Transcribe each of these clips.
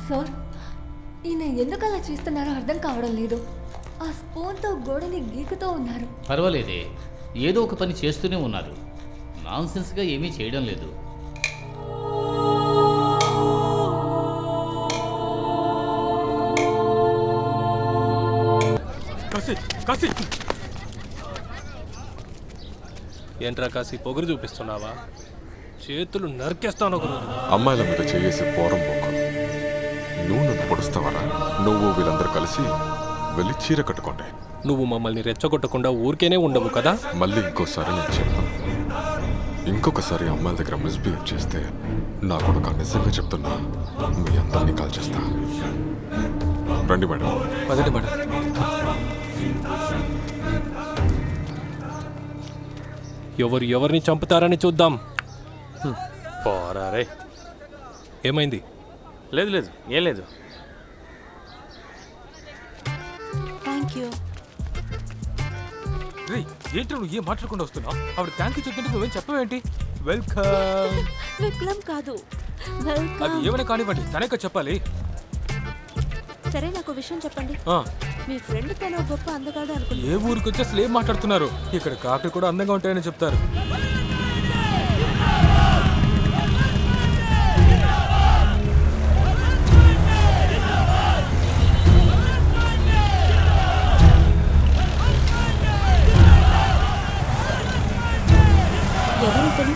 Sir, ఈయన ఎందుకు అలా చేస్తున్నారో అర్థం కావడం లేదు. ఆ స్పూన్తో గోడని గీకుతూ ఉన్నారు. పర్వాలేదే, ఏదో ఒక పని చేస్తూనే ఉన్నారు. నాన్సెన్స్గా ఏమీ చేయడం లేదు. ఏంట్రా కాసి పొగరు చూపిస్తున్నావా? చేతులు నరికేస్తాను ఒకరోజు. అమ్మాయిల మీద చేసి పోరం పోకు. నువ్వు నన్ను పొడుస్తావరా? నువ్వు వీళ్ళందరూ కలిసి వెళ్ళి చీర కట్టుకోండి. నువ్వు మమ్మల్ని రెచ్చగొట్టకుండా ఊరికేనే ఉండవు కదా. మళ్ళీ ఇంకోసారి నేను చెప్తాను, ఇంకొకసారి అమ్మాయిల దగ్గర మిస్బిహేవ్ చేస్తే నా కొడుకు నిజంగా చెప్తున్నా మీ అందరినీ కాల్ చేస్తా. రండి మేడం. పదండి మేడం. ఎవరు ఎవరిని చంపుతారని చూద్దాం. పోరారే. ఏమైంది? లేదు లేదు, ఏం లేదు. Thank you. రే, ఏంటి నువ్వు ఏం మాట్లాడకుండా వస్తున్నావు? ఆవిడ థ్యాంక్ యూ చెప్తుంటే నువ్వేం చెప్పవేంటి? వెల్కమ్. వెల్కమ్ కాదు, అది వెల్కమ్. ఏమైనా కానివ్వండి, తనేక చెప్పాలి. సరే, నాకు విషయం చెప్పండి. మీ ఫ్రెండ్ తన గొప్ప అందగాడు అనుకుంటా. ఏ ఊరికి వచ్చి అసలు ఏం మాట్లాడుతున్నారు? ఇక్కడ కాకులు కూడా అందంగా ఉంటాయని చెప్తారు. ఎవరు తను?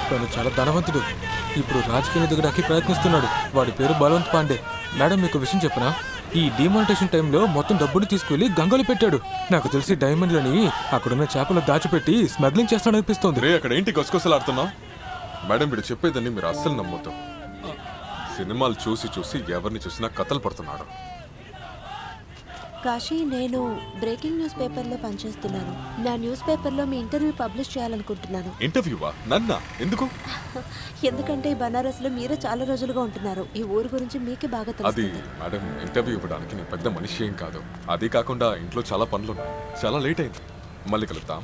తను చాలా ధనవంతుడు. ఇప్పుడు రాజకీయ దిగడానికి ప్రయత్నిస్తున్నాడు. వాడి పేరు బలవంత్ పాండే. మేడం, మీకు విషయం చెప్పనా? ఈ డిమానిటేషన్ టైంలో మొత్తం డబ్బుని తీసుకువెళ్ళి గంగలో పెట్టాడు. నాకు తెలిసి డైమండ్లని అక్కడున్న చేపలు దాచిపెట్టి స్మగ్లింగ్ చేస్తాడనిపిస్తోంది. రే, అక్కడ ఏంటి గొసగొసలాడుతున్నావు? మేడం, వీడు చెప్పేదని మీరు అస్సలు నమ్మొద్దు. సినిమాలు చూసి చూసి ఎవరిని చూసినా కథలు పడుతున్నాడు. కాశీ, నేను బ్రేకింగ్ న్యూస్ పేపర్లో పనిచేస్తున్నాను. నా న్యూస్ పేపర్లో మీ ఇంటర్వ్యూ పబ్లిష్ చేయాలనుకుంటున్నాను. ఇంటర్వ్యూవా? నన్నా? ఎందుకు? ఎందుకంటే బనారస్లో మీరే చాలా రోజులుగా ఉంటున్నారు. ఈ ఊరు గురించి మీకే బాగా అది తెలుసు. మేడం, ఇంటర్వ్యూ ఇవ్వడానికి నేను పెద్ద మనిషి ఏం కాదు. అది కాకుండా ఇంట్లో చాలా పనులున్నాయి. చాలా లేట్ అయింది. మళ్ళీ కలుద్దాం.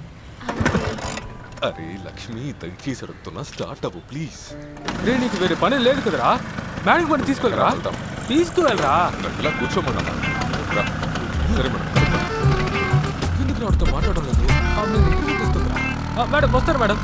అరే లక్ష్మి, దయచేసి అడుగుతున్నా, స్టార్ట్ అవ్వు ప్లీజ్. రే, నీకు వేరే పని లేదు కదరా? మేడం పని తీసుకెళ్ళరా? తీసుకువెళ్ళరా? ఇలా కూర్చోమన్నా. సరే మేడం. ఎందుకు వాడితో మాట్లాడడం లేదు? నేను ఇంటర్వ్యూ తీసుకుంటారా? మేడం వస్తారు మేడం.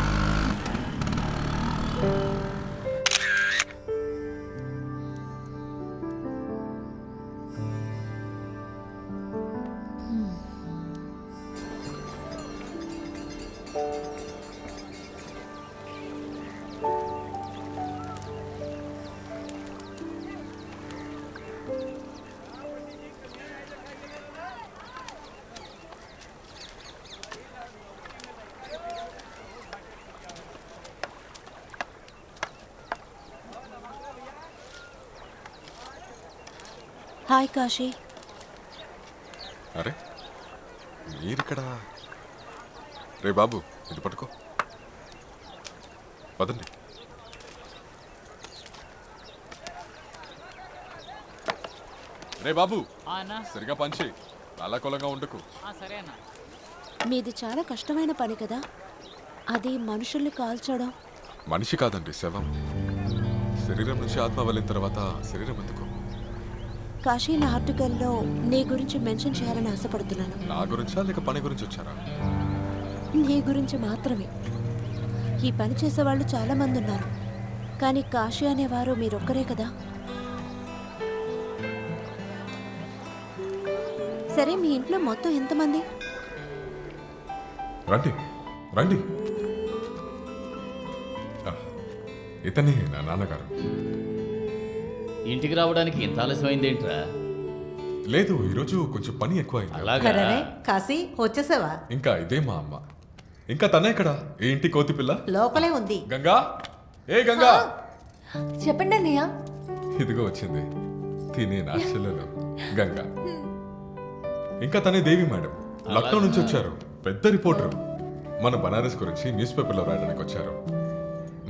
హాయ్ కాశీ. అరే, మీరిక్కడ? రే బాబు, ఇది పట్టుకో. పదండి. రే బాబు, సరిగా పంచి అలా ఉండకు. మీది చాలా కష్టమైన పని కదా? అది మనుషుల్ని కాల్చడం. మనిషి కాదండి, శవం. శరీరం నుంచి ఆత్మ వెళ్ళిన తర్వాత శరీరం ఎందుకు? కాశీ, నా ఆర్టికల్లో నీ గురించి మెన్షన్ చేయాలని ఆశపడుతున్నాను. నా గురించా లేక పని గురించి వచ్చారా? నీ గురించి మాత్రమే. ఈ పని చేసేవాళ్ళు చాలా మంది ఉన్నారు, కానీ కాశీ అనేవారు మీరొక్కరే కదా. సరే, మీ ఇంట్లో మొత్తం ఎంతమంది? రండి రండి. ఇతనే నా నాన్నగారు. ఇంటికి రావడానికి ఇంత ఆలస్యమైందేంట్రా? లేదు, ఈరోజు కొంచెం పని ఎక్కువైంది. అలాగా? కాశీ, వచ్చేసావా? ఇంకా ఇదే మా అమ్మ. ఇంకా తనే ఇక్కడ, ఏ ఇంటి కోతి పిల్ల లోపలే ఉంది. గంగా, ఏ గంగా. చెప్పండి అన్నయ్య. ఇదిగో వచ్చింది, తినే నా చెల్లెలు గంగా. ఇంకా తనే దేవి మేడం, లక్నో నుంచి వచ్చారు. పెద్ద రిపోర్టర్. మన బనారస్ గురించి న్యూస్ పేపర్లో రాయడానికి వచ్చారు.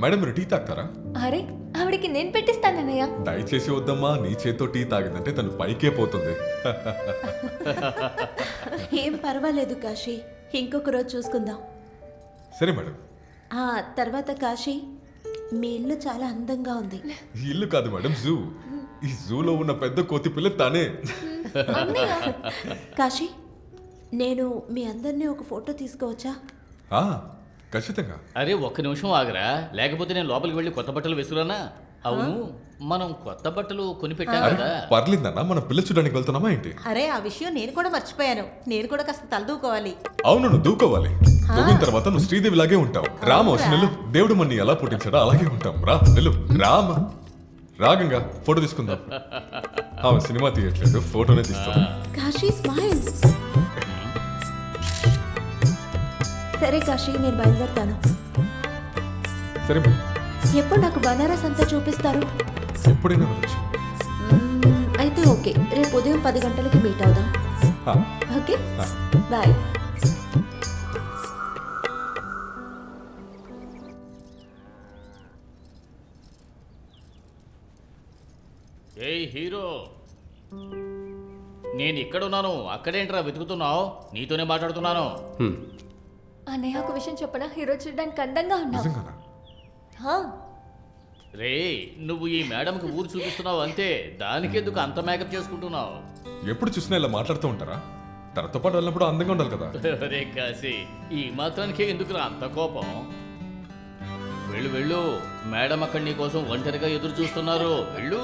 మేడం, మీరు టీ తాగుతారా? అరే, ఆవిడికి నేను పెట్టిస్తానన్నయ్య. దయచేసి వద్దమ్మా, నీ చేత్తో టీ తాగిందంటే తను పైకే పోతుంది. ఏం పర్వాలేదు కాశీ, ఇంకొక రోజు చూసుకుందాం. సరే మేడం. తర్వాత కాశీ, మీ ఇల్లు చాలా అందంగా ఉంది. ఈ ఇల్లు కాదు మేడం, జూ. ఈ జూలో ఉన్న పెద్ద కోతి పిల్ల తానే. అన్నయ్య కాశీ, నేను మీ అందరినీ ఒక ఫోటో తీసుకోవచ్చా? ఆ, ఖచ్చితంగా. అరే ఒక్క నిమిషం ఆగరా, లేకపోతే నేను లోపలికి వెళ్ళి కొత్త బట్టలు వేసుకురానా? అవును, మనం కొత్త బట్టలు కొని పెట్టాం అరే కదా. పర్లేదన్నా, మనం పిల్ల చూడడానికి వెళ్తున్నామా ఏంటి? అరే ఆ విషయం నేను కూడా మర్చిపోయాను. నేను కూడా కాస్త తలదూకోవాలి. అవును, నువ్వు దూకోవాలి. దూకిన తర్వాత నువ్వు శ్రీదేవి లాగే ఉంటావు. రామ వచ్చి నిల్లు. దేవుడు మన్ని ఎలా పుట్టించాడో అలాగే ఉంటాం. రా నిల్లు. రామ రాగంగా ఫోటో తీసుకుందాం. ఆమె సినిమా తీయట్లేదు, ఫోటోనే తీస్తాం. కాశీ స్మైల్. సరే కాశీ, నేను బయలుదేరుతాను. సరే మరి. ఎప్పుడు నాకు బనారస్ అంతా చూపిస్తారు? ఎప్పుడైనా వెళ్ళచ్చు. అయితే ఓకే, రేపు ఉదయం 10 గంటలకి మీట్ అవుదాం. Okay, bye. ఏయ్ హీరో, నేను ఇక్కడున్నాను, అక్కడేంట్రా వెతుకుతున్నావు? నీతోనే మాట్లాడుతున్నాను. అన్నయ్య ఒక విషయం చెప్పనా? హీరో చూడడానికి అందంగా ఉన్నావు. నిజంగానా? హా, రే, నువ్వు ఈ మేడంకి ఊరు చూపిస్తున్నావు అంతే, దానికెందుకు అంత మేకప్ చేసుకుంటున్నావు? ఎప్పుడు చూసినా ఇలా మాట్లాడుతూ ఉంటారా? తనతో పాటు వెళ్ళినప్పుడు అందంగా ఉండాలి కదా. రే కాశీ, ఈ మాత్రానికే ఎందుకురా అంత కోపం? వెళ్ళు వెళ్ళు, మేడం అక్కడ నీ కోసం ఒంటరిగా ఎదురు చూస్తున్నారు. వెళ్ళు.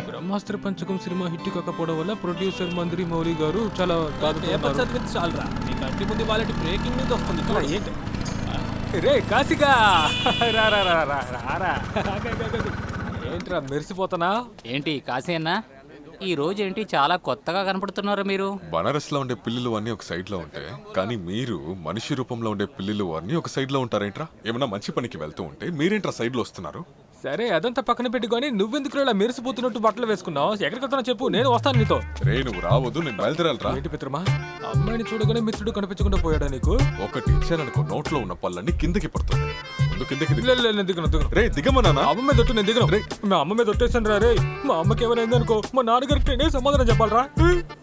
బ్రహ్మాస్త్ర పంచకం సినిమా హిట్ కాకపోవడం వల్ల ప్రొడ్యూసర్ మంత్రి మౌలి గారు చాలా బాధపడ్డారు. చదివింది చాలరా, నీ కంటి ముందు వాళ్ళకి బ్రేకింగ్ న్యూస్ వస్తుంది చూడ. ఏంటి రే కాశిగా, రా రా రా రా రా. ఏంట్రా మెరిసిపోతానా? ఏంటి కాశీ అన్న, ఈ రోజు ఏంటి చాలా కొత్తగా కనపడుతున్నారు మీరు? బనారస్ లో ఉండే పిల్లులు అన్ని ఒక సైడ్ లో ఉంటే, కానీ మీరు మనిషి రూపంలో ఉండే పిల్లులు అన్ని ఒక సైడ్ లో ఉంటారేంట్రా? ఏమన్నా మంచి పనికి వెళ్తూ ఉంటే మీరేంట్రా సైడ్ లో వస్తున్నారు? సరే అదంతా పక్కన పెట్టుకొని నువ్వెందుకు ఇలా మెరిసిపోతున్నట్టు బట్టలు వేసుకున్నావు? ఎక్కడికి వెళ్తానో చెప్పు, నేను వస్తాను నీతో. రే నువ్వు రావద్దు, నేను బయలుదేరాలరా. ఏంటి మిత్రమా, అమ్మాయిని చూడగానే మిత్రుడు కనిపించకుండా పోయాడా నీకు? ఒకటి ఇచ్చాననుకో, నోట్లో ఉన్న పళ్ళన్నీ కిందకి పడుతుంది. ముందు కిందకి దిగు. నేను దిగను. రే దిగమన్నా. అమ్మ మీద ఒట్టు, నేను దిగను. మా అమ్మ మీద ఒట్టేసాను రా. రే, మా అమ్మకి ఏమైనా అనుకో, మా నాన్నగారికి నేనే సమాధానం చెప్పాలరా?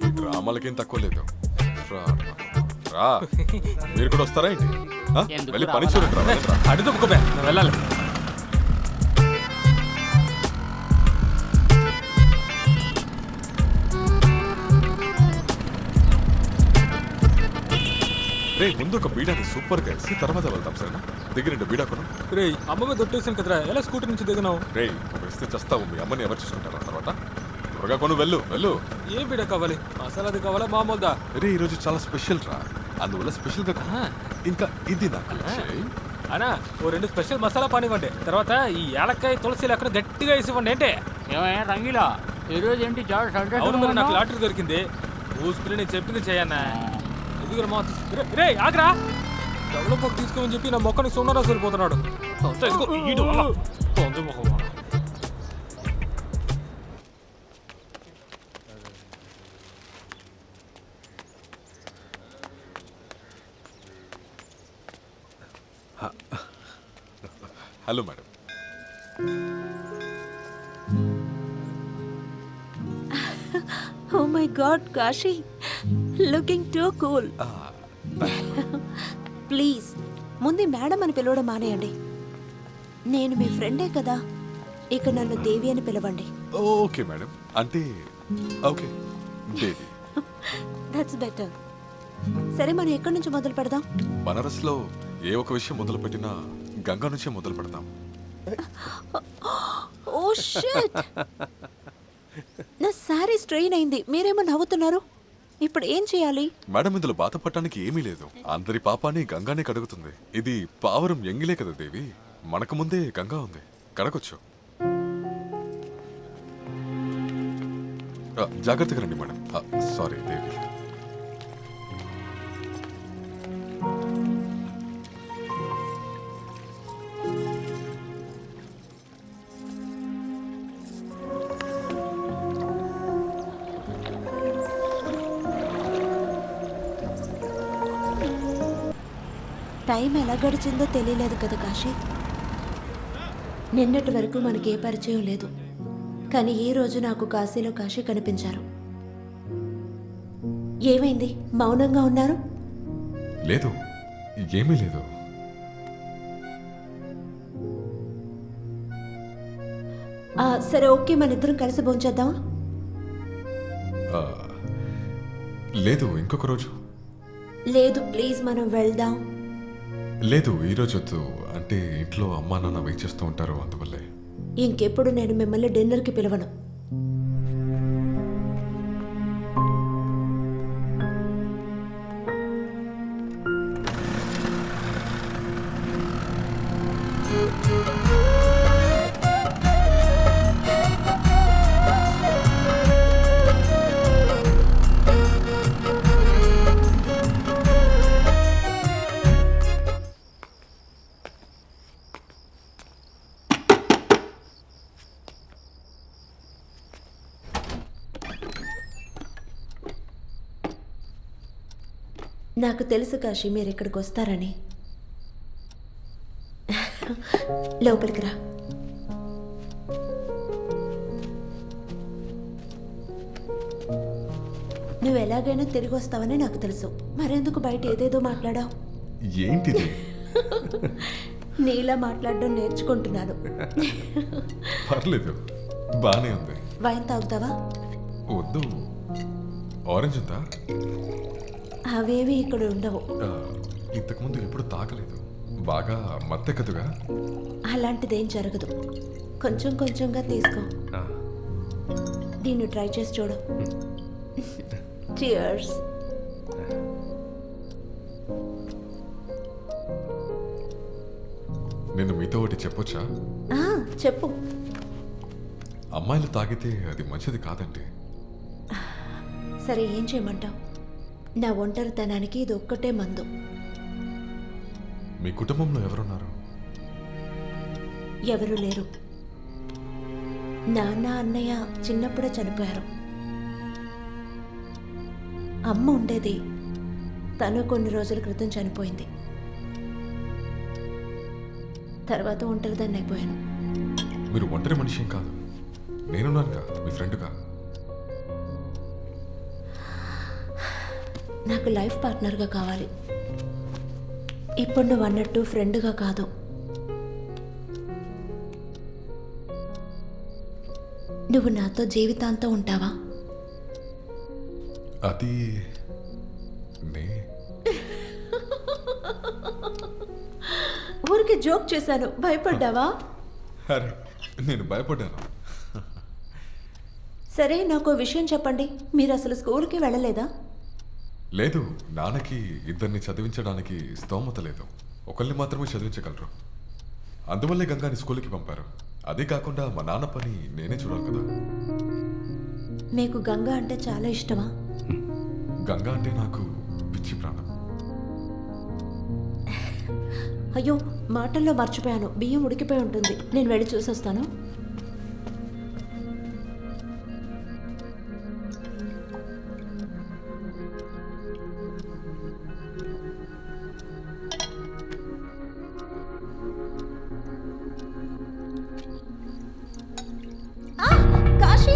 ఈ డ్రామాలకేం తక్కువ లేదు. రా, మీరు కూడా వస్తారా ఏంటి? ఆ? ఎందుకు వెళ్ళి పని రావాలా? చూడండి రా, వెళ్ళండి రా. అడుగు ఒప్పుకోపే, నేను వెళ్ళాలి. రే ముందు ఒక బీడాని సూపర్ గా వేసి తర్వాత వెళ్తాం, సరేనా? దగ్గర బీడా కొను. రే, అమ్మ మీద ఒట్టేసాను కదరా, ఎలా స్కూటర్ నుంచి దిగనావు? రే ఒక ఇస్తే చస్తావు, మీ అమ్మని ఎవరు చూసుకుంటారా తర్వాత? త్వరగా కొను, వెళ్ళు వెళ్ళు. ఏం పీడ కావాలి? మసాలాది కావాలా మామూలుదా? రే ఈరోజు చాలా స్పెషల్ రా, అందువల్ల స్పెషల్ గా కొను. ఇంకా ఇది నాకు ఇచ్చేయ్. అనా, ఓ 2 స్పెషల్ మసాలా పానివ్వండి. తర్వాత ఈ ఏలక్కాయ తులసిలు అక్కడ గట్టిగా వేసివ్వండి. ఏంటే ఏమయ్యా రంగిలా, ఈ రోజు ఏంటి చాలా అవును, మరి నాకు లాటరీ దొరికింది. చూసుకుని నేను చెప్పింది చేయన్నా. ఎదుగురు మా రే ఆగ్రా, డెవలపర్ తీసుకోమని చెప్పి నా మొక్కని సున్నారా సరిపోతున్నాడు. అంతా ఇదిగో ఈడు వల్ల. పొందు మొహం. Hello madam. Oh my god Kashi, looking too cool. Please ముందు మేడం అని పిలవడం మానేయండి. నేను మీ ఫ్రెండే కదా, ఇక నన్ను దేవి అని పిలవండి. ఓకే మేడం, అంటే ఓకే దేవి. That's better. సరే, మనం ఎక్కడి నుంచి మొదలు పెడదాం? బనారస్ లో ఏ ఒక విషయం మొదలు పెట్టినా గంగా నుంచే మొదలు పెడతాం. ఓ షిట్, నా సారీ స్ట్రెయిన్ అయింది. మీరేమో నవ్వుతున్నారు. ఇప్పుడు ఏం చేయాలి? మేడం ఇందులో బాధపడటానికి ఏమీ లేదు. అందరి పాపాన్ని గంగానే కడుగుతుంది. ఇది పావరం ఎంగిలే కదా దేవి, మనకు ముందే గంగా ఉంది, కడగొచ్చు. జాగ్రత్తగా రండి మేడం. సారీ దేవి. టైం ఎలా గడిచిందో తెలియలేదు కదా కాశీ. నిన్నటి వరకు మనకి ఏ పరిచయం లేదు, కానీ ఈ రోజు నాకు కాశీలో కాశీ కనిపించారు. ఏమైంది, మౌనంగా ఉన్నారు? లేదు, ఏమీ లేదు. సరే ఓకే, మన ఇద్దరం కలిసి భోంచేద్దామా? ఆ, లేదు, ఇంకొక రోజు. లేదు ప్లీజ్, మనం వెళ్దాం. లేదు, ఈరోజు వద్దు. అంటే ఇంట్లో అమ్మా నాన్న వెయిట్ చేస్తూ ఉంటారు, అందువల్లే. ఇంకెప్పుడు నేను మిమ్మల్ని డిన్నర్కి పిలవను. నాకు తెలుసు కాశీ మీరు ఇక్కడికి వస్తారని. లోపలికి రా. నువ్వు ఎలాగైనా తిరిగి వస్తావని నాకు తెలుసు. మరెందుకు బయట ఏదేదో మాట్లాడావు? ఏంటిది? నీలా మాట్లాడడం నేర్చుకుంటున్నాను. పర్లేదు, బానే ఉంది. వైన్ తాగుతావా? వద్దు. ఆరెంజ్ ఉందా? అవేవి ఇక్కడ ఉండవు. ఇంతకుముందు ఎప్పుడు తాగలేదు. బాగా మత్తెక్కదుగా? అలాంటిదేం జరగదు. కొంచెం కొంచెంగా తీసుకో. దీన్ని ట్రై చేసి చూడు. Cheers. నేను మీతో ఒకటి చెప్పొచ్చా? చెప్పు. అమ్మాయిలు తాగితే అది మంచిది కాదండి. సరే ఏం చేయమంటావు? నా ఒంటరితనానికి ఇది ఒక్కటే మందు. మీ కుటుంబంలో ఎవరున్నారు? ఎవరు లేరు. నాన్న అన్నయ్య చిన్నప్పుడే చనిపోయారు. అమ్మ ఉండేది, తను కొన్ని రోజుల క్రితం చనిపోయింది. తర్వాత ఒంటరిదాన్ని అయిపోయాను. మీరు ఒంటరి మనిషి కాదు, నేనున్నానుగా, మీ ఫ్రెండ్గా. నాకు లైఫ్ పార్ట్నర్గా కావాలి. ఇప్పుడు నువ్వు అన్నట్టు ఫ్రెండ్గా కాదు. నువ్వు నాతో జీవితాంతం ఉంటావా? అది ఊరికి జోక్ చేశాను, భయపడ్డావా? అరే, నేను భయపడ్డాను. సరే నాకు ఓ విషయం చెప్పండి, మీరు అసలు స్కూల్కి వెళ్ళలేదా? లేదు, నాన్నకి ఇద్దరిని చదివించడానికి స్తోమత లేదు. ఒకరిని మాత్రమే చదివించగలరు. అందువల్లే గంగాని స్కూల్కి పంపారు. అదే కాకుండా మా నాన్న పని నేనే చూడాలి కదా. మీకు గంగా అంటే చాలా ఇష్టమా? గంగా అంటే నాకు పిచ్చి ప్రాణం. అయ్యో, మాటల్లో మర్చిపోయాను. బియ్యం ఉడికిపోయి ఉంటుంది, నేను వెళ్ళి చూసొస్తాను. కాశీ,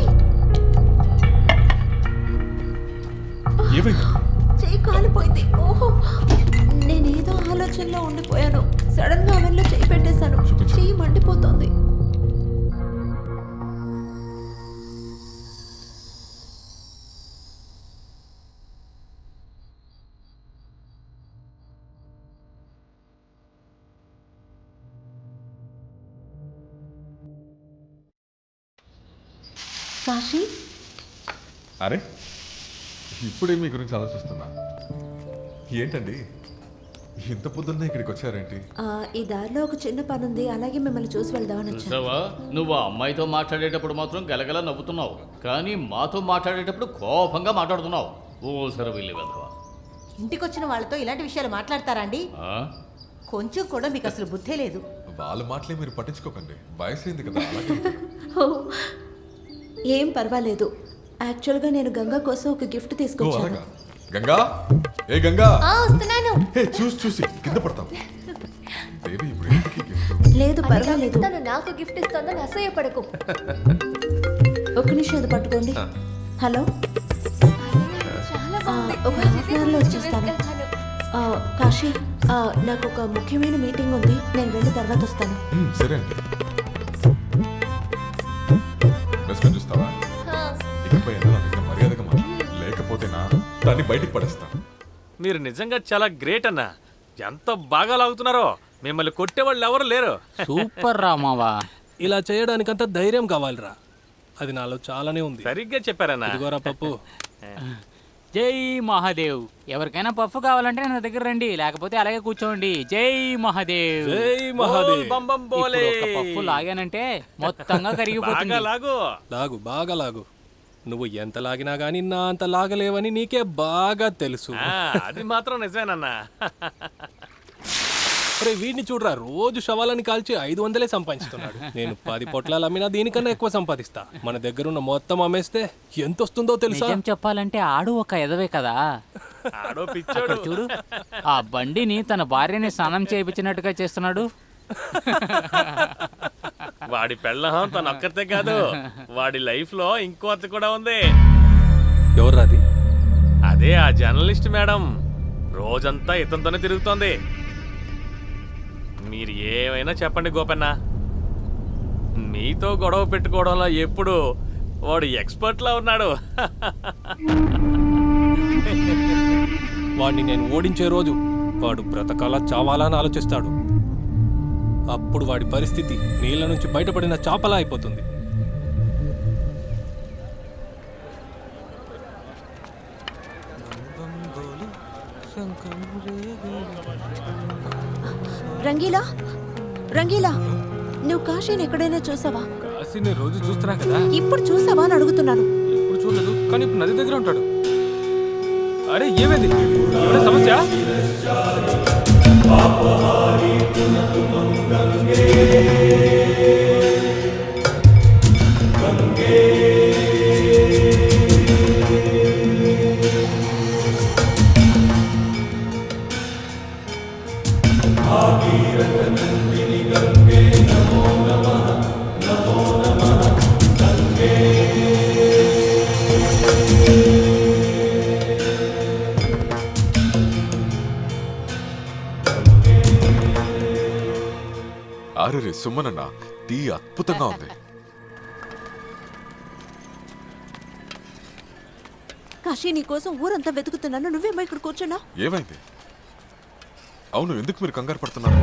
చెయ్యి కాలిపోయింది. ఓహో, నేనేదో ఆలోచనలో ఉండిపోయాను. సడన్ గా అవెన్లో చెయ్యి పెట్టేశాను. చెయ్యి మండిపోతుంది. కాశీ, అరే, ఇప్పుడే మీ గురించి ఆలోచిస్తున్నా. ఏంటండి ఇంత పొద్దున్నే ఇక్కడికి వచ్చారేంటి? ఈ దారిలో ఒక చిన్న పని ఉంది, అలాగే మిమ్మల్ని చూసి వెళ్దామని వచ్చాను. చూసావా, నువ్వు ఆ అమ్మాయితో మాట్లాడేటప్పుడు మాత్రం గలగల నవ్వుతున్నావు, కానీ మాతో మాట్లాడేటప్పుడు కోపంగా మాట్లాడుతున్నావు. ఓ సరే వెళ్ళి వెళ్దావా. ఇంటికొచ్చిన వాళ్ళతో ఇలాంటి విషయాలు మాట్లాడతారా అండి? కొంచెం కూడా మీకు అసలు బుద్ధే లేదు. వాళ్ళ మాటలే మీరు పట్టించుకోకండి, వయసైంది కదా. అలాగే ఏం పర్వాలేదు. యాక్చువల్గా నేను గంగా కోసం ఒక గిఫ్ట్ తీసుకొచ్చాను. గంగా, ఏ గంగా, వస్తున్నాను. చూసి కింద పడతావు. దేవి, ఇప్పుడు ఇంటికి gift. లేదు పర్వాలేదు. తను నాకు గిఫ్ట్ ఇస్తుందని అసూయపడకు. ఒక్క నిమిషం అది పట్టుకోండి. హలో, చాలా బాగుంది. ఒక హాఫ్ అన్ అవర్లో వచ్చేస్తాను. కాశీ, నాకు ఒక ముఖ్యమైన మీటింగ్ ఉంది, నేను వెళ్ళి తర్వాత వస్తాను. సరే అండి. రెస్పాన్స్ చూస్తావా? ఇకపై అయినా నా దగ్గర మర్యాదగా మాట్లాడు, లేకపోతే నా దాన్ని బయటికి పడేస్తాను. మీరు నిజంగా చాలా గ్రేట్ అన్న. ఎంత బాగా లాగుతున్నారో. మిమ్మల్ని కొట్టేవాళ్ళు ఎవరు లేరు. సూపర్ రా మావా. ఇలా చేయడానికంత ధైర్యం కావాలిరా. అది నాలో చాలానే ఉంది. సరిగ్గా చెప్పారన్నా. ఇదిగోరా పప్పు. జై మహాదేవ్. ఎవరికైనా పఫ్ కావాలంటే నా దగ్గర రండి, లేకపోతే అలాగే కూర్చోండి. జై మహాదేవ్. జై మహాదేవ్. ఇప్పుడు ఒక పఫ్ లాగానంటే మొత్తంగా కరిగిపోతుంది. లాగు, బాగా లాగు. నువ్వు ఎంత లాగినా గానీ నా అంత లాగలేవని నీకే బాగా తెలుసు. అది మాత్రం నిజమేనన్నా. అరే వీడిని చూడరా, రోజు శవాలని కాల్చి 500 సంపాదిస్తున్నాడు. నేను 10 పొట్లాలు అమ్మినా దీనికన్నా ఎక్కువ సంపాదిస్తా. మన దగ్గర ఉన్న మొత్తం అమ్మేస్తే ఎంత వస్తుందో తెలుసా? నిజం చెప్పాలంటే ఆడు ఒక ఎదవే కదా. అక్కడ చూడు, ఆ బండిని తన భార్యని స్నానం చేయించినట్టుగా చేస్తున్నాడు. వాడి పెళ్ళం తన ఒక్కతే కాదు, వాడి లైఫ్ లో ఇంకో అత్త కూడా ఉంది. ఎవరు అది? అదే ఆ జర్నలిస్ట్ మేడం. రోజంతా ఇతనితోనే తిరుగుతోంది. మీరు ఏమైనా చెప్పండి గోపన్న, మీతో గొడవ పెట్టుకోవడంలో ఎప్పుడు వాడు ఎక్స్పర్ట్లా ఉన్నాడు. వాడిని నేను ఓడించే రోజు వాడు బ్రతకాలా చావాలా అని ఆలోచిస్తాడు. అప్పుడు వాడి పరిస్థితి నీళ్ళ నుంచి బయటపడిన చాపలా అయిపోతుంది. రంగీలా, రంగీలా, నువ్వు కాశీని ఎక్కడైనా చూసావా? కాశీని రోజు చూస్తున్నా కదా. ఇప్పుడు చూసావా అని అడుగుతున్నాను. ఇప్పుడు చూడలేదు, కానీ ఇప్పుడు నది దగ్గర ఉంటాడు. అరే ఏమైంది? ఏమైనా సమస్య? అరే సుమనన్న, టీ అద్భుతంగా ఉంది. కాశీ, నీ కోసం ఊరంతా వెతుకుతున్నాను, నువ్వేమో ఇక్కడ కూర్చున్నా. ఏమైంది? అవును, ఎందుకు మీరు కంగారు పడుతున్నారు?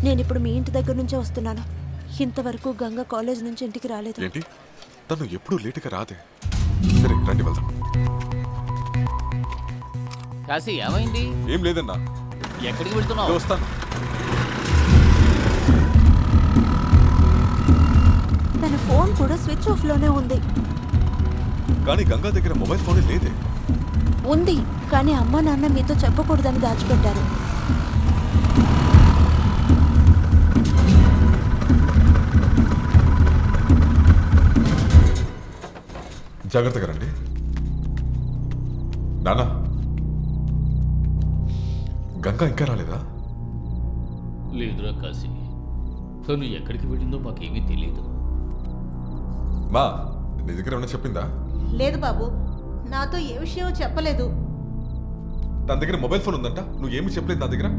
నేను ఇప్పుడు మీ ఇంటి దగ్గర నుంచే వస్తున్నాను. ఇంతవరకు గంగ కాలేజ్ నుంచి ఇంటికి రాలేదు. ఏంటి? తను ఎప్పుడూ లేటుగా రాదే. సరే రండి వెళ్దాం. కాశీ ఏమైంది? ఏం లేదన్నా. ఎక్కడికి వెళ్తున్నావు? వస్తాను. తన ఫోన్ కూడా స్విచ్ ఆఫ్ లోనే ఉంది. కానీ గంగా దగ్గర మొబైల్ ఫోన్ లేదే. ఉంది, కానీ అమ్మ నాన్న మీతో చెప్పకూడదని దాచిపెట్టారు. జాగ్రత్తగా రండి. నానా, గంగా ఇంకా రాలేదా? లేదురా కాశీ, తను ఎక్కడికి వెళ్ళిందో మాకేమీ తెలియదు. మా నీ దగ్గర ఏమైనా చెప్పిందా? లేదు బాబు, నాతో ఏ విషయం చెప్పలేదు. తన దగ్గర మొబైల్ ఫోన్ ఉందంట, నువ్వేమి చెప్పలేదు నా దగ్గర.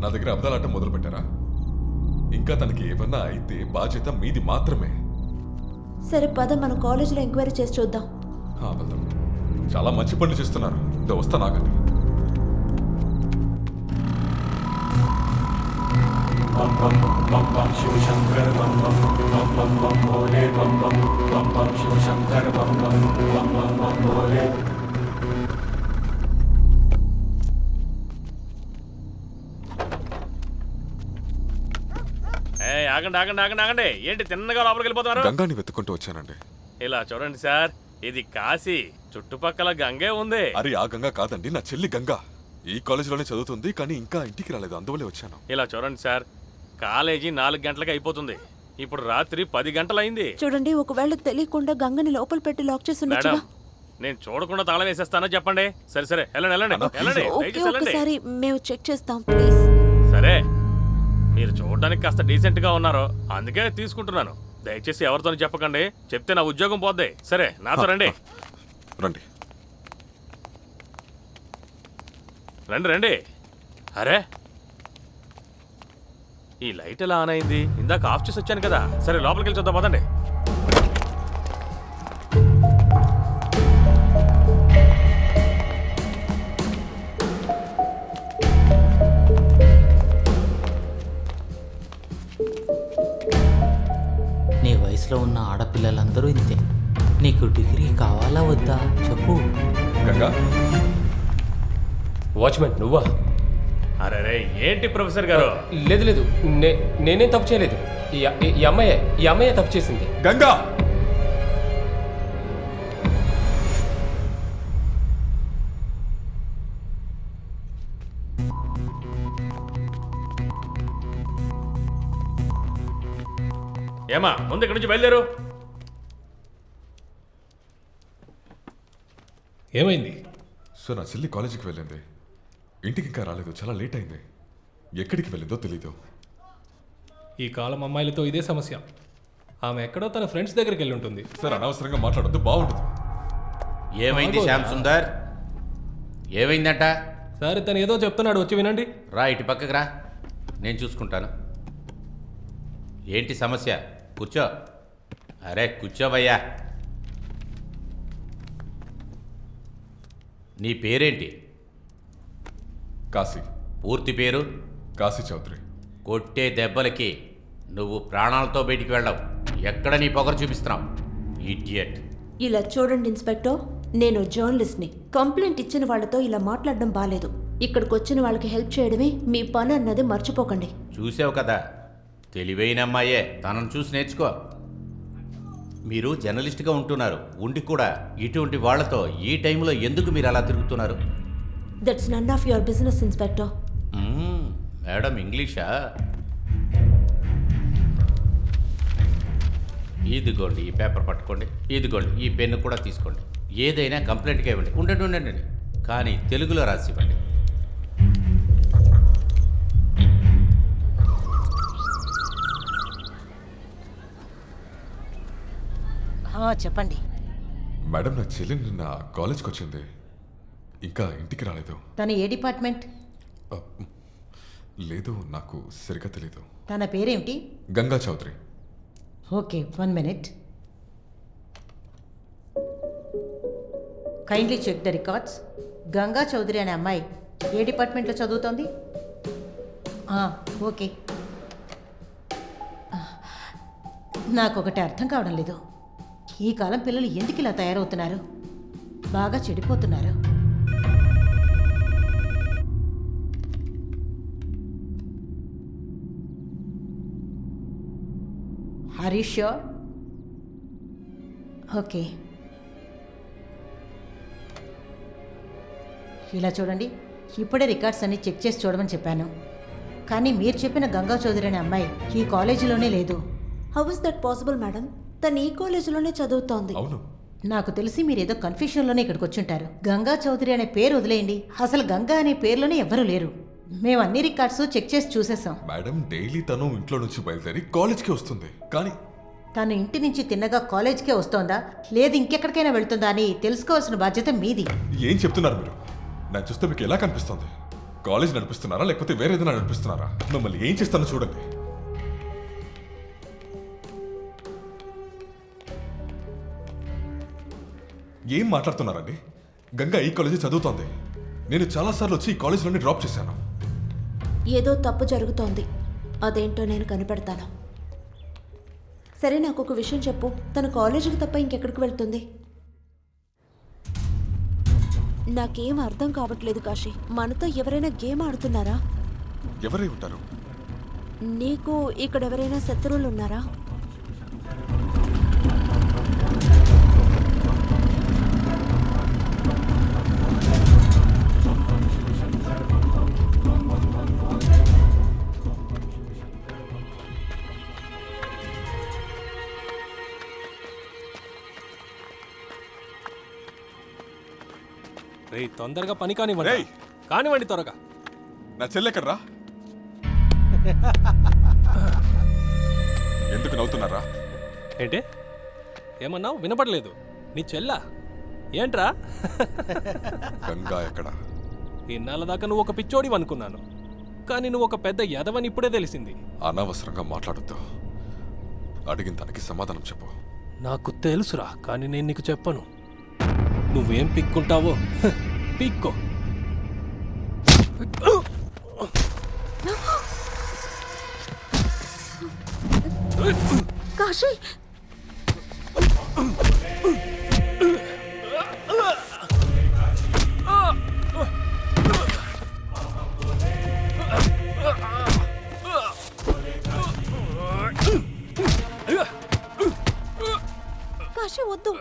నా దగ్గర అబద్ధాలాట మొదలు పెట్టారా? ఇంకా తనకి ఏమన్నా అయితే బాధ్యత మీది మాత్రమే. సరే పద, మనం కాలేజీలో ఎంక్వైరీ చేసి చూద్దాం. వెళ్దాం. చాలా మంచి పనులు చేస్తున్నారు. వస్తా నాగండి. ఆగండి ఆగండి ఆగండి ఆగండి. ఏంటి తిన్నగా లోపలికి వెళ్ళిపోతున్నారు? గంగాని వెతుక్కుంటూ వచ్చానండి. ఇలా చూడండి సార్, ఇది కాశీ, చుట్టుపక్కల గంగే ఉంది. అరే ఆ గంగా కాదండి, నా చెల్లి గంగా. ఈ కాలేజీలోనే చదువుతుంది, కానీ ఇంకా ఇంటికి రాలేదు, అందువల్లే వచ్చాను. ఇలా చూడండి సార్, కాలేజీ 4 గంటలకు అయిపోతుంది. ఇప్పుడు రాత్రి 10 గంటలైంది. చూడండి, ఒకవేళ తెలియకుండా గంగని లోపల పెట్టి లాక్ చేసి మేడం, ఉండొచ్చుగా. నేను చూడకుండా తాళం వేసేస్తానో చెప్పండి. సరే సరే వెళ్ళండి వెళ్ళండి వెళ్ళండి, ఓకే, దయచేసి వెళ్ళండి. ఒకసారి మేము చెక్ చేస్తాం ప్లీజ్. సరే, మీరు చూడడానికి కాస్త డీసెంట్ గా ఉన్నారు, అందుకే తీసుకుంటున్నాను. దయచేసి ఎవరితో చెప్పకండి, చెప్తే నా ఉద్యోగం పోద్ది. సరే నాతో రండి. రండి. రండి రండి. అరే ఈ లైట్ ఎలా ఆన్ అయింది? ఇందాక ఆఫ్ చేసి వచ్చాను కదా. సరే లోపలికి వెళ్ళి చూద్దాం పదండి. నీ వయసులో ఉన్న ఆడపిల్లలందరూ ఇంతే. నీకు డిగ్రీ కావాలా వద్దా చెప్పు. గంగా, వాచ్మెన్ నువ్వా? అరే రే ఏంటి ప్రొఫెసర్ గారు? లేదు లేదు, నేనేం తప్పు చేయలేదు. ఈ అమ్మాయే తప్పు చేసింది. గంగా! ఏమా ముందు ఇక్కడి నుంచి బయలుదేరు. ఏమైంది? సో నా చెల్లి కాలేజీకి వెళ్ళింది, ఇంటికి ఇంకా రాలేదు. చాలా లేట్ అయింది. ఎక్కడికి వెళ్ళిందో తెలీదు. ఈ కాలం అమ్మాయిలతో ఇదే సమస్య. ఆమె ఎక్కడో తన ఫ్రెండ్స్ దగ్గరికి వెళ్ళి ఉంటుంది. సార్ అనవసరంగా మాట్లాడొద్దు, బాగుండదు. ఏమైంది శ్యామ్ సుందర్? ఏమైందంట? సరే తను ఏదో చెప్తున్నాడు, వచ్చి వినండి. రా ఇటు పక్కకు రా, నేను చూసుకుంటాను. ఏంటి సమస్య? కూర్చో. అరే కూర్చోవయ్యా. నీ పేరేంటి? కాశీ. పూర్తి పేరు? కాశీ చౌదరి. కొట్టే దెబ్బలకి నువ్వు ప్రాణాలతో బయటికి వెళ్ళవు. ఎక్కడ నీ పొగరు చూపిస్తున్నావు? ఇడియట్. ఇలా చూడండి ఇన్స్పెక్టర్, నేను జర్నలిస్ట్ని. కంప్లైంట్ ఇచ్చిన వాళ్ళతో ఇలా మాట్లాడడం బాలేదు. ఇక్కడికి వచ్చిన వాళ్ళకి హెల్ప్ చేయడమే మీ పని అన్నది మర్చిపోకండి. చూసావు కదా, తెలివైన అమ్మాయే. తనను చూసి నేర్చుకో. మీరు జర్నలిస్ట్గా ఉంటున్నారు, ఉండి కూడా ఇటువంటి వాళ్లతో ఈ టైంలో ఎందుకు మీరు అలా తిరుగుతున్నారు? That's none of your business inspector. Madam ఇంగ్లీషా? ఇదిగోండి ఈ పేపర్ పట్టుకోండి, ఇదిగోండి ఈ పెన్ను కూడా తీసుకోండి. ఏదైనా కంప్లైంట్గా ఇవ్వండి. ఉండండి కానీ తెలుగులో రాసి ఇవ్వండి. చెప్పండి. మేడం, నా చెల్లి నిన్న కాలేజ్కి వచ్చింది, ఇంకా ఇంటికి రాలేదు. తను ఏ డిపార్ట్మెంట్? లేదు, నాకు సరిగ్గా తెలీదు. తన పేరేమిటి? Ganga Chaudhary. Okay, 1 minute. Kindly check the records. Ganga Chaudhary అనే అమ్మాయి ఏ డిపార్ట్మెంట్లో చదువుతోంది? ఓకే. నాకొకటి అర్థం కావడం లేదు. ఈ కాలం పిల్లలు ఎందుకు ఇలా తయారవుతున్నారు? బాగా చెడిపోతున్నారు. Are you sure? ఓకే, ఇలా చూడండి. ఇప్పుడే రికార్డ్స్ అన్ని చెక్ చేసి చూడమని చెప్పాను, కానీ మీరు చెప్పిన గంగా చౌదరి అనే అమ్మాయి ఈ కాలేజీలోనే లేదు. How is that possible madam? తను ఈ కాలేజీలోనే చదువుతోంది. అవును. నాకు తెలిసి మీరు ఏదో కన్ఫ్యూషన్లోనే ఇక్కడికి వచ్చుంటారు. గంగా చౌదరి అనే పేరు వదిలేయండి. అసలు గంగా అనే పేరులోనే ఎవ్వరూ లేరు. మేము అన్ని రికార్డ్స్ చెక్ చేసి చూసేసాం. మేడం, డైలీ తను ఇంట్లో నుంచి బయలుదేరి కాలేజ్కి వస్తుంది, కానీ తను ఇంటి నుంచి తిన్నగా కాలేజ్కే వస్తోందా లేదు ఇంకెక్కడికైనా వెళ్తుందా అని తెలుసుకోవాల్సిన బాధ్యత మీది. ఏం చెప్తున్నారు మీరు? నేను చూస్తే మీకు ఎలా కనిపిస్తుంది? కాలేజ్ నడిపిస్తున్నారా లేకపోతే వేరే ఏదైనా నడిపిస్తున్నారా? మిమ్మల్ని ఏం చేస్తానో చూడండి. ఏం మాట్లాడుతున్నారండి? గంగా ఈ కాలేజీ చదువుతోంది. నేను చాలాసార్లు వచ్చి ఈ కాలేజీలోనే డ్రాప్ చేశాను. ఏదో తప్పు జరుగుతోంది, అదేంటో నేను కనిపెడతాను. సరే, నాకు ఒక విషయం చెప్పు. తన కాలేజీకి తప్ప ఇంకెక్కడికి వెళ్తుంది? నాకేం అర్థం కావట్లేదు కాశీ. మనతో ఎవరైనా గేమ్ ఆడుతున్నారా? ఎవరై ఉంటారు? నీకు ఇక్కడ ఎవరైనా శత్రువులు ఉన్నారా? రే తొందరగా పని కానివ్వండి. రేయ్! కానివ్వండి త్వరగా. నా చెల్లెక్కడ్రా? ఎందుకు నవ్వుతున్నారా? ఏంటి ఏమన్నావు? వినపడలేదు. నీ చెల్లా ఏంట్రా? గంగా ఎక్కడ? ఇన్నాళ్ళ దాకా నువ్వు ఒక పిచ్చోడివి అనుకున్నాను, కానీ నువ్వు ఒక పెద్ద యదవని ఇప్పుడే తెలిసింది. అనవసరంగా మాట్లాడొద్దు. అడిగిన దానికి సమాధానం చెప్పు. నాకు తెలుసురా, కానీ నేను నీకు చెప్పను. నువ్వేం పిక్కుంటావో పిక్కో. కాశీ కాశీ వద్దు.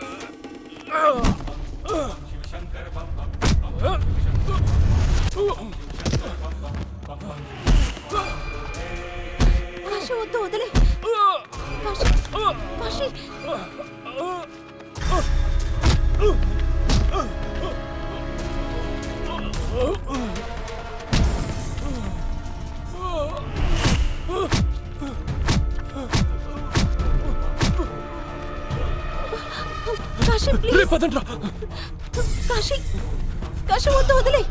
కాశీ వద్దు, వదిలే. కాశీ కాశీ కాశీ ప్లీజ్. పదండ్రా. కాశీ కాశీ వద్దు, వదిలే.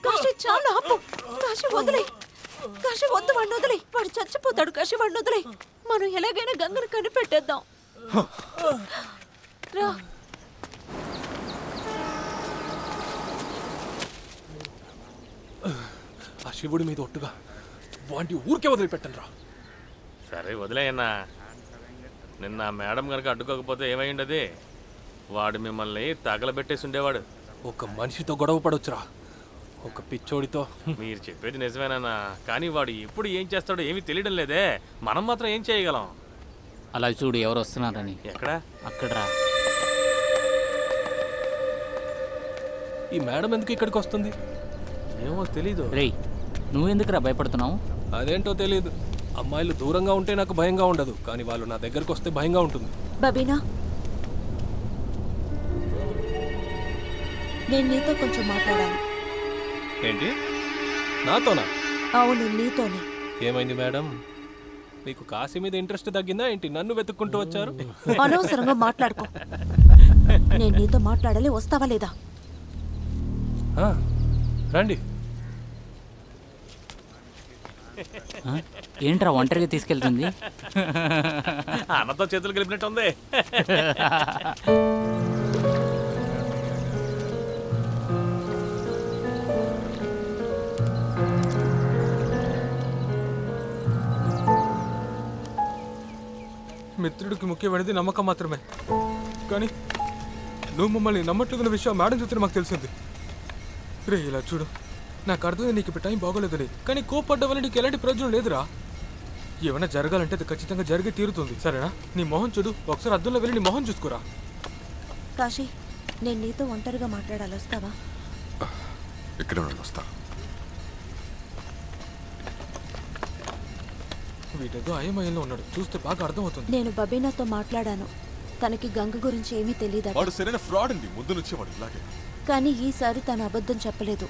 కాశీ చాలా ఆపు. కాశీ వదిలే. కాశీ వద్దు, వాడిని వదిలే. వాడు చచ్చిపోతాడు. కాశీ వాడిని వదిలే. మనం ఎలాగైనా గంగను కనిపెట్టేద్దాం. రా. ఆ శివుడి మీద ఒట్టుగా వాటి ఊరికే వదిలిపెట్టను రా. సరే వదిలేయన్నా. నిన్న మేడం కనుక అడ్డుకోకపోతే ఏమైండది? వాడు మిమ్మల్ని తగలబెట్టేసి ఉండేవాడు. ఒక మనిషితో గొడవ పడొచ్చురా, ఒక పిచ్చోడితో. మీరు చెప్పేది నిజమేనన్నా, కానీ వాడు ఎప్పుడు ఏం చేస్తాడో ఏమీ తెలియడం లేదే. మనం మాత్రం ఏం చేయగలం? అలా చూడు ఎవరు వస్తున్నారని. ఎక్కడ? అక్కడరా. ఈ మేడం ఎందుకు ఇక్కడికి వస్తుంది? ఏమో తెలీదు. రేయ్, నువ్వెందుకురా భయపడుతున్నావు? అదేంటో తెలియదు. అమ్మాయిలు దూరంగా ఉంటే నాకు భయంగా ఉండదు, కానీ వాళ్ళు నా దగ్గరకు వస్తే భయంగా ఉంటుంది. బబీనా, నేను నీతో కొంచెం మాట్లాడాలి. ఏంటి? నాతోనా? అవును, నీతోనే. ఏమైంది మేడం? మీకు కాశీ మీద ఇంట్రెస్ట్ తగ్గిందా ఏంటి? నన్ను వెతుక్కుంటూ వచ్చారు. అనవసరంగా మాట్లాడుకో. నేను నీతో మాట్లాడాలి, వస్తావా లేదా? రండి. ఏంట్రా ఒంటరిగా తీసుకెళ్తుంది? అన్నతో చేతులు కలిపినట్టుంది. మిత్రుడికి ముఖ్యమైనది నమ్మకం మాత్రమే, కానీ నువ్వు మమ్మల్ని నమ్మట్లేదన్న విషయం మేడం చూస్తే మాకు తెలిసింది. రే ఇలా చూడు, నాకు అర్థమైంది నీకు ఇప్పుడు టైం బాగోలేదని, కానీ కోపడ్డ వల్ల నీకు ఎలాంటి ప్రయోజనం లేదురా. ఏమైనా జరగాలంటే అది ఖచ్చితంగా జరిగి తీరుతుంది, సరేనా? నీ మొహం చూడు, ఒకసారి అద్దంలో వెళ్ళి నీ మొహం చూసుకోరా. కాశీ, నేను నీతో ఒంటరిగా మాట్లాడాలి, వస్తావా? ఇక్కడే వస్తా. వీటేదో అయమయంలో ఉన్నాడు, చూస్తే బాగా అర్థమవుతుంది. నేను బబీనాతో మాట్లాడాను. తనకి గంగ గురించి ఏమీ తెలియదు. వాడు సరైన ఫ్రాడ్ అండి, ముందు నుంచి వాడు ఇలాగే. కానీ ఈసారి తను అబద్ధం చెప్పలేదు.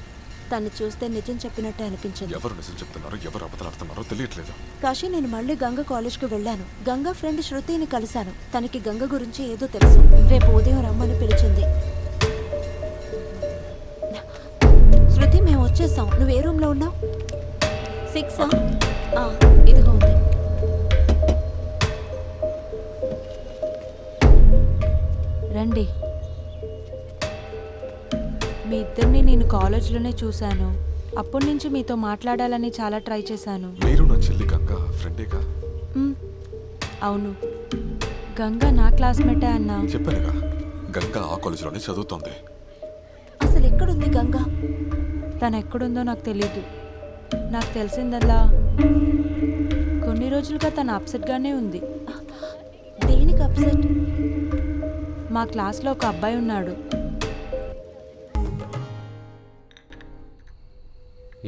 తను చూస్తే నిజం చెప్పినట్టే అనిపించింది. ఎవరు నిజం చెప్తున్నారో ఎవరు అబద్ధాడుతున్నారో తెలియట్లేదు. కాశీ, నేను మళ్ళీ గంగ కాలేజ్కి వెళ్ళాను. గంగ ఫ్రెండ్ శృతిని కలిశాను. తనకి గంగ గురించి ఏదో తెలుసు. రేపు ఉదయం రమ్మని పిలిచింది. శృతి, మేము వచ్చేసాం. నువ్వు ఏ రూమ్లో ఉన్నావు? 6. ఇదిగో ఉంది. రండి. మీ ఇద్దరిని నేను కాలేజ్లోనే చూశాను. అప్పటి నుంచి మీతో మాట్లాడాలని చాలా ట్రై చేశాను. మీరు నా చెల్లి గంగా ఫ్రెండేగా? అవును. గంగా నా క్లాస్మేటే అన్నా. చెప్పానుగా, గంగా ఆ కాలేజీలోనే చదువుతోంది. అసలు ఎక్కడుంది గంగా? తను ఎక్కడుందో నాకు తెలీదు. నాకు తెలిసిందల్లా కొన్ని రోజులుగా తను అప్సెట్గానే ఉంది. దేనికి అప్సెట్? మా క్లాస్లో ఒక అబ్బాయి ఉన్నాడు.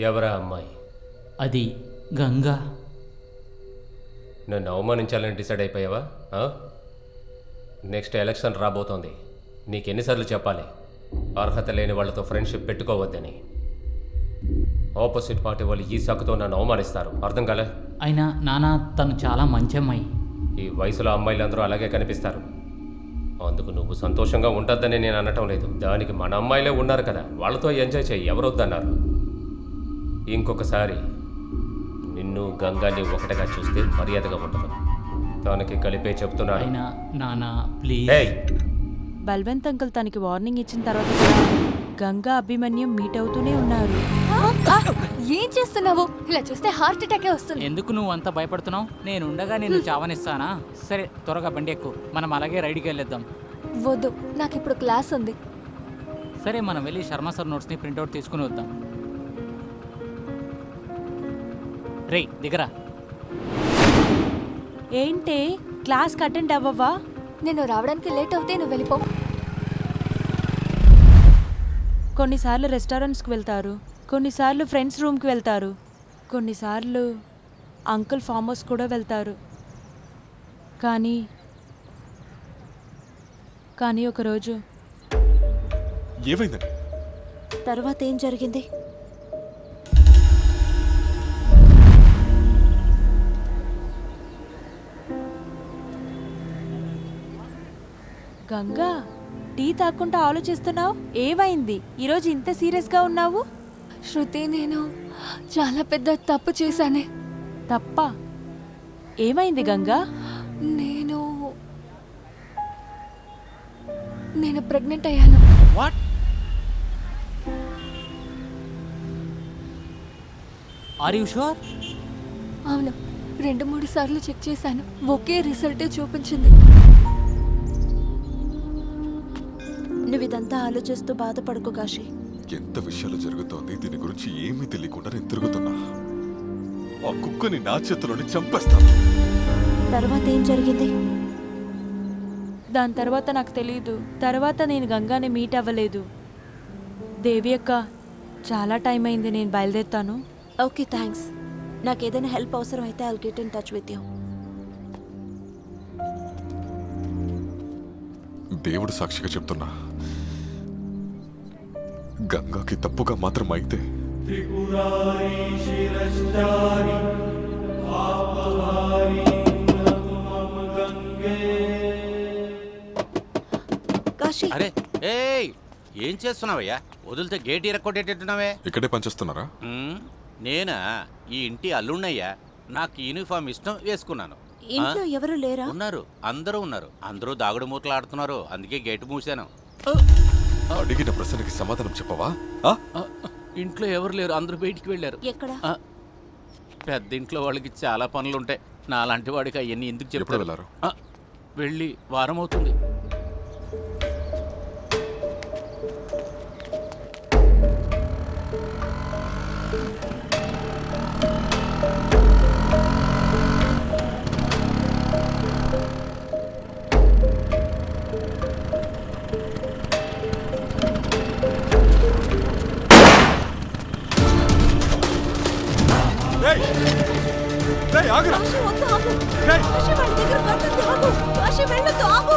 ఎవరా అమ్మాయి? అది గంగా. నన్ను అవమానించాలని డిసైడ్ అయిపోయావా? నెక్స్ట్ ఎలక్షన్ రాబోతోంది. నీకెన్నిసార్లు చెప్పాలి అర్హత లేని వాళ్ళతో ఫ్రెండ్షిప్ పెట్టుకోవద్దని? ఆపోజిట్ పార్టీ వాళ్ళు ఈ సాకుతో నన్ను అవమానిస్తారు. అర్థం కాలే? అయినా నాన్న తను చాలా మంచి అమ్మాయి. ఈ వయసులో అమ్మాయిలందరూ అలాగే కనిపిస్తారు. అందుకు నువ్వు సంతోషంగా ఉంటుందని నేను అనటం లేదు. దానికి మన అమ్మాయిలే ఉన్నారు కదా, వాళ్ళతో ఎంజాయ్ చేయి. ఎవరు వద్దన్నారు? ఇంకొకసారి నిన్ను గంగాని ఒకటిగా చూస్తే మర్యాదగా ఉండదు. తనకి కలిపే చెప్తున్నాను. అయినా నాన్న ప్లీజ్. ఏయ్, బల్వంత్ అంకుల్ తనకి వార్నింగ్ ఇచ్చిన తర్వాత కూడా గంగా అభిమన్యం మీట్ అవుతూనే ఉన్నారు. ఏం చేస్తున్నావు? ఇలా చూస్తే హార్ట్ అటాకే వస్తుంది. ఎందుకు నువ్వు అంత భయపడుతున్నావు? నేను ఉండగా నేను చావనిస్తానా? సరే త్వరగా బండి ఎక్కు, మనం అలాగే రైడ్కి వెళ్ళేద్దాం. వద్దు, నాకు ఇప్పుడు క్లాస్ ఉంది. సరే మనం వెళ్ళి శర్మ సార్ నోట్స్ని ప్రింట్అవుట్ తీసుకుని వద్దాం. రే దిగరా. ఏంటి క్లాస్కి అటెండ్ అవ్వవా? నేను రావడానికి లేట్ అవుతే నువ్వు వెళ్ళిపో. కొన్నిసార్లు రెస్టారెంట్స్కి వెళ్తారు, కొన్నిసార్లు ఫ్రెండ్స్ రూమ్కి వెళ్తారు, కొన్నిసార్లు అంకుల్ ఫామ్ హౌస్ కూడా వెళ్తారు. కానీ ఒకరోజు ఏమైందండి? తర్వాత ఏం జరిగింది? గంగా, టీ తాక్కుంటా ఆలోచిస్తున్నావు? ఏమైంది ఈరోజు ఇంత సీరియస్గా ఉన్నావు? శృతి, నేను చాలా పెద్ద తప్పు చేశానే. తప్ప? ఏమైంది గంగా? నేను ప్రెగ్నెంట్ అయ్యాను. వాట్? Are you sure? అవును, 2-3 సార్లు చెక్ చేశాను. ఒకే రిజల్టే చూపించింది. నువ్వు ఇదంతా ఆలోచిస్తూ బాధపడుకో కాశీ. ఎంత విషయాలు జరుగుతోంది, దీని గురించి ఏమీ తెలియకుండా నేను తిరుగుతున్నా. ఆ కుక్కని నా చేతిలోని చంపేస్తాను. తర్వాత ఏం జరిగింది? దాని తర్వాత నాకు తెలీదు. తర్వాత నేను గంగాని మీట్ అవ్వలేదు. దేవి అక్క, చాలా టైం అయింది, నేను బయలుదేరుతాను. Okay, thanks. నాకు ఏదైనా హెల్ప్ అవసరం అయితే I'll get in touch with you. దేవుడు సాక్షిగా చెప్తున్నా, గంగాకి తప్పుగా మాత్రం అయితే కాశీ, అరే ఏయ్, ఏం చేస్తున్నావయ్యా? వదిలితే గేట్ ఇరక్కొట్టేటట్టున్నావే. ఇక్కడే పనిచేస్తున్నారా? నేనా? ఈ ఇంటి అల్లున్నయ్యా. నాకు యూనిఫామ్ ఇష్టం, వేసుకున్నాను. ఇంట్లో ఎవరు లేరా? ఉన్నారు, అందరూ ఉన్నారు. అందరూ దాగుడు మూతలు ఆడుతున్నారు, అందుకే గేటు మూసాను. అడిగిన ప్రశ్నకి సమాధానం చెప్పవా? ఇంట్లో ఎవరు లేరు, అందరూ బయటికి వెళ్ళారు. ఎక్కడ? పెద్ద ఇంట్లో వాళ్ళకి చాలా పనులుంటాయి. నాలాంటి వాడికి అవన్నీ ఎందుకు ఎప్పుడు చెప్తారు? వెళ్ళారు? వెళ్ళి వారం అవుతుంది. కాశీ, వద్దు, ఆగు. కాశీ, వాళ్ళ దగ్గర గన్నుంది, ఆగు. కాశీ, వెళ్ళొద్దు, ఆగు.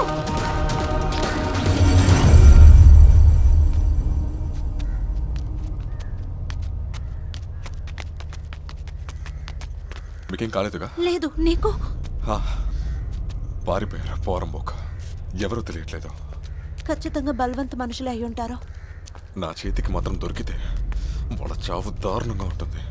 మీకేం కాలేదుగా? లేదు, నీకు? పారిపోయారా పోరంబోక? ఎవరో తెలియట్లేదు. ఖచ్చితంగా బలవంత్ మనుషులే అయి ఉంటారు. నా చేతికి మాత్రం దొరికితే వాళ్ళ చావు దారుణంగా ఉంటుంది.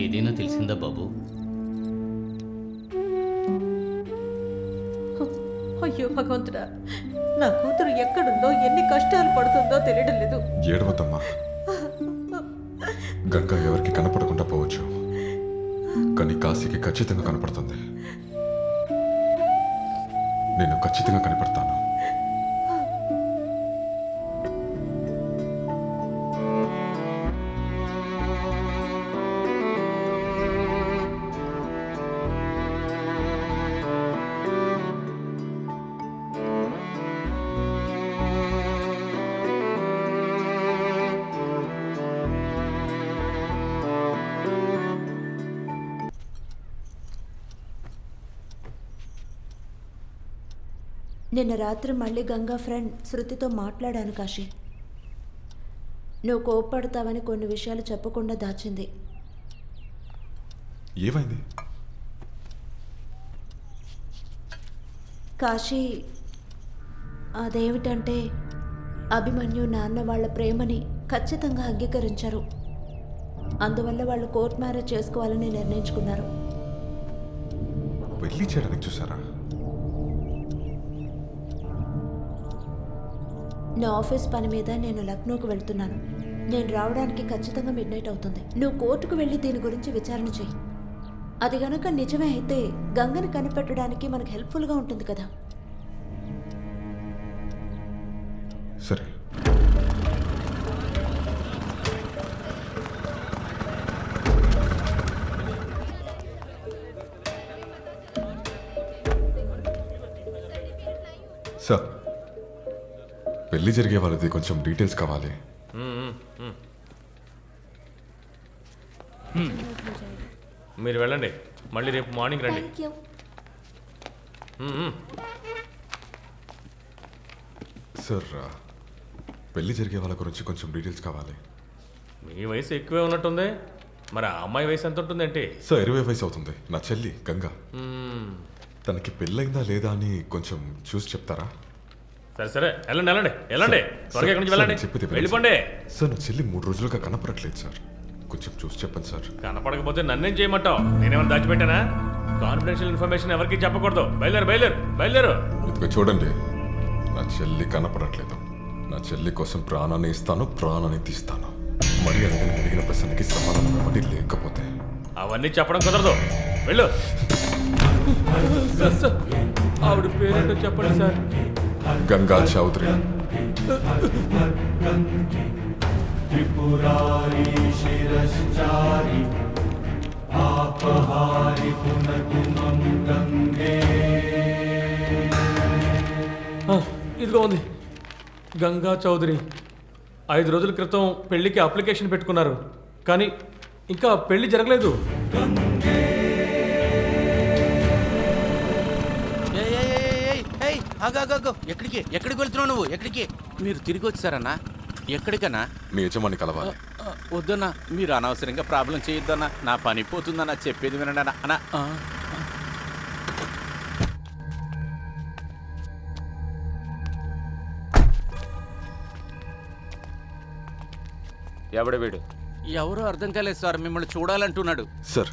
ఏదైనా తెలిసిందా బాబు? అయ్యో భగవంతుడా, నా కూతురు ఎక్కడుందో ఎన్ని కష్టాలు పడుతుందో తెలియడం లేదు. ఏడవద్దమ్మా. గంగా ఎవరికి కనపడకుండా పోవచ్చు, కానీ కాశీకి ఖచ్చితంగా కనపడుతుంది. నేను ఖచ్చితంగా కనపడతాను. నిన్న రాత్రి మళ్ళీ గంగా ఫ్రెండ్ శృతితో మాట్లాడాను కాశీ. నువ్వు కోప్పడతావని కొన్ని విషయాలు చెప్పకుండా దాచింది. ఏమైంది? కాశీ, అదేమిటంటే అభిమన్యు నాన్న వాళ్ళ ప్రేమని ఖచ్చితంగా అంగీకరించారు. అందువల్ల వాళ్ళు కోర్ట్ మ్యారేజ్ చేసుకోవాలని నిర్ణయించుకున్నారు. పెళ్లి చేయడానికి చూసారా? నా ఆఫీస్ పని మీద నేను లక్నోకి వెళ్తున్నాను. నేను రావడానికి ఖచ్చితంగా మిడ్ నైట్ అవుతుంది. నువ్వు కోర్టుకు వెళ్ళి దీని గురించి విచారణ చెయ్యి. అది గనక నిజమే అయితే గంగని కనిపెట్టడానికి మనకు హెల్ప్ఫుల్గా ఉంటుంది కదా. సరే. సార్, పెళ్లి జరిగే వాళ్ళది కొంచెం డీటెయిల్స్ కావాలి. మీరు వెళ్ళండి, మళ్ళీ రేపు మార్నింగ్ రండి. Thank you. సార్, పెళ్లి జరిగే వాళ్ళ గురించి కొంచెం డీటెయిల్స్ కావాలి. మీ వయసు ఎక్కువే ఉన్నట్టుంది. మరి ఆ అమ్మాయి వయసు ఎంత ఉంటుందేంటి? సార్, 20 వయసు అవుతుంది. నా చెల్లి గంగా. తనకి పెళ్ళైందా లేదా అని కొంచెం చూసి చెప్తారా? సరే సరే, వెళ్ళండి వెళ్ళండి వెళ్ళండి, త్వరగా ఇక్కడి నుంచి వెళ్ళండి, వెళ్ళిపోండి. సార్, నా చెల్లి 3 రోజులుగా కనపడట్లేదు సార్. కొంచెం చూసి చెప్పండి సార్. కనపడకపోతే నన్నేం చేయమంటావు? నేనేమైనా దాచిపెట్టానా? కాన్ఫిడెన్షియల్ ఇన్ఫర్మేషన్ ఎవరికి చెప్పకూడదు. బయలుదేరు బయలుదేరు బయలుదేరు. ఇదిగో చూడండి, నా చెల్లి కనపడట్లేదు. నా చెల్లి కోసం ప్రాణాన్ని ఇస్తాను, ప్రాణాన్ని తీస్తాను. మరి అడిగిన ప్రశ్నకి సమాధానం ఇవ్వండి, లేకపోతే అవన్నీ చెప్పడం కుదరదు. వెళ్ళు. ఆవిడ పేరేంటో చెప్పండి సార్. గంగా చౌదరి. ఇదిగో ఉంది, గంగా చౌదరి. 5 రోజుల క్రితం పెళ్లికి అప్లికేషన్ పెట్టుకున్నారు, కానీ ఇంకా పెళ్లి జరగలేదు. ఎక్కడికి వెళ్తున్నావు నువ్వు? ఎక్కడికి? మీరు తిరిగి వచ్చారన్నా? ఎక్కడికన్నా? మీ యజమాని కలవాలి. వద్దన్నా, మీరు అనవసరంగా ప్రాబ్లం చేయొద్దన్నా. నా పని పోతుందన్నా, చెప్పేది వినండి అన్న. అన్నా, ఎవడు వీడు? ఎవరో అర్థం కాలేదు సార్, మిమ్మల్ని చూడాలంటున్నాడు. సార్,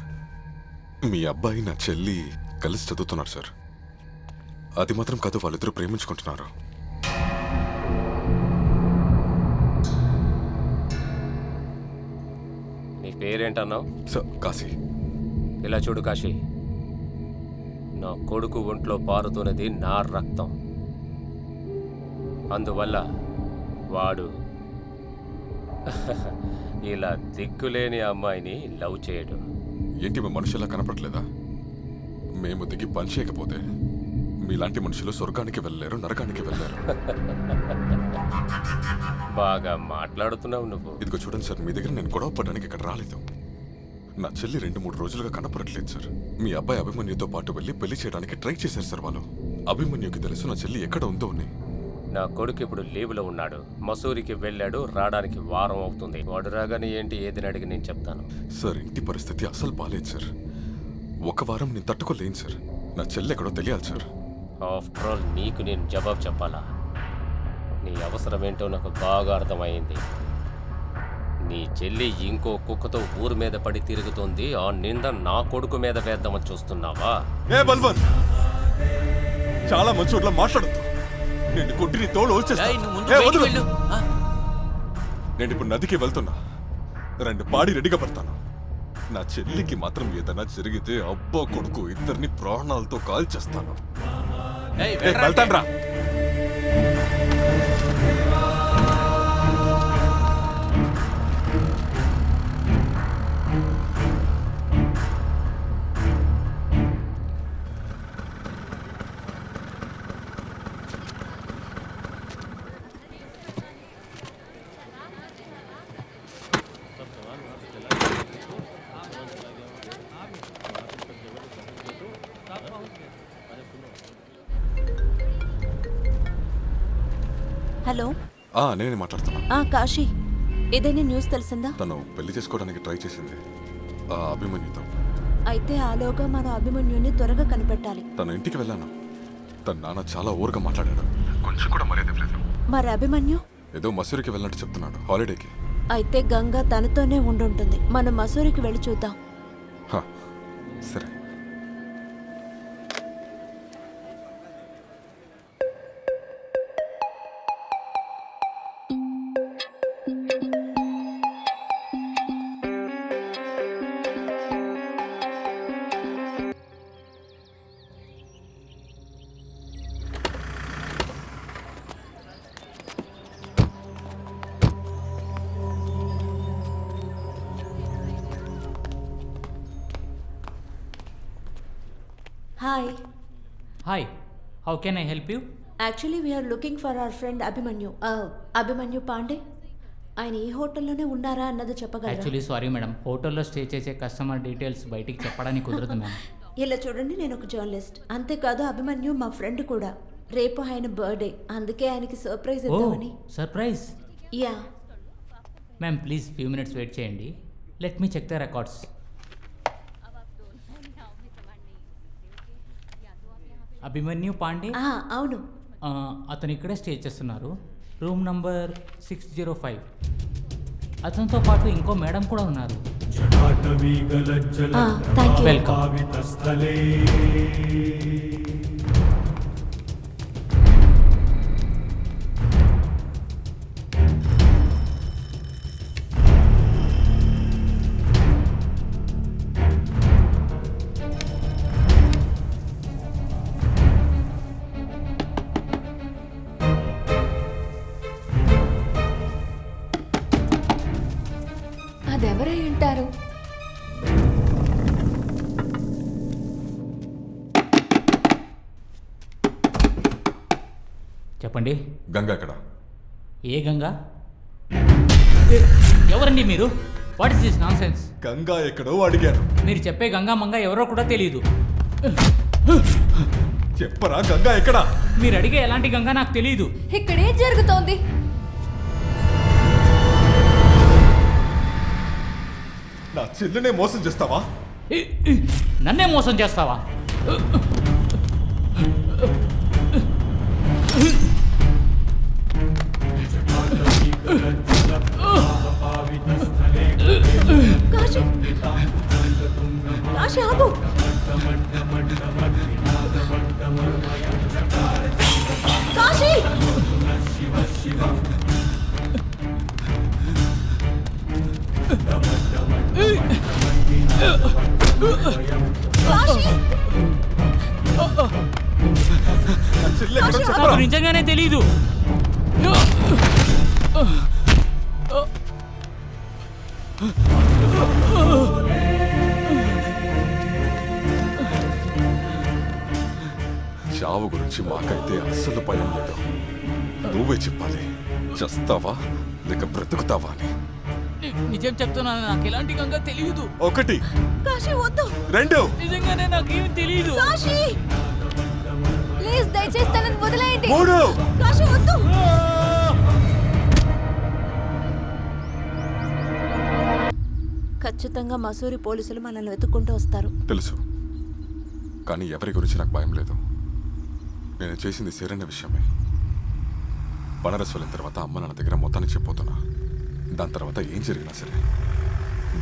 మీ అబ్బాయి నా చెల్లి కలిసి చదువుతున్నారు సార్. అది మాత్రం కాదు, వాళ్ళిద్దరూ ప్రేమించుకుంటున్నారు. నీ పేరేంటన్నావు? సార్, కాశీ. ఇలా చూడు కాశీ, నా కొడుకు ఒంట్లో పారుతున్నది నా రక్తం. అందువల్ల వాడు ఇలా దిక్కులేని అమ్మాయిని లవ్ చేయడు. ఏంటి, మా మనుషులా కనపడలేదా? మేము దిగి పని చేయకపోతే మీలాంటి మనుషులు స్వర్గానికి వెళ్ళలేరు, నరకానికి వెళ్ళలేరు. బాగా మాట్లాడుతున్నావు నువ్వు. ఇదిగో చూడండి సార్, మీ దగ్గర నేను గొడవ పడడానికి ఇక్కడ రాలేదు. నా చెల్లి 2-3 రోజులుగా కనపడట్లేదు సార్. మీ అబ్బాయి అభిమన్యుతో పాటు వెళ్ళి పెళ్లి చేయడానికి ట్రై చేశారు సార్ వాళ్ళు. అభిమన్యుకి తెలుసు నా చెల్లి ఎక్కడ ఉందో అని. నా కొడుకు ఇప్పుడు లీవ్లో ఉన్నాడు, మసూరికి వెళ్ళాడు, రావడానికి వారం అవుతుంది. వాడు రాగానే ఏంటి ఏదని అడిగి నేను చెప్తాను. సార్, ఇంటి పరిస్థితి అసలు బాలేదు సార్. 1 వారం నేను తట్టుకోలేను సార్. నా చెల్లి ఎక్కడో తెలియాలి సార్. ఆఫ్టర్ ఆల్ నీకు నేను జవాబు చెప్పాలా? నీ అవసరం ఏంటో నాకు బాగా అర్థమైంది. నీ చెల్లి ఇంకో కుక్కతో ఊరు మీద పడి తిరుగుతోంది, ఆ నింద నా కొడుకు మీద వేద్దామని చూస్తున్నావా? ఏ బల్వన్, చాలా మంచి చోట్ల మాట్లాడద్దు. నేను కొట్టి నీ తోలు నేను ఇప్పుడు నదికి వెళ్తున్నా. 2 పాడి రెడీగా పడతాను. నా చెల్లికి మాత్రం ఏదైనా జరిగితే అబ్బా కొడుకు ఇద్దరిని ప్రాణాలతో కాల్చేస్తాను. వెళ్తాను రా. హలో. నేనే మాట్లాడుతున్నా. కాశీ, ఏదైనా న్యూస్ తెలిసిందా? తను పెళ్లి చేసుకోవడానికి ట్రై చేసింది అభిమన్యుతో. అయితే ఆలోగా మన అభిమన్యుని త్వరగా కనిపెట్టాలి. తన ఇంటికి వెళ్ళాను. తన నాన్న చాలా ఓవర్గా మాట్లాడాడు. కొంచెం కూడా మర్యాద లేదు. మరి అభిమన్యు ఏదో మసూరికి వెళ్ళినట్టు చెప్తున్నాడు, హాలిడేకి. అయితే గంగా తనతోనే ఉండుంటుంది. మనం మసూరికి వెళ్ళి చూద్దాం. సరే. Hi. Hi, how can I help you? Actually we're looking for our friend Abhimanyu. Abhimanyu Pandey. ఆయన ఈ హోటల్లోనే ఉన్నారా అన్నది చెప్పగలరా? యాక్చువల్లీ సారీ మేడం, హోటల్లో స్టే చేసే కస్టమర్ డీటెయిల్స్ బయటికి చెప్పడానికి కుదరదు మేడం. ఇలా చూడండి, నేను ఒక జర్నలిస్ట్. అంతేకాదు అభిమన్యు మా ఫ్రెండ్ కూడా. రేపు ఆయన బర్త్డే, అందుకే ఆయనకి సర్ప్రైజ్ ఇద్దామని. Surprise? Yeah. Ma'am please few minutes wait చేయండి. Let me check the records. Abhimanyu Pandey? అవును. అతను ఇక్కడే స్టే చేస్తున్నారు, రూమ్ నంబర్ 605. అతనితో పాటు ఇంకో మేడం కూడా ఉన్నారు. వెల్కమ్. అదెవరై ఉంటారు? చెప్పండి. గంగా ఎక్కడ? ఏ గంగా? ఎవరండి మీరు? What is this non sense? Ganga ఎక్కడో అడిగాను. మీరు చెప్పే గంగా మంగా ఎవరో కూడా తెలియదు. చెప్పరా గంగా ఎక్కడ? మీరు అడిగే ఎలాంటి గంగా నాకు తెలియదు. ఇక్కడేం జరుగుతోంది? నా చెల్లినే మోసం చేస్తావా? నన్నే మోసం చేస్తావా? కాశీ, కాశీ ఆగు. కాశీ! నాకు నిజంగానే తెలీదు. చావు గురించి మాకైతే అస్సలు భయం లేదు. నువ్వే చెప్పాలి, చస్తావా లేక బ్రతుకుతావా అని. నిజం చెప్తున్నాను, నాకు ఎలాంటి గంగా తెలియదు. 1 కాశీ వద్దు. 2 నిజంగానే నాకేం తెలియదు. కాశీ ప్లీజ్ దయచేసి తనని వదిలేయండి. 3 కాశీ వద్దు. ఖచ్చితంగా మసూరి పోలీసులు మనల్ని వెతుక్కుంటూ వస్తారు. తెలుసు, కానీ ఎవరి గురించి నాకు భయం లేదు. నేను చేసింది సరైన విషయమే. బనారస్ వెళ్ళిన తర్వాత అమ్మ నాన్న దగ్గర మొత్తాన్ని చెప్పబోతున్నా. దాని తర్వాత ఏం జరిగినా సరే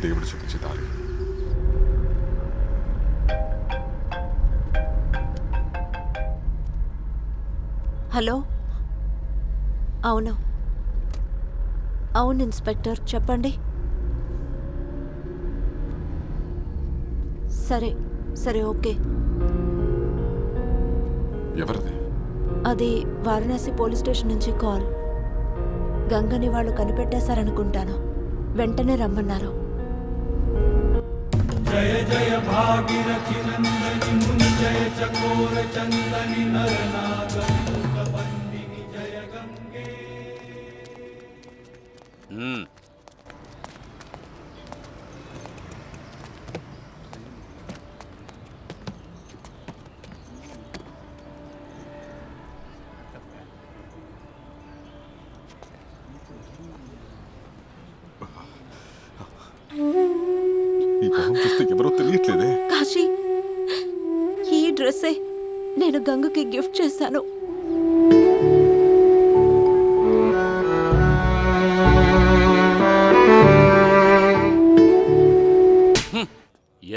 దేవుడు చూపించే దారి. హలో. అవును అవును ఇన్స్పెక్టర్, చెప్పండి. సరే సరే ఓకే. ఎవరిది? అది వారణాసి పోలీస్ స్టేషన్ నుంచి కాల్. గంగని వాళ్ళు కనిపెట్టేశారనుకుంటాను. వెంటనే రమ్మన్నారు. జయ జయ భాగీరథి నందని ముని జయ చకోర చందని నరనాగబందిని జయ గంగే. ఈ మొహం చూస్తే ఎవరో తెలియట్లేదే. కాశీ, ఈ డ్రెస్సే నేను గంగకి గిఫ్ట్ చేశాను.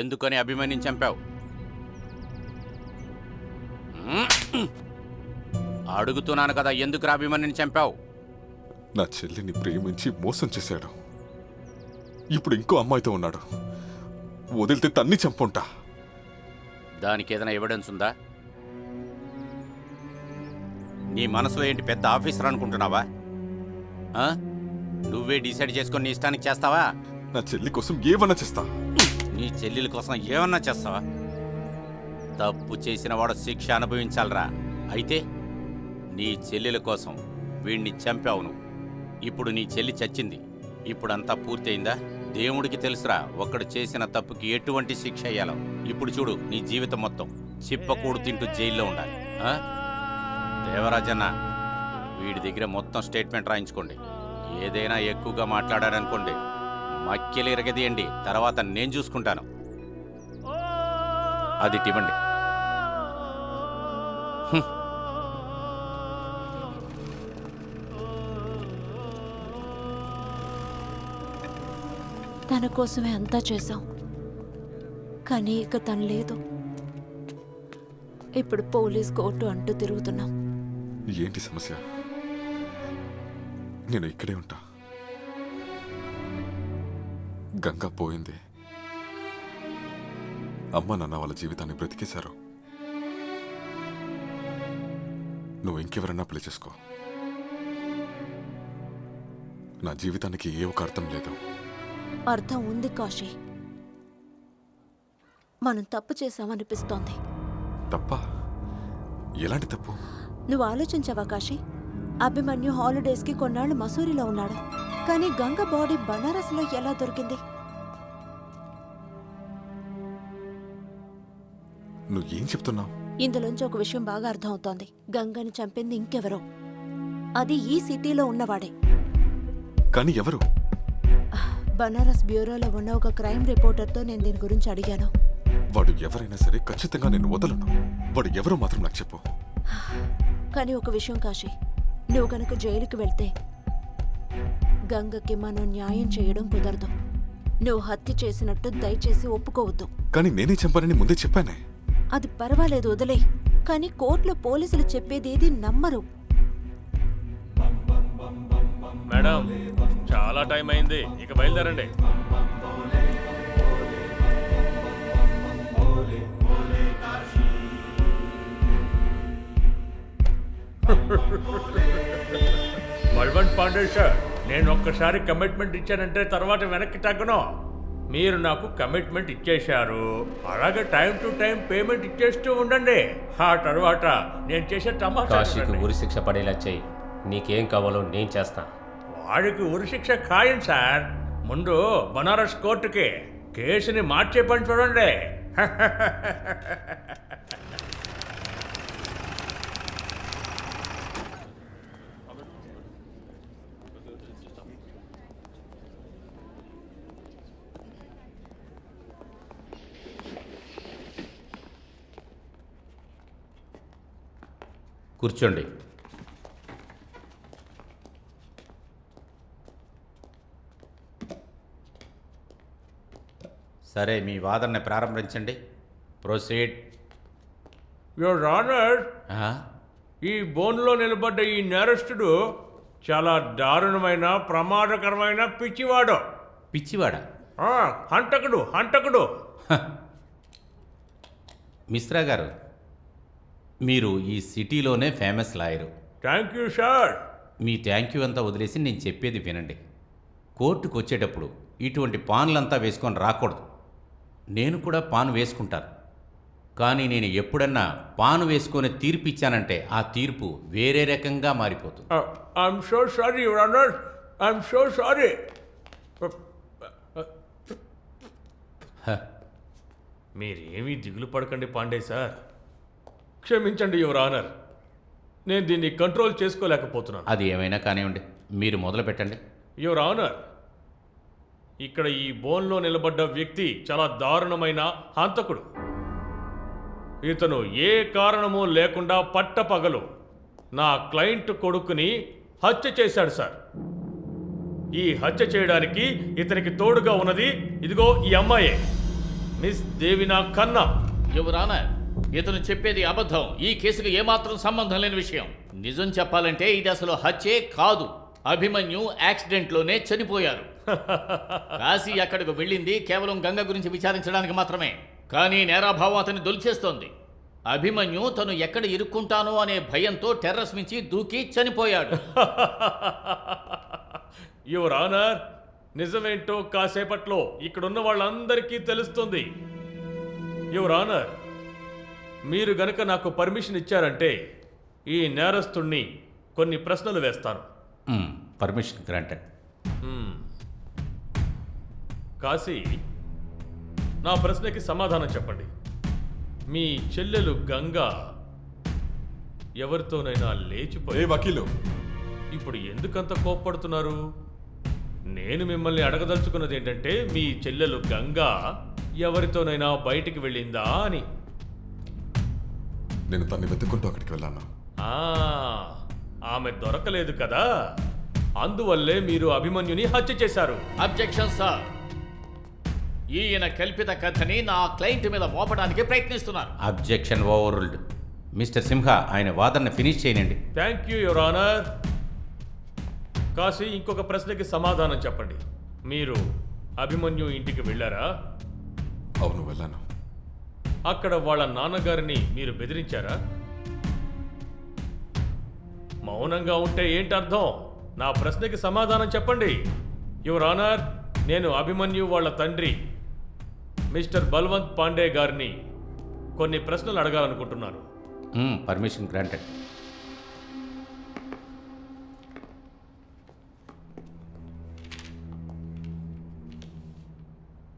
ఎందుకని అభిమన్యుని చంపావు? అడుగుతున్నాను కదా, ఎందుకు అభిమన్యుని చంపావు? నా చెల్లిని ప్రేమించి మోసం చేశాడు. ఇప్పుడు ఇంకో అమ్మాయితో ఉన్నాడు. వదిలితే తన్ని చంపుంటా. దానికి ఏదైనా ఎవిడెన్స్ ఉందా? నీ మనసులో ఏంటి, పెద్ద ఆఫీసర్ అనుకుంటున్నావా? నువ్వే డిసైడ్ చేసుకొని నీ ఇష్టానికి చేస్తావా? నా చెల్లి కోసం ఏమన్నా చేస్తా. నీ చెల్లెల కోసం ఏమన్నా చేస్తావా? తప్పు చేసిన వాడు శిక్ష అనుభవించాలరా. అయితే నీ చెల్లెల కోసం వీడిని చంపావు నువ్వు. ఇప్పుడు నీ చెల్లి చచ్చింది. ఇప్పుడంతా పూర్తయిందా? దేవుడికి తెలుసురా ఒక్కడు చేసిన తప్పుకి ఎటువంటి శిక్ష అయ్యాలో. ఇప్పుడు చూడు, నీ జీవితం మొత్తం చిప్పకూడు తింటూ జైల్లో ఉండాలి. దేవరాజన్న, వీడి దగ్గర మొత్తం స్టేట్మెంట్ రాయించుకోండి. ఏదైనా ఎక్కువగా మాట్లాడారనుకోండి, మక్కెలు ఇరగదీయండి. తర్వాత నేను చూసుకుంటాను. అది ఇవ్వండి. తన కోసమే అంతా చేశాం, కానీ ఇక తను లేదు. ఇప్పుడు పోలీస్ కోర్టు అంటూ తిరుగుతున్నాం. ఏంటి సమస్య? నేను ఇక్కడే ఉంటా. గంగా పోయింది. అమ్మ నాన్న వాళ్ళ జీవితాన్ని బ్రతికేశారు. నువ్వు ఇంకెవరన్నా పెళ్లి చేసుకో. నా జీవితానికి ఏ ఒక అర్థం లేదు. అర్థం ఉంది కాశీ. మనం తప్పు చేశామనిపిస్తోంది. తప్ప? ఎలాంటి తప్పు? నువ్వు ఆలోచించావా కాశీ? అభిమన్యు హాలిడేస్కి కొన్నాళ్ళు మసూరిలో ఉన్నాడు, కానీ గంగ బాడీ బనారస్లో ఎలా దొరికింది? నువ్వు ఏం చెప్తున్నావు? ఇందులోంచి ఒక విషయం బాగా అర్థమవుతోంది. గంగని చంపింది ఇంకెవరో, అది ఈ సిటీలో ఉన్నవాడే. కానీ ఎవరు? బనారస్ బ్యూరోలో ఉన్న ఒక క్రైమ్ రిపోర్టర్తో నేను దీని గురించి అడిగాను. వాడు ఎవరైనా సరే ఖచ్చితంగా నేను వదలను. వాడు ఎవరో మాత్రం నాకు చెప్పు. కానీ ఒక విషయం కాశీ, నువ్వు కనుక జైలుకి వెళ్తే గంగకి మనం న్యాయం చేయడం కుదరదు. నువ్వు హత్య చేసినట్టు దయచేసి ఒప్పుకోవద్దు. కానీ నేనే చంపానని ముందే చెప్పానే. అది పర్వాలేదు, వదిలే. కానీ కోర్టులో పోలీసులు చెప్పేది ఏది నమ్మరు. మేడం, చాలా టైం అయింది, ఇక బయలుదేరండి. బల్వంత్ పాండే సార్, నేను ఒక్కసారి కమిట్మెంట్ ఇచ్చానంటే తర్వాత వెనక్కి తగ్గను. మీరు నాకు కమిట్మెంట్ ఇచ్చేశారు, అలాగే టైం టు టైం పేమెంట్ ఇచ్చేస్తూ ఉండండి. ఆ తర్వాత నేను చేసే తమాషా కాశీకి ఉరి శిక్ష పడేలా చెయ్యి. నీకేం కావాలో నేను చేస్తా. వాడికి ఉరిశిక్ష ఖాయం సార్. ముందు బనారస్ కోర్టుకి కేసుని మార్చే పని చూడండి. కూర్చోండి. సరే, మీ వాదనని ప్రారంభించండి. ప్రొసీడ్. యువర్ ఆనర్, ఈ బోన్లో నిలబడ్డ ఈ నేరస్తుడు చాలా దారుణమైన ప్రమాదకరమైన పిచ్చివాడు. పిచ్చివాడా? హంతకుడు హంతకుడు. మిశ్రా గారు, మీరు ఈ సిటీలోనే famous lawyer. Thank you sir. Me thank you అంతా వదిలేసి నేను చెప్పేది వినండి. కోర్టుకు వచ్చేటప్పుడు ఇటువంటి పాన్లంతా వేసుకొని రాకూడదు. నేను కూడా పాన్ వేసుకుంటాను, కానీ నేను ఎప్పుడన్నా పాను వేసుకొని తీర్పు ఇచ్చానంటే ఆ తీర్పు వేరే రకంగా మారిపోతుంది. I'm so sorry your honour, I'm so sorry. మీరేమీ దిగులు పడకండి పాండే సార్. క్షమించండి యువర్ ఆనర్, నేను దీన్ని కంట్రోల్ చేసుకోలేకపోతున్నాను. అది ఏమైనా కానివ్వండి, మీరు మొదలు పెట్టండి. యువర్ ఆనర్, ఇక్కడ ఈ బోన్లో నిలబడ్డ వ్యక్తి చాలా దారుణమైన హంతకుడు. ఇతను ఏ కారణమూ లేకుండా పట్టపగలు నా క్లయింట్ కొడుకుని హత్య చేశాడు సార్. ఈ హత్య చేయడానికి ఇతనికి తోడుగా ఉన్నది ఇదిగో ఈ అమ్మాయే, మిస్ దేవినా ఖన్నా. యువర్ ఆనర్, ఇతను చెప్పేది అబద్ధం. ఈ కేసుకు ఏమాత్రం సంబంధం లేని విషయం. నిజం చెప్పాలంటే ఇది అసలు హత్యే కాదు. అభిమన్యు యాక్సిడెంట్లోనే చనిపోయారు. కాశీ అక్కడికి వెళ్ళింది కేవలం గంగ గురించి విచారించడానికి మాత్రమే. కానీ నేరాభావం అతన్ని దొలిచేస్తోంది. అభిమన్యు తను ఎక్కడ ఇరుక్కుంటానో అనే భయంతో టెర్రస్ నుంచి దూకి చనిపోయాడు. యువర్ ఆనర్, నిజమేంటో కాసేపట్లో ఇక్కడున్న వాళ్ళందరికీ తెలుస్తుంది. యువర్ ఆనర్, మీరు గనక నాకు పర్మిషన్ ఇచ్చారంటే ఈ నేరస్తుణ్ణి కొన్ని ప్రశ్నలు వేస్తాను. Permission granted. కాశీ, నా ప్రశ్నకి సమాధానం చెప్పండి. మీ చెల్లెలు గంగా ఎవరితోనైనా లేచిపోయి వకీలు, ఇప్పుడు ఎందుకంత కోప్పడుతున్నారు? నేను మిమ్మల్ని అడగదలుచుకున్నది ఏంటంటే మీ చెల్లెలు గంగా ఎవరితోనైనా బయటికి వెళ్ళిందా అని. నేను తన్ని వెతుక్కుంటూ అక్కడికి వెళ్ళాను. ఆమె దొరకలేదు కదా, అందువల్లే మీరు అభిమన్యుని హత్య చేశారు. Objection sir. ఈయన కల్పిత కథని నా క్లయింట్ మీద మోపడానికి ప్రయత్నిస్తున్నారు. అబ్జెక్షన్ ఓవర్రూల్డ్. మిస్టర్ సింహ, ఆయన వాదన ఫినిష్ చేయండి. Thank you your honour. Kashi, ఇంకొక ప్రశ్నకి సమాధానం చెప్పండి. మీరు అభిమన్యు ఇంటికి వెళ్ళారా? అవును, వెళ్ళాను. అక్కడ వాళ్ళ నాన్నగారిని మీరు బెదిరించారా? మౌనంగా ఉంటే ఏంటి అర్థం? నా ప్రశ్నకి సమాధానం చెప్పండి. యువర్ ఆనర్, నేను అభిమన్యు వాళ్ళ తండ్రి మిస్టర్ బల్వంత్ పాండే గారిని కొన్ని ప్రశ్నలు అడగాలనుకుంటున్నాను. Permission granted.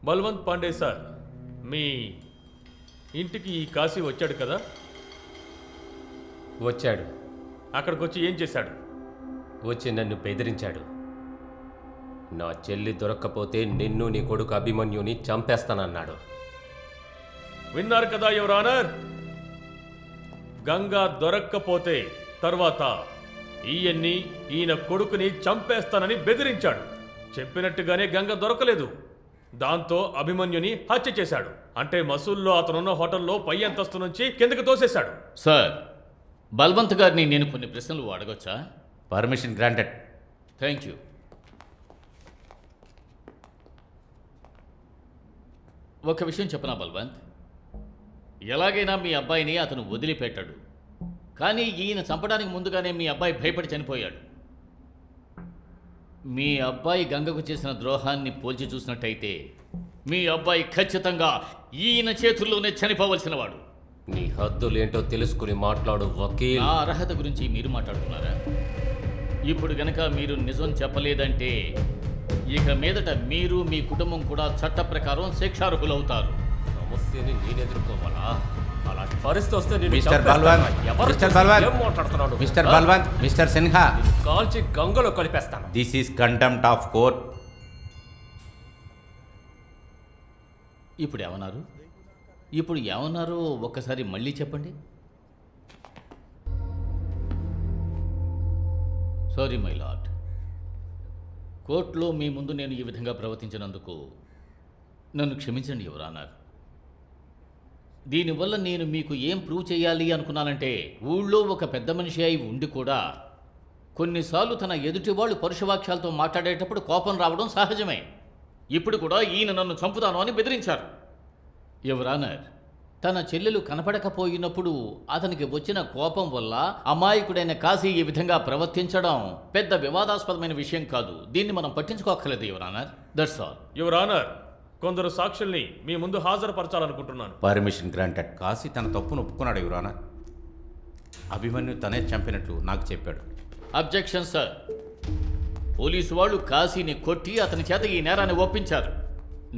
Balwant Pandey sir, మీ ఇంటికి ఈ కాశీ వచ్చాడు కదా? వచ్చాడు. అక్కడికి వచ్చి ఏం చేశాడు? వచ్చి నన్ను బెదిరించాడు. నా చెల్లి దొరక్కపోతే నిన్ను నీ కొడుకు అభిమన్యుని చంపేస్తానన్నాడు. విన్నారు కదా యువర్ ఆనర్, గంగా దొరక్కపోతే తర్వాత ఈయన కొడుకుని చంపేస్తానని బెదిరించాడు. చెప్పినట్టుగానే గంగ దొరకలేదు. దాంతో అభిమన్యుని హత్య చేశాడు. అంటే మసూల్లో అతనున్న హోటల్లో పై అంతస్తు నుంచి కిందకి తోసేశాడు. సార్, బల్వంత్ గారిని నేను కొన్ని ప్రశ్నలు అడగొచ్చా? Permission granted. Thank you. ఒక విషయం చెప్పనా బల్వంత్? ఎలాగైనా మీ అబ్బాయిని అతను వదిలిపెట్టాడు. కానీ ఈయన చంపడానికి ముందుగానే మీ అబ్బాయి భయపడి చనిపోయాడు. మీ అబ్బాయి గంగకు చేసిన ద్రోహాన్ని పోల్చి చూసినట్టయితే మీ అబ్బాయి ఖచ్చితంగా ఈయన చేతుల్లోనే చనిపోవలసిన వాడు. నీ హద్దులేంటో తెలుసుకుని మాట్లాడు వకీల్. నా అర్హత గురించి మీరు మాట్లాడుతున్నారా? ఇప్పుడు గనక మీరు నిజం చెప్పలేదంటే ఇక మీదట మీరు మీ కుటుంబం కూడా చట్ట ప్రకారం శిక్షార్హులవుతారు. సమస్యని నేను ఎదుర్కోవాలా? అలాంటి పరిస్థితి వస్తే mister Balwant, mister Balwant, mister Balwant, mister Sinha, కాల్చి గంగలో కలిపేస్తాను. This is contempt of court. ఇప్పుడు ఏమన్నారు? ఒక్కసారి మళ్ళీ చెప్పండి. సారీ మై లార్డ్, కోర్టులో మీ ముందు నేను ఈ విధంగా ప్రవర్తించినందుకు నన్ను క్షమించండి యువర్ ఆనర్. దీనివల్ల నేను మీకు ఏం ప్రూవ్ చేయాలి అనుకున్నానంటే, ఊళ్ళో ఒక పెద్ద మనిషి అయి ఉండి కూడా కొన్నిసార్లు తన ఎదుటి వాళ్ళు పరుషవాక్యాలతో మాట్లాడేటప్పుడు కోపం రావడం సహజమే. ఇప్పుడు కూడా ఈయన నన్ను చంపుతాను అని బెదిరించారు. యువరానర్, తన చెల్లెలు కనపడకపోయినప్పుడు అతనికి వచ్చిన కోపం వల్ల అమాయకుడైన కాశీ ఈ విధంగా ప్రవర్తించడం పెద్ద వివాదాస్పదమైన విషయం కాదు. దీన్ని మనం పట్టించుకోక్కర్లేదు your honour. That's all. Your honour, కొందరు సాక్షుల్ని మీ ముందు హాజరుపరచాలనుకుంటున్నాను. Permission granted. కాశీ తన తప్పును ఒప్పుకున్నాడు యువరానర్. అభిమన్యు తనే చంపినట్లు నాకు చెప్పాడు. Objection sir. పోలీసు వాళ్ళు కాశీని కొట్టి అతని చేత ఈ నేరాన్ని ఒప్పించారు.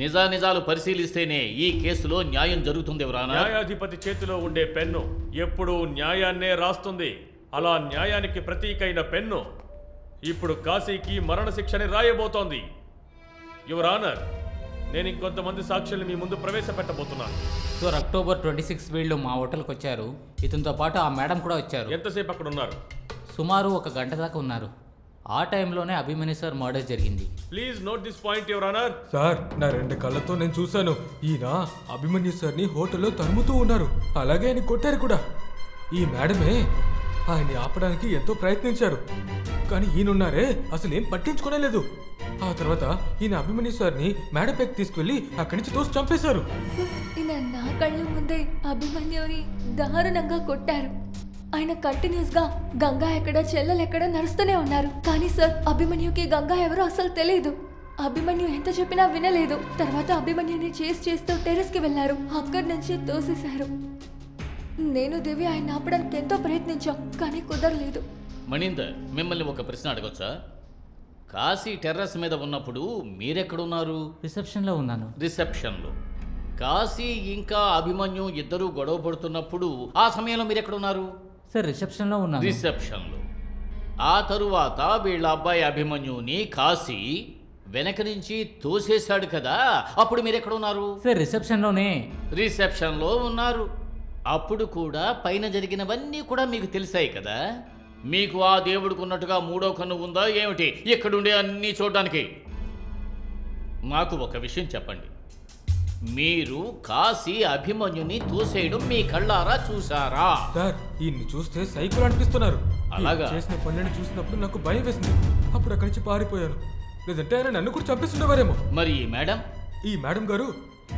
నిజానిజాలు పరిశీలిస్తేనే ఈ కేసులో న్యాయం జరుగుతుంది యువరానర్. న్యాయాధిపతి చేతిలో ఉండే పెన్ను ఎప్పుడూ న్యాయాన్నే రాస్తుంది. అలా న్యాయానికి ప్రతీకైన పెన్ను ఇప్పుడు కాశీకి మరణశిక్షని రాయబోతోంది. యువర్ ఆనర్, నేను ఇంకొంతమంది సాక్షుల్ని మీ ముందు ప్రవేశపెట్టబోతున్నాను. సార్, October 26 వీళ్ళు మా హోటల్కి వచ్చారు. ఇతనితో పాటు ఆ మేడం కూడా వచ్చారు. ఎంతసేపు అక్కడ ఉన్నారు? సుమారు 1 గంట దాకా ఉన్నారు. ఆ టైంలోనే అభిమన్యు సార్ మర్డర్ జరిగింది. Please note this point your honour. Sir, నా 2 కళ్ళతో నేను చూశాను. ఈయన అభిమన్యు సార్ని హోటల్లో తరుముతూ ఉన్నారు. అలాగే ఆయన కొట్టారు కూడా. ఈ మేడమే ఆయన్ని ఆపడానికి ఎంతో ప్రయత్నించారు. కానీ ఈయనున్నారే అసలు ఏం పట్టించుకోనే లేదు. ఆ తర్వాత ఈయన అభిమన్యు సార్ని మేడపైకి తీసుకెళ్లి అక్కడి నుంచి తోసి చంపేశారు. ఈయన నా కళ్ళ ముందే అభిమన్యుని దారుణంగా కొట్టారు. ఆయన కంటిన్యూస్ గా గంగా ఎక్కడ చెల్లెలు ఎక్కడ నడుస్తూనే ఉన్నారు. కానీ సార్, అభిమన్యుకి గంగా ఎవరో అసలు తెలియదు. అభిమన్యు ఎంత చెప్పినా వినలేదు. తర్వాత అభిమన్యుని చేస్తూ టెర్రస్ కి వెళ్లారు. అక్కడి నుంచి తోసేశారు. నేను దేవి ఆయన ఆపడానికి ఎంతో ప్రయత్నించాం, కానీ కుదరలేదు. మణీందర్, మిమ్మల్ని ఒక ప్రశ్న అడగొచ్చా? కాశీ టెర్రస్ మీద ఉన్నప్పుడు మీరెక్కడున్నారు? రిసెప్షన్లో ఉన్నాను. రిసెప్షన్లో. కాశీ ఇంకా అభిమన్యు ఇద్దరు గొడవ పడుతున్నప్పుడు ఆ సమయంలో మీరెక్కడున్నారు? సార్, రిసెప్షన్లో ఉన్నాను. రిసెప్షన్లో. ఆ తరువాత వీళ్ళ అబ్బాయి అభిమన్యుని కాశీ వెనక నుంచి తోసేశాడు కదా, అప్పుడు మీరెక్కడున్నారు? సార్, రిసెప్షన్లోనే. రిసెప్షన్లో ఉన్నారు. అప్పుడు కూడా పైన జరిగినవన్నీ కూడా మీకు తెలిసాయి కదా. మీకు ఆ దేవుడికున్నట్టుగా 3వ కన్ను ఉందా ఏమిటి ఇక్కడుండే అన్నీ చూడడానికి? నాకు ఒక విషయం చెప్పండి. మీరు కాశీ అభిమన్యుని తోసేయడం మీ కళ్ళారా చూసారా? సార్, ఈయన్ని చూస్తే సైకిల్ అనిపిస్తున్నారు. అలాగా? ఈయన చేసిన పనులను చూసినప్పుడు నాకు భయం వేసింది. అప్పుడు అక్కడి నుంచి పారిపోయాను. లేదంటే ఆయన నన్ను కూడా చంపేస్తుండేవారేమో. మరి ఈ మేడం? ఈ మేడం గారు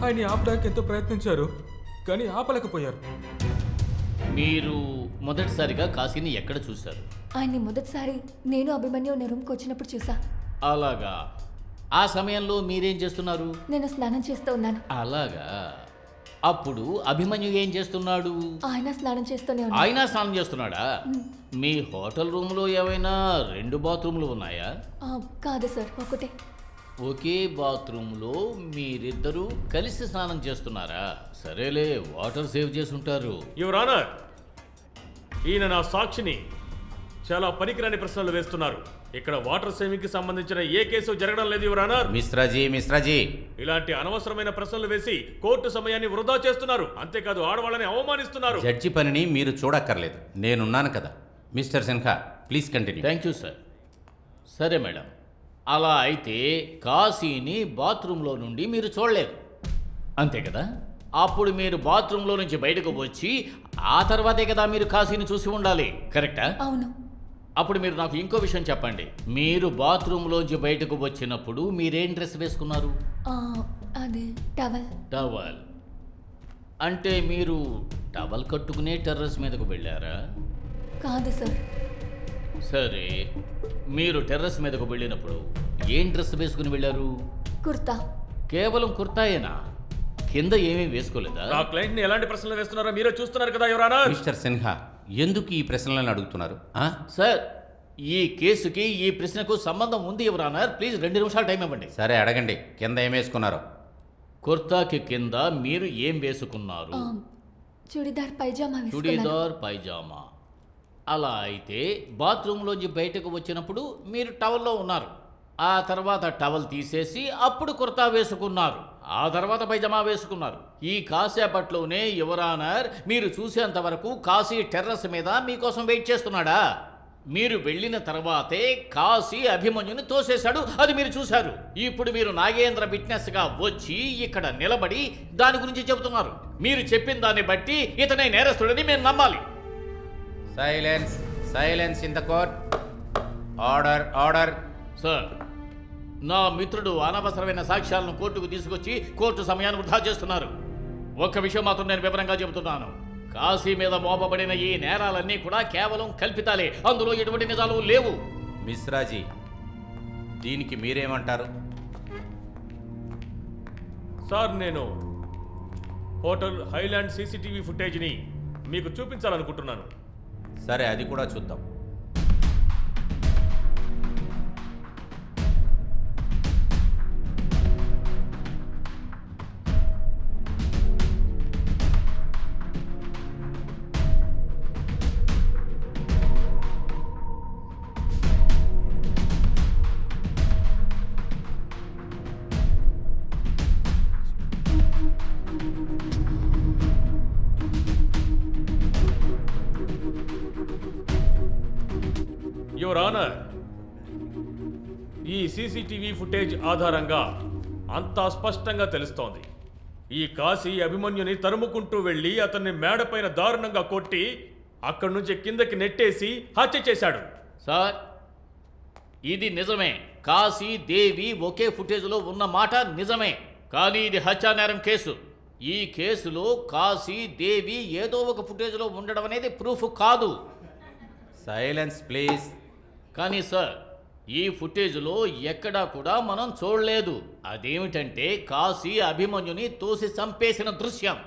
ఆయన్ని ఆపడానికి ఎంతో ప్రయత్నించారు, కానీ ఆపలేకపోయారు. మీరు మొదటిసారిగా కాశీని ఎక్కడ చూశారు? ఆయన్ని మొదటిసారి నేను అభిమన్యు రూమ్కి వచ్చినప్పుడు చూసా. అలాగా. ఆ సమయంలో మీరేం చేస్తున్నారు? నేను స్నానం చేస్తూ ఉన్నాను. అలాగా. అప్పుడు అభిమన్యు ఏం చేస్తున్నాడు? ఆయన స్నానం చేస్తూనే ఉన్నాడు. ఆయన స్నానం చేస్తున్నాడా? మీ హోటల్ రూమ్లో ఏమైనా 2 బాత్రూమ్లు ఉన్నాయా? కాదు సార్, ఒకటే. ఒకే బాత్రూంలో మీరిద్దరూ కలిసి స్నానం చేస్తున్నారా? సరేలే, వాటర్ సేవ్ చేసి ఉంటారు. యువర్ ఆనర్, ఈయన నా సాక్షిని చాలా పనికిరాని ప్రశ్నలు వేస్తున్నారు. ఇక్కడ వాటర్ సేవింగ్ కి సంబంధించిన ఏ కేసు జరగడం లేదు యువర్ ఆనర్. మిశ్రాజీ, ఇలాంటి అనవసరమైన ప్రశ్నలు వేసి కోర్టు సమయాన్ని వృధా చేస్తున్నారు. అంతేకాదు, ఆడవాళ్ళని అవమానిస్తున్నారు. జడ్జి పనిని మీరు చూడక్కర్లేదు, నేనున్నాను కదా. Mister Sinha, please continue. Thank you sir. సరే మేడం, అలా అయితే కాశీని బాత్రూంలో నుండి మీరు చూడలేదు, అంతే కదా? అప్పుడు మీరు బాత్రూంలో నుంచి బయటకు వచ్చి ఆ తర్వాతే కదా మీరు కాశీని చూసి ఉండాలి, కరెక్టా? అవును. అప్పుడు మీరు నాకు ఇంకో విషయం చెప్పండి. మీరు బాత్రూంలోంచి బయటకు వచ్చినప్పుడు మీరేం డ్రెస్ వేసుకున్నారు? అది టవల్. టవల్ అంటే మీరు టవల్ కట్టుకునే టెర్రస్ మీదకు వెళ్ళారా? కాదు సార్. సరే, మీరు టెర్రస్ మీదకు వెళ్ళినప్పుడు ఏం డ్రెస్ వేసుకుని వెళ్ళారు? కుర్తా. కేవలం కుర్తాయేనా? కింద ఏమీ వేసుకోలేదా? నా క్లయింట్ ని ఎలాంటి ప్రశ్నలు వేస్తున్నారో మీరే చూస్తున్నారు కదా యువర్ ఆనర్. మిస్టర్ సిన్హా, ఎందుకు ఈ ప్రశ్నలను అడుగుతున్నారు? సార్, ఈ కేసుకి ఈ ప్రశ్నకు సంబంధం ఉంది యువర్ ఆనర్. ప్లీజ్ 2 నిమిషాలు టైం ఇవ్వండి. సరే, అడగండి. కింద ఏం వేసుకున్నారు? కుర్తాకి కింద మీరు ఏం వేసుకున్నారు? చుడిదార్ పైజామా. చుడిదార్ పైజామా. అలా అయితే బాత్రూంలోంచి బయటకు వచ్చినప్పుడు మీరు టవల్లో ఉన్నారు. ఆ తర్వాత టవల్ తీసేసి అప్పుడు కుర్తా వేసుకున్నారు. ఆ తర్వాత పైజామా వేసుకున్నారు. ఈ కాసేపట్లోనే యువర్ ఆనర్ మీరు చూసేంత వరకు కాశీ టెర్రస్ మీద మీకోసం వెయిట్ చేస్తున్నాడా? మీరు వెళ్ళిన తర్వాతే కాశీ అభిమన్యుని తోసేశాడు, అది మీరు చూశారు. ఇప్పుడు మీరు నాగేంద్ర విట్నెస్గా వచ్చి ఇక్కడ నిలబడి దాని గురించి చెబుతున్నారు. మీరు చెప్పిన దాన్ని బట్టి ఇతనే నేరస్తుడని మేము నమ్మాలి. Silence silence in the court. Order order. Sir, నా మిత్రుడు అనవసరమైన సాక్ష్యాలను కోర్టుకు తీసుకొచ్చి కోర్టు సమయాన్ని వృధా చేస్తున్నారు. ఒక్క విషయం మాత్రం నేను వివరంగా చెబుతున్నాను. కాశీ మీద మోపబడిన ఈ నేరాలన్నీ కూడా కేవలం కల్పితాలే. అందులో ఎటువంటి నిజాలు లేవు. మిశ్రాజీ, దీనికి మీరేమంటారు? సార్, నేను హోటల్ హైలాండ్ సీసీటీవీ ఫుటేజ్ని మీకు చూపించాలనుకుంటున్నాను. సరే, అది కూడా చూద్దాం. యువర్ ఆనర్, ఈ సీసీటీవీ ఫుటేజ్ ఆధారంగా అంతా స్పష్టంగా తెలుస్తోంది. ఈ కాశీ అభిమన్యుని తరుముకుంటూ వెళ్ళి అతన్ని మేడపైన దారుణంగా కొట్టి అక్కడి నుంచి కిందకి నెట్టేసి హత్య చేశాడు. సార్, ఇది నిజమే. కాశీ, దేవి ఒకే ఫుటేజ్లో ఉన్న మాట నిజమే. కానీ ఇది హత్యానేరం కేసు. ఈ కేసులో కాశీ, దేవి ఏదో ఒక ఫుటేజ్లో ఉండడం అనేది ప్రూఫ్ కాదు. Silence please. కానీ సార్, ఈ ఫుటేజ్లో ఎక్కడా కూడా మనం చూడలేదు. అదేమిటంటే కాశీ అభిమన్యుని తోసి చంపేసిన దృశ్యం.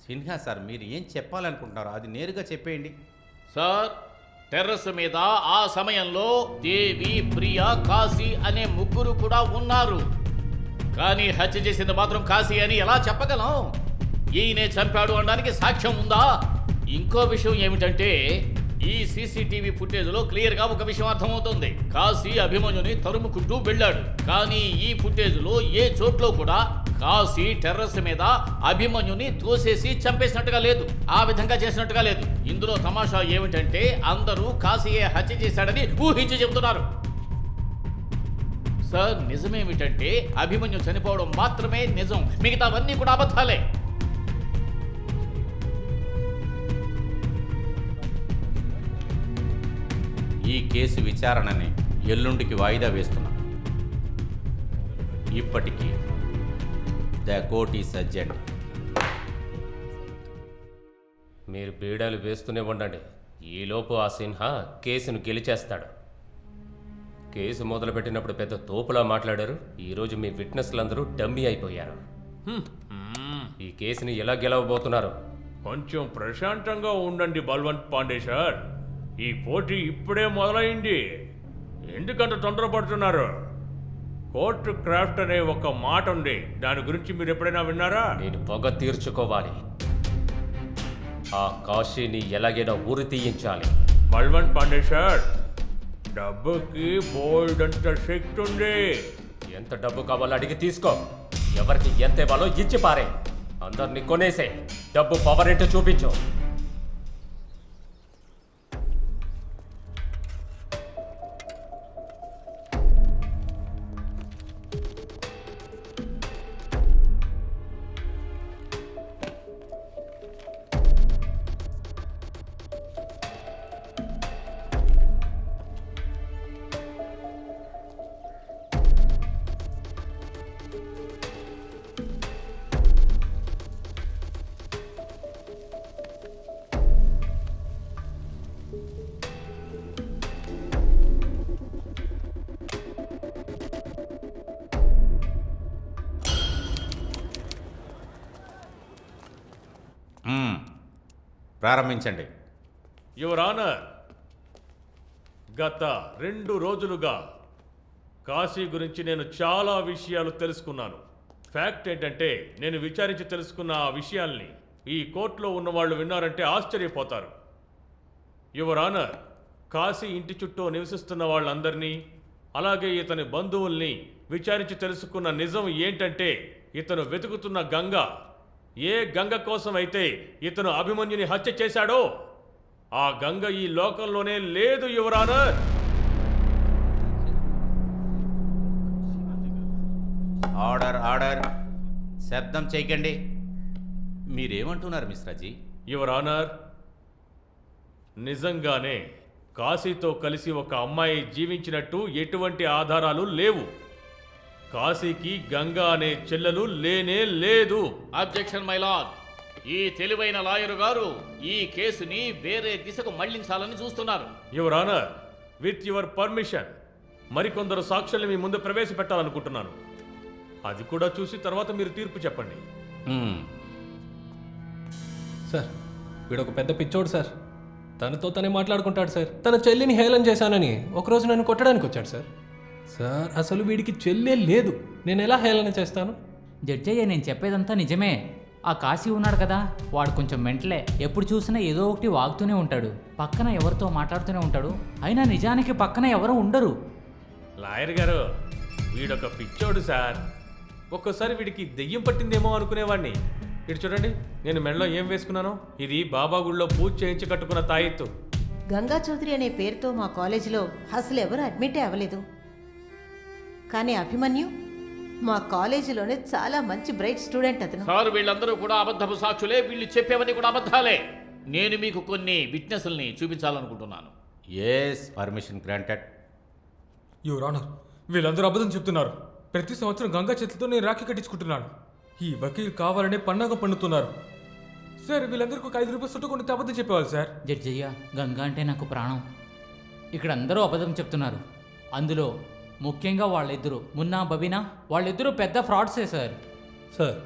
సిన్హా సార్, మీరు ఏం చెప్పాలనుకుంటున్నారో అది నేరుగా చెప్పేయండి. సార్, టెర్రస్ మీద ఆ సమయంలో దేవి, ప్రియా, కాశీ అనే ముగ్గురు కూడా ఉన్నారు. కానీ హత్య చేసింది మాత్రం కాశీ అని ఎలా చెప్పగలం? ఈయనే చంపాడు అనడానికి సాక్ష్యం ఉందా? ఇంకో విషయం ఏమిటంటే ఈ సీసీటీవీ ఫుటేజ్లో క్లియర్గా ఒక విషయం అర్థమవుతుంది. కాశీ అభిమన్యుని తరుముకుంటూ వెళ్ళాడు. కానీ ఈ ఫుటేజ్లో ఏ చోట్లో కూడా కాశీ టెర్రస్ మీద అభిమన్యుని తోసేసి చంపేసినట్టుగా లేదు. ఆ విధంగా చేసినట్టుగా లేదు. ఇందులో తమాషా ఏమిటంటే అందరూ కాశీయే హత్య చేశాడని ఊహించి చెబుతున్నారు. సార్, నిజమేమిటంటే అభిమన్యు చనిపోవడం మాత్రమే నిజం, మిగతావన్నీ కూడా అబద్ధాలే. ఈ కేసు విచారణని ఎల్లుండికి వాయిదా వేస్తున్నాం. ఇప్పటికీ ద కోర్ట్ ఈస్ అడ్జర్న్డ్. మీరు బీడాలు వేస్తూనే ఉండండి. ఈలోపు ఆ సిన్హా కేసును గెలిచేస్తాడు. కేసు మొదలుపెట్టినప్పుడు పెద్ద తోపులా మాట్లాడారు. ఈరోజు మీ విట్నెస్లందరూ డమ్మీ అయిపోయారు. ఈ కేసుని ఎలా గెలవబోతున్నారు? కొంచెం ప్రశాంతంగా ఉండండి బల్వంత్ పాండే సార్. ఈ పోటీ ఇప్పుడే మొదలైంది. ఎందుకంత తొందరపడుతున్నారు? కోర్టు క్రాఫ్ట్ అనే ఒక మాట ఉంది. దాని గురించి మీరు ఎప్పుడైనా విన్నారా? నేను పొగ తీర్చుకోవాలి. ఆ కాశీని ఎలాగైనా ఊరి తీయించాలి. బల్వంత్ పాండే సార్, డబ్బుకి బోల్డ్ అంత శక్తి ఉంది. ఎంత డబ్బు కావాలో అడిగి తీసుకో. ఎవరికి ఎంత ఇవ్వాలో ఇచ్చి పారే. అందరినీ కొనేసే. డబ్బు పవర్ ఏంటో చూపించు. ప్రారంభించండి. యువర్ ఆనర్, గత 2 రోజులుగా కాశీ గురించి నేను చాలా విషయాలు తెలుసుకున్నాను. ఫ్యాక్ట్ ఏంటంటే నేను విచారించి తెలుసుకున్న ఆ విషయాల్ని ఈ కోర్టులో ఉన్నవాళ్ళు విన్నారంటే ఆశ్చర్యపోతారు. యువర్ ఆనర్, కాశీ ఇంటి చుట్టూ నివసిస్తున్న వాళ్ళందరినీ అలాగే ఇతని బంధువుల్ని విచారించి తెలుసుకున్న నిజం ఏంటంటే ఇతను వెతుకుతున్న గంగ ఏ గంగ కోసం అయితే ఇతను అభిమన్యుని హత్య చేశాడో ఆ గంగ ఈ లోకంలోనే లేదు యువర్ ఆనర్. Order order. శబ్దం చేయకండి. మీరేమంటున్నారు మిశ్రాజీ? యువర్ ఆనర్, నిజంగానే కాశీతో కలిసి ఒక అమ్మాయి జీవించినట్టు ఎటువంటి ఆధారాలు లేవు. కాశీకి గంగా అనే చెల్లెలు లేనే లేదు. Objection my lord. ఈ తెలివైన లాయరు గారు ఈ కేసుని వేరే దిశకు మళ్లించాలని చూస్తున్నారు. Your honour, with your permission మరికొందరు సాక్షుల్ని మీ ముందు ప్రవేశపెట్టాలనుకుంటున్నాను. అది కూడా చూసి తర్వాత మీరు తీర్పు చెప్పండి. సార్ వీడు ఒక పెద్ద పిచ్చోడు సార్. తనతో తనే మాట్లాడుకుంటాడు సార్. తన చెల్లిని హేళన చేశానని ఒకరోజు నన్ను కొట్టడానికి వచ్చాడు సార్. సార్ అసలు వీడికి చెల్లే లేదు, నేను ఎలా హేళన చేస్తాను? జడ్జయ్య, నేను చెప్పేదంతా నిజమే. ఆ కాశీ ఉన్నాడు కదా, వాడు కొంచెం మెంటలే. ఎప్పుడు చూసినా ఏదో ఒకటి వాగుతూనే ఉంటాడు, పక్కన ఎవరితో మాట్లాడుతూనే ఉంటాడు. అయినా నిజానికి పక్కన ఎవరు ఉండరు. లాయర్ గారు, వీడొక పిచ్చోడు సార్. ఒక్కోసారి వీడికి దెయ్యం పట్టిందేమో అనుకునేవాడిని. ఇటు చూడండి, నేను మెడలో ఏం వేసుకున్నాను. ఇది బాబా గుళ్ళో పూజ చేయించి కట్టుకున్న తాయెత్తు. గంగా చౌదరి అనే పేరుతో మా కాలేజీలో అసలు ఎవరు అడ్మిటే అవ్వలేదు. కానీ అభిమన్యు మా కాలేజీలోనే చాలా మంచి బ్రైట్ స్టూడెంట్ అతను. సార్, వీళ్ళందరూ కూడా అబద్ధపు సాక్షులే. వీళ్ళు చెప్పేవన్నీ కూడా అబద్ధాలే. నేను మీకు కొన్ని విట్నెస్ల్ని చూపించాలనుకుంటున్నాను. Yes, permission granted. Your honour, వీళ్ళందరూ అబద్ధం చెప్తున్నారు. ప్రతి సంవత్సరం గంగా చేతితో నేను రాఖీ కట్టించుకుంటున్నాను. ఈ వకీల్ కావాలనే పన్నాగం పన్నుతున్నారు. సార్ వీళ్ళందరికీ ఒక 5 రూపాయలు చుట్టుకొని అబద్ధం చెప్పేవాళ్ళు సార్. జడ్జయ్య, గంగా అంటే నాకు ప్రాణం. ఇక్కడ అందరూ అబద్ధం చెప్తున్నారు. అందులో ముఖ్యంగా వాళ్ళిద్దరూ, మున్నా బబీనా, వాళ్ళిద్దరూ పెద్ద ఫ్రాడ్సే సార్. సార్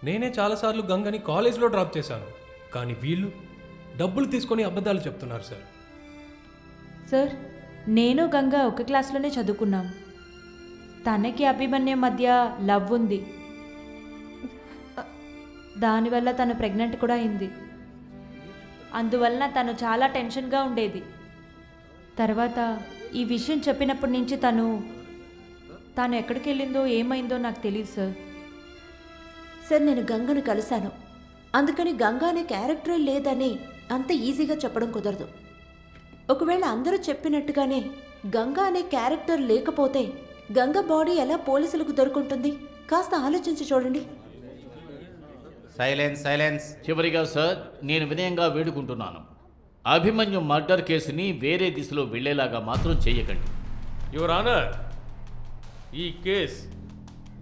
నేనే చాలాసార్లు గంగని కాలేజీలో డ్రాప్ చేశాను, కానీ వీళ్ళు డబ్బులు తీసుకొని అబద్ధాలు చెప్తున్నారు సార్. సార్ నేను గంగా ఒక క్లాస్లోనే చదువుకున్నాం. తనకి అభిమన్యం మధ్య లవ్ ఉంది. దానివల్ల తను ప్రెగ్నెంట్ కూడా అయింది. అందువలన తను చాలా టెన్షన్గా ఉండేది. తర్వాత ఈ విషయం చెప్పినప్పటి నుంచి తను ఎక్కడికి వెళ్ళిందో ఏమైందో నాకు తెలియదు సార్. సార్ నేను గంగను కలిశాను, అందుకని గంగా అనే క్యారెక్టర్ లేదని అంత ఈజీగా చెప్పడం కుదరదు. ఒకవేళ అందరూ చెప్పినట్టుగానే గంగా అనే క్యారెక్టర్ లేకపోతే గంగ బాడీ ఎలా పోలీసులకు దొరుకుంటుంది? కాస్త ఆలోచించి చూడండి. Silence, silence. చివరిగా సార్, నేను వినయంగా వేడుకుంటున్నాను, అభిమన్యు మర్డర్ కేసుని వేరే దిశలో వెళ్లేలాగా మాత్రం చేయకండి. యువర్ ఆనర్, ఈ కేస్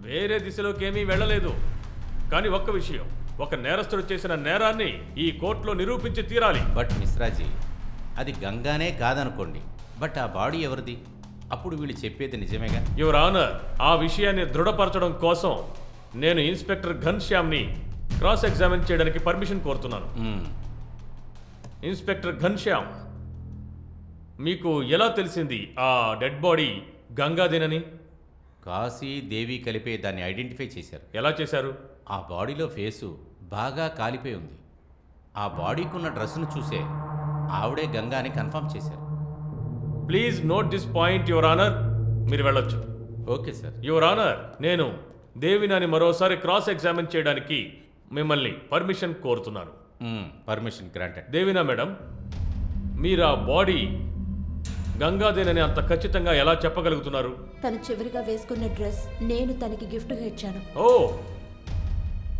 వేరే దిశలోకేమీ వెళ్ళలేదు. కానీ ఒక్క విషయం, ఒక నేరస్తుడు చేసిన నేరాన్ని ఈ కోర్టులో నిరూపించి తీరాలి. బట్ మిశ్రాజీ, అది గంగానే కాదనుకోండి, బట్ ఆ బాడీ ఎవరిది? అప్పుడు వీళ్ళు చెప్పేది నిజమేగా? యువర్ ఆనర్, ఆ విషయాన్ని దృఢపరచడం కోసం నేను ఇన్స్పెక్టర్ ఘన్శ్యామ్ని క్రాస్ ఎగ్జామిన్ చేయడానికి పర్మిషన్ కోరుతున్నాను. ఇన్స్పెక్టర్ ఘన్శ్యామ్, మీకు ఎలా తెలిసింది ఆ డెడ్ బాడీ గంగాదేనని? కాశీ, దేవి కలిపే దాన్ని ఐడెంటిఫై చేశారు. ఎలా చేశారు? ఆ బాడీలో ఫేసు బాగా కాలిపోయి ఉంది. ఆ బాడీకున్న డ్రెస్సును చూసే ఆవిడే గంగా అని కన్ఫర్మ్ చేశారు. Please note this point your honour. మీరు వెళ్ళొచ్చు. Okay sir. యువర్ ఆనర్, నేను దేవినాని మరోసారి క్రాస్ ఎగ్జామిన్ చేయడానికి మిమ్మల్ని పర్మిషన్ కోరుతున్నాను. Permission granted. దేవినా మేడం, మీరు ఆ బాడీ గంగాదేనని అంత ఖచ్చితంగా ఎలా చెప్పగలుగుతున్నారు? తను చివరిగా వేసుకున్న డ్రెస్ నేను తనకి గిఫ్ట్గా ఇచ్చాను. ఓ,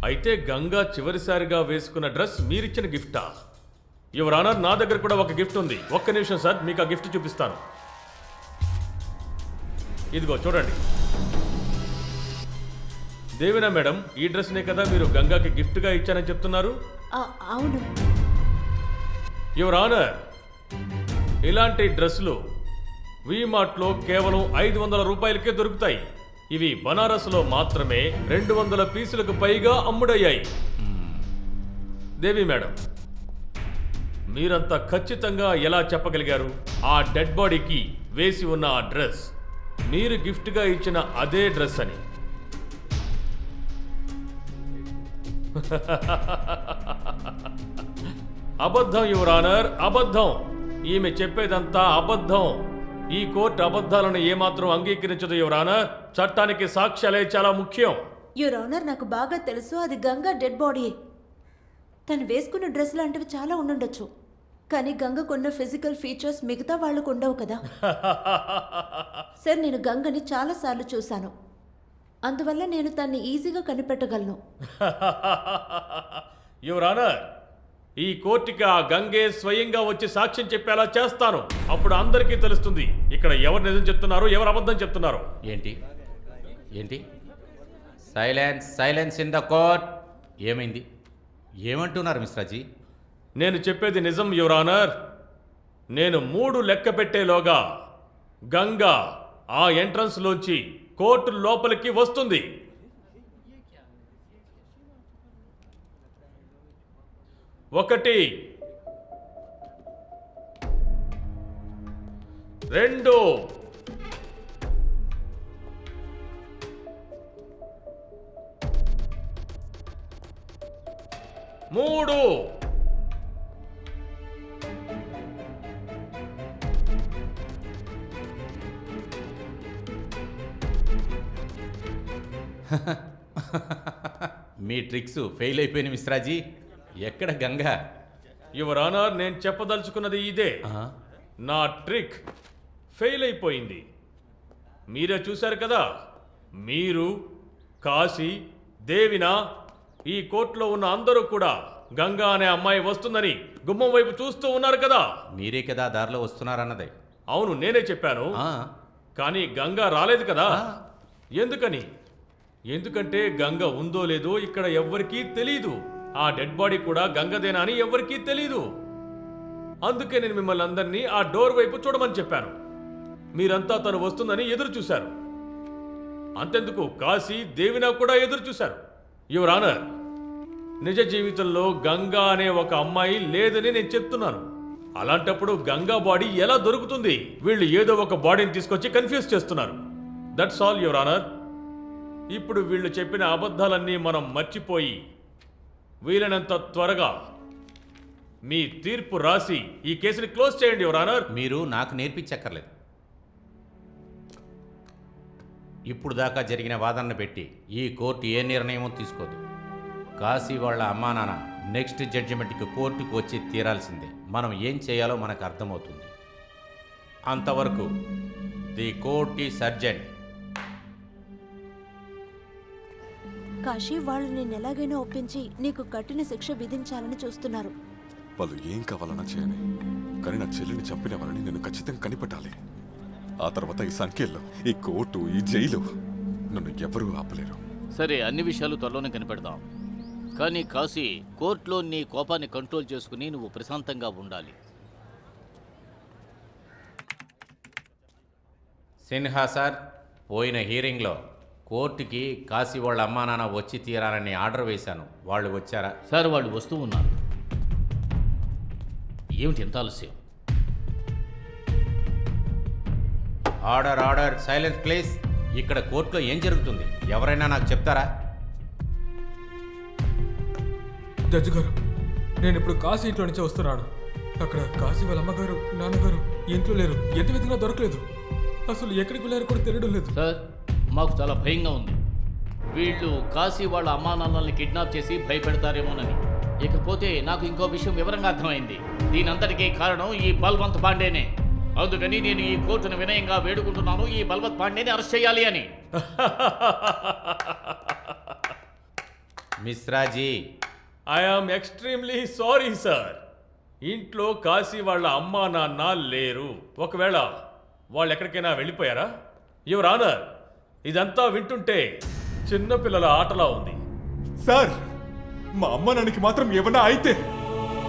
అయితే గంగా చివరిసారిగా వేసుకున్న డ్రెస్ మీరిచ్చిన గిఫ్టా? యువర్ ఆనర్, నా దగ్గర కూడా ఒక గిఫ్ట్ ఉంది. ఒక్క నిమిషం సార్, మీకు ఆ గిఫ్ట్ చూపిస్తాను. ఇదిగో చూడండి. దేవినా మేడం, ఈ డ్రెస్నే కదా మీరు గంగాకి గిఫ్ట్గా ఇచ్చానని చెప్తున్నారు? అవును యువర్ ఆనర్, ఇలాంటి డ్రెస్సులు వీమార్ట్లో కేవలం 500 రూపాయలకే దొరుకుతాయి. ఇవి బనారస్లో మాత్రమే 200 పీసులకు పైగా అమ్ముడయ్యాయి. దేవి మేడం, మీరంతా ఖచ్చితంగా ఎలా చెప్పగలిగారు ఆ డెడ్ బాడీకి వేసి ఉన్న ఆ డ్రెస్ మీరు గిఫ్ట్గా ఇచ్చిన అదే డ్రెస్ అని? అబద్ధం యువర్ ఆనర్, అబద్ధం. ఈమె చెప్పేదంతా అబద్ధం. ఈ కోర్టు అబద్ధాలను ఏమాత్రం అంగీకరించదు యువర్ ఆనర్. చట్టానికి సాక్ష్యాలే చాలా ముఖ్యం. యువర్ ఆనర్, నాకు బాగా తెలుసు అది గంగా డెడ్ బాడీ. తను వేసుకున్న డ్రెస్ లాంటివి చాలా ఉండుండొచ్చు, కానీ గంగకున్న ఫిజికల్ ఫీచర్స్ మిగతా వాళ్ళకు ఉండవు కదా. సార్, నేను గంగని చాలాసార్లు చూశాను, అందువల్ల నేను తన్ని ఈజీగా కనిపెట్టగలను. యువర్ ఆనర్, ఈ కోర్టుకి ఆ గంగే స్వయంగా వచ్చి సాక్ష్యం చెప్పేలా చేస్తాను. అప్పుడు అందరికీ తెలుస్తుంది ఇక్కడ ఎవరు నిజం చెప్తున్నారు, ఎవరు అబద్ధం చెప్తున్నారు. ఏంటి ఏంటి silence silence in the court. ఏమైంది? ఏమంటున్నారు మిశ్రాజీ? నేను చెప్పేది నిజం యువర్ ఆనర్. నేను 3 లెక్క పెట్టేలోగా గంగా ఆ ఎంట్రన్స్ లోంచి కోర్టు లోపలికి వస్తుంది. 1 2 3 మీ ట్రిక్స్ ఫెయిల్ అయిపోయిన మిశ్రాజీ. ఎక్కడ గంగా? యువర్ ఆనర్, నేను చెప్పదలుచుకున్నది ఇదే. ఆహా. నా ట్రిక్ ఫెయిల్ అయిపోయింది. మీరే చూశారు కదా. మీరు, కాశీ, దేవినా, ఈ కోర్టులో ఉన్న అందరూ కూడా గంగా అనే అమ్మాయి వస్తుందని గుమ్మం వైపు చూస్తూ ఉన్నారు కదా. మీరే కదా దారిలో వస్తున్నారన్నదే. అవును, నేనే చెప్పాను. కానీ గంగా రాలేదు కదా. ఎందుకని? ఎందుకంటే గంగ ఉందో లేదో ఇక్కడ ఎవ్వరికీ తెలీదు. ఆ డెడ్ బాడీ కూడా గంగదేనా అని ఎవ్వరికీ తెలీదు. అందుకే నేను మిమ్మల్ని అందరినీ ఆ డోర్ వైపు చూడమని చెప్పాను. మీరంతా తను వస్తుందని ఎదురు చూశారు. అంతెందుకు, కాశీ, దేవినా కూడా ఎదురు చూశారు. యువర్ ఆనర్, నిజ జీవితంలో గంగా అనే ఒక అమ్మాయి లేదని నేను చెప్తున్నాను. అలాంటప్పుడు గంగా బాడీ ఎలా దొరుకుతుంది? వీళ్ళు ఏదో ఒక బాడీని తీసుకొచ్చి కన్ఫ్యూజ్ చేస్తున్నారు. That's all your honour. ఇప్పుడు వీళ్ళు చెప్పిన అబద్ధాలన్నీ మనం మర్చిపోయి వీలైనంత త్వరగా మీ తీర్పు రాసి ఈ కేసుని క్లోజ్ చేయండి యువర్ ఆనర్. మీరు నాకు నేర్పించక్కర్లేదు. ఇప్పుడు దాకా జరిగిన వాదనను పెట్టి ఈ కోర్టు ఏ నిర్ణయమో తీసుకోదు. కాశీ వాళ్ళ అమ్మా నాన్న నెక్స్ట్ జడ్జిమెంట్కి కోర్టుకు వచ్చి తీరాల్సిందే. మనం ఏం చేయాలో మనకు అర్థమవుతుంది. అంతవరకు the court is urgent. Kashi, వాళ్ళు నేను ఎలాగైనా ఒప్పించి నీకు కఠిన శిక్ష విధించాలని చూస్తున్నారు. వాళ్ళు ఏం కావాలన్నా చేయని, కానీ నా చెల్లిని చంపిన వాళ్ళని నేను ఖచ్చితంగా కనిపెట్టాలి. ఆ తర్వాత ఈ సంఖ్యల్లో, ఈ కోర్టు, ఈ జైలు నన్ను ఎవరూ ఆపలేరు. సరే, అన్ని విషయాలు త్వరలోనే కనిపెడదాం. కానీ కాశీ, కోర్టులో నీ కోపాన్ని కంట్రోల్ చేసుకుని నువ్వు ప్రశాంతంగా ఉండాలి. సిన్హా సార్, పోయిన హీరింగ్లో కోర్టుకి కాశీ వాళ్ళ అమ్మా నాన్న వచ్చి తీరాలని ఆర్డర్ వేశాను. వాళ్ళు వచ్చారా? సార్, వాళ్ళు వస్తూ ఉన్నారు. ఏమిటి ఎంత ఆలస్యం? Order order, silence please. ఇక్కడ కోర్టులో ఏం జరుగుతుంది ఎవరైనా నాకు చెప్తారా? జడ్జి గారు, నేను ఇప్పుడు కాశీ ఇంట్లో నుంచి వస్తున్నాను. అక్కడ కాశీ వాళ్ళ అమ్మగారు, నాన్నగారు ఇంట్లో లేరు. ఎంత వెతికినా దొరకలేదు. అసలు ఎక్కడికి వెళ్ళారో కూడా తెలియడం లేదు. సార్, మాకు చాలా భయంగా ఉంది. వీళ్ళు కాశీ వాళ్ళ అమ్మా నాన్నల్ని కిడ్నాప్ చేసి భయపెడతారేమోనని. ఇకపోతే నాకు ఇంకో విషయం వివరంగా అర్థమైంది. దీనంతటికీ కారణం ఈ బల్వంత్ పాండేనే. అందుకని నేను ఈ కోర్టును వినయంగా వేడుకుంటున్నాను, ఈ బల్వంత్ పాండేని అరెస్ట్ చేయాలి అని. Mishraji, I am extremely sorry sir. ఇంట్లో కాశీ వాళ్ళ అమ్మా నాన్న లేరు. ఒకవేళ వాళ్ళు ఎక్కడికైనా వెళ్ళిపోయారా? యువర్ ఆనర్, ఇదంతా వింటుంటే చిన్నపిల్లల ఆటలా ఉంది. సార్, మా అమ్మ నాన్నకి మాత్రం ఏమన్నా అయితే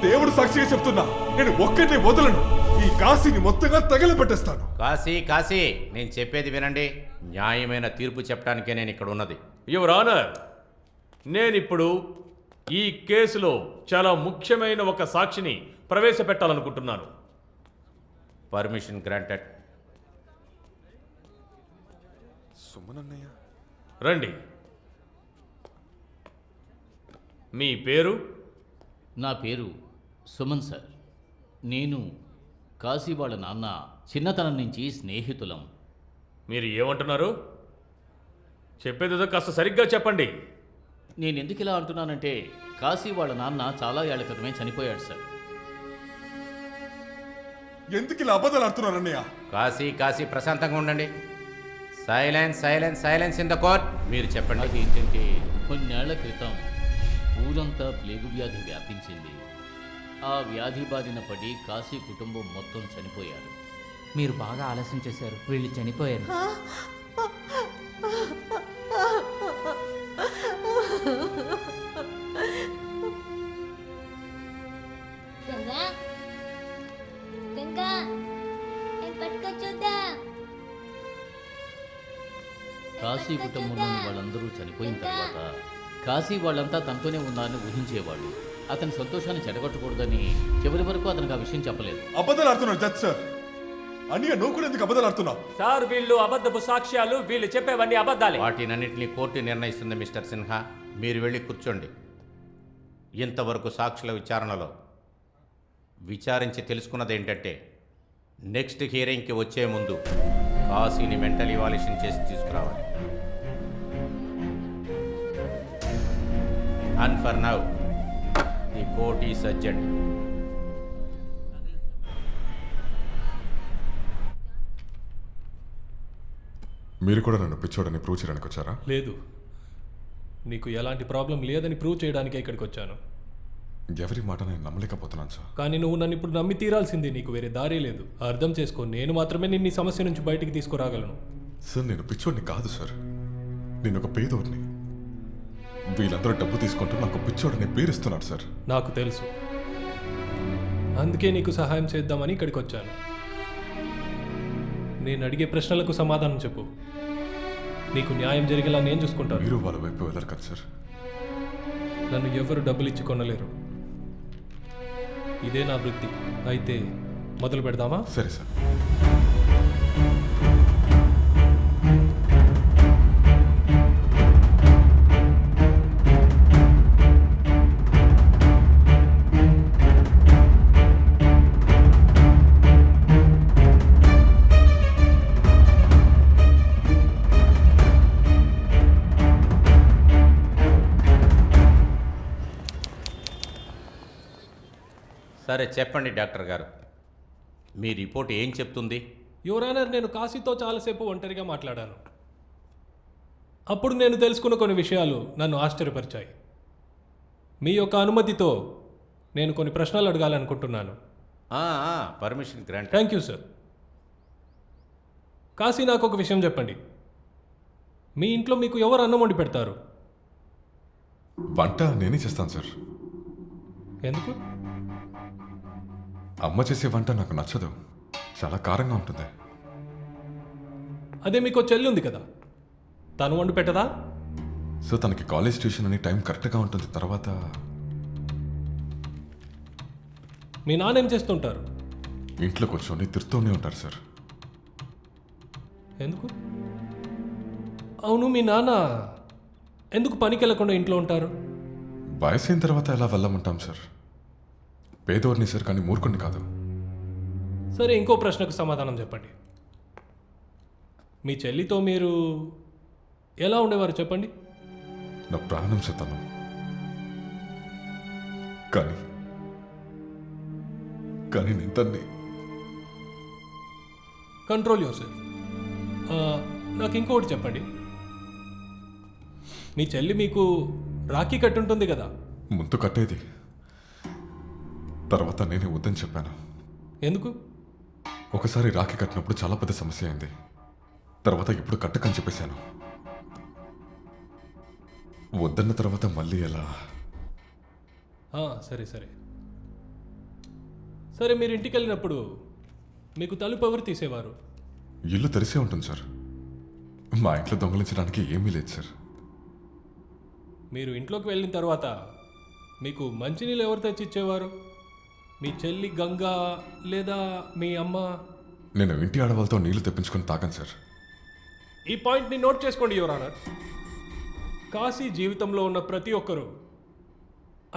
దేవుడు సాక్షిగా చెప్తున్నా, నేను ఒక్కరిని వదలను. ఈ కాశీని మొత్తంగా తగలబెట్టేస్తాను. కాశీ కాశీ, నేను చెప్పేది వినండి. న్యాయమైన తీర్పు చెప్పడానికే నేను ఇక్కడ ఉన్నది. యువర్ ఆనర్, నేనిప్పుడు ఈ కేసులో చాలా ముఖ్యమైన ఒక సాక్షిని ప్రవేశపెట్టాలనుకుంటున్నాను. Permission granted. సుమనన్నయ్య, రండి. మీ పేరు? నా పేరు సుమన్ సార్. నేను కాశీ వాళ్ళ నాన్న చిన్నతనం నుంచి స్నేహితులం. మీరు ఏమంటున్నారు? చెప్పేదేదో కాస్త సరిగ్గా చెప్పండి. నేను ఎందుకు ఇలా అంటున్నానంటే, కాశీ వాళ్ళ నాన్న చాలా ఏళ్ల క్రితమే చనిపోయాడు సార్. ఎందుకు ఇలా అబద్ధాలు ఆడుతున్నారన్నయ్య? కాశీ కాశీ, ప్రశాంతంగా ఉండండి. Silence silence silence in the court. మీరు చెప్పండి. అదేంటంటే, కొన్నేళ్ల క్రితం ఊరంతా ప్లేగు వ్యాధి వ్యాపించింది. ఆ వ్యాధి బారిన పడి కాశీ కుటుంబం మొత్తం చనిపోయారు. మీరు బాగా ఆలస్యం చేశారు, వీళ్ళు చనిపోయారు. గంగా గంగా పట్టుకొచ్చుద్దా. కాశీ కుటుంబంలోని వాళ్ళందరూ చనిపోయిన తర్వాత కాశీ వాళ్ళంతా తనతోనే ఉన్నారని ఊహించేవాళ్ళు. అతని సంతోషాన్ని చెడగొట్టకూడదని చివరి వరకు అతనికి ఆ విషయం చెప్పలేదు. అబద్ధాలు ఆడుతున్నాడు జడ్జ్ సార్. అన్నయ్య నువ్వు కూడా ఎందుకు అబద్ధాలు ఆడుతున్నావు? సార్ వీళ్ళు అబద్ధపు సాక్ష్యాలు, వీళ్ళు చెప్పేవన్నీ అబద్ధాలే. వాటినన్నింటినీ కోర్టు నిర్ణయిస్తుంది మిస్టర్ సిన్హా. మీరు వెళ్ళి కూర్చోండి. ఇంతవరకు సాక్షుల విచారణలో విచారించి తెలుసుకున్నది ఏంటంటే, నెక్స్ట్ హియరింగ్కి వచ్చే ముందు కాశీని మెంటల్ ఇవాల్యుయేషన్ చేసి తీసుకురావాలి. And for now the court is adjourned. మీరు కూడా నన్ను పిచ్చోడని ప్రూవ్ చేయడానికి వచ్చారా? లేదు, నీకు ఎలాంటి ప్రాబ్లం లేదని ప్రూవ్ చేయడానికే ఇక్కడికి వచ్చాను. ఎవరి మాట నేను నమ్మలేకపోతున్నాను సార్. కానీ నువ్వు నన్ను ఇప్పుడు నమ్మి తీరాల్సింది, నీకు వేరే దారి లేదు. అర్థం చేసుకో, నేను మాత్రమే నిన్ను ఈ సమస్య నుంచి బయటికి తీసుకురాగలను. సార్ నేను పిచ్చోడిని కాదు సార్, నేను ఒక పేదోడిని. వీళ్ళందరూ డబ్బు తీసుకుంటూ నాకు పిచ్చోడని పేరుస్తున్నారు సార్. నాకు తెలుసు, అందుకే నీకు సహాయం చేద్దామని ఇక్కడికి వచ్చాను. నేను అడిగే ప్రశ్నలకు సమాధానం చెప్పు. నీకు న్యాయం జరిగేలా నేను చూసుకుంటాను. మీరు వాళ్ళ వైపు వెళ్ళరు కదా సార్. నన్ను ఎవరు డబ్బులు ఇచ్చి కొనలేరు. ఇదే నా వృత్తి. అయితే మొదలు పెడదామా? సరే సార్. సరే చెప్పండి డాక్టర్ గారు, మీ రిపోర్ట్ ఏం చెప్తుంది? యువర్ ఆనర్, నేను కాశీతో చాలాసేపు ఒంటరిగా మాట్లాడాను. అప్పుడు నేను తెలుసుకున్న కొన్ని విషయాలు నన్ను ఆశ్చర్యపరిచాయి. మీ యొక్క అనుమతితో నేను కొన్ని ప్రశ్నలు అడగాలనుకుంటున్నాను. Permission grant. Thank you sir. Kashi, నాకు ఒక విషయం చెప్పండి. మీ ఇంట్లో మీకు ఎవరు అన్నం వండి పెడతారు? వంట నేనే చేస్తాను సార్. ఎందుకు? అమ్మ చేసే వంట నాకు నచ్చదు, చాలా కారంగా ఉంటుంది. అదే మీకు చెల్లి ఉంది కదా, తను వండి పెట్టదా? సో తనకి కాలేజ్ ట్యూషన్ అని టైం కరెక్ట్గా ఉంటుంది. తర్వాత మీ నాన్న ఏం చేస్తుంటారు? ఇంట్లో కూర్చొని తిరుతూనే ఉంటారు సార్. ఎందుకు? అవును, మీ నాన్న ఎందుకు పనికి వెళ్ళకుండా ఇంట్లో ఉంటారు? వయసు అయిన తర్వాత ఎలా వెళ్ళమంటాం సార్. పేదోడిని సార్, కానీ మూర్ఖుడిని కాదు. సరే, ఇంకో ప్రశ్నకు సమాధానం చెప్పండి. మీ చెల్లితో మీరు ఎలా ఉండేవారు చెప్పండి? నా ప్రాణం సతను, కానీ నేను తన్ని కంట్రోల్ యువర్ సెల్ఫ్. నాకు ఇంకొకటి చెప్పండి. మీ చెల్లి మీకు రాఖీ కట్టుంటుంది కదా? ముందు కట్టేది, తర్వాత నేనే వద్దని చెప్పాను. ఎందుకు? ఒకసారి రాఖీ కట్టినప్పుడు చాలా పెద్ద సమస్య అయింది. తర్వాత ఇప్పుడు కట్టకని చెప్పేశాను. వద్దన్న తర్వాత మళ్ళీ ఎలా? సరే సరే సరే, మీరు ఇంటికి వెళ్ళినప్పుడు మీకు తలుపు ఎవరు తీసేవారు? ఇల్లు తెరిసే ఉంటుంది సార్. మా ఇంట్లో దొంగలించడానికి ఏమీ లేదు సార్. మీరు ఇంట్లోకి వెళ్ళిన తర్వాత మీకు మంచినీళ్ళు ఎవరు తెచ్చి ఇచ్చేవారు? మీ చెల్లి గంగా లేదా మీ అమ్మ? నేను ఇంటి ఆడవాళ్ళతో నీళ్లు తెప్పించుకొని తాగాను సార్. ఈ పాయింట్ని నోట్ చేసుకోండి యువర్ ఆనర్. కాశీ జీవితంలో ఉన్న ప్రతి ఒక్కరూ,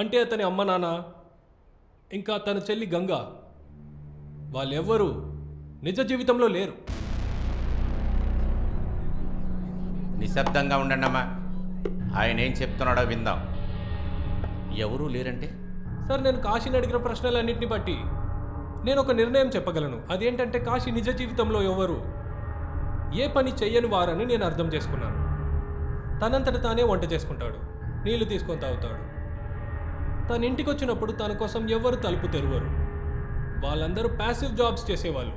అంటే అతని అమ్మ నాన్న ఇంకా తన చెల్లి గంగా, వాళ్ళెవ్వరూ నిజ జీవితంలో లేరు. నిశ్శబ్దంగా ఉండండమ్మా. ఆయన ఏం చెప్తున్నాడో విందాం. ఎవరూ లేరంటే? సార్, నేను కాశీని అడిగిన ప్రశ్నలన్నింటిని బట్టి నేను ఒక నిర్ణయం చెప్పగలను. అదేంటంటే కాశీ నిజ జీవితంలో ఎవరు ఏ పని చెయ్యని వారని నేను అర్థం చేసుకున్నాను. తనంతట తానే వంట చేసుకుంటాడు, నీళ్లు తీసుకొని తాగుతాడు, తన ఇంటికి వచ్చినప్పుడు తన కోసం ఎవ్వరు తలుపు తెరవరు. వాళ్ళందరూ ప్యాసివ్ జాబ్స్ చేసేవాళ్ళు.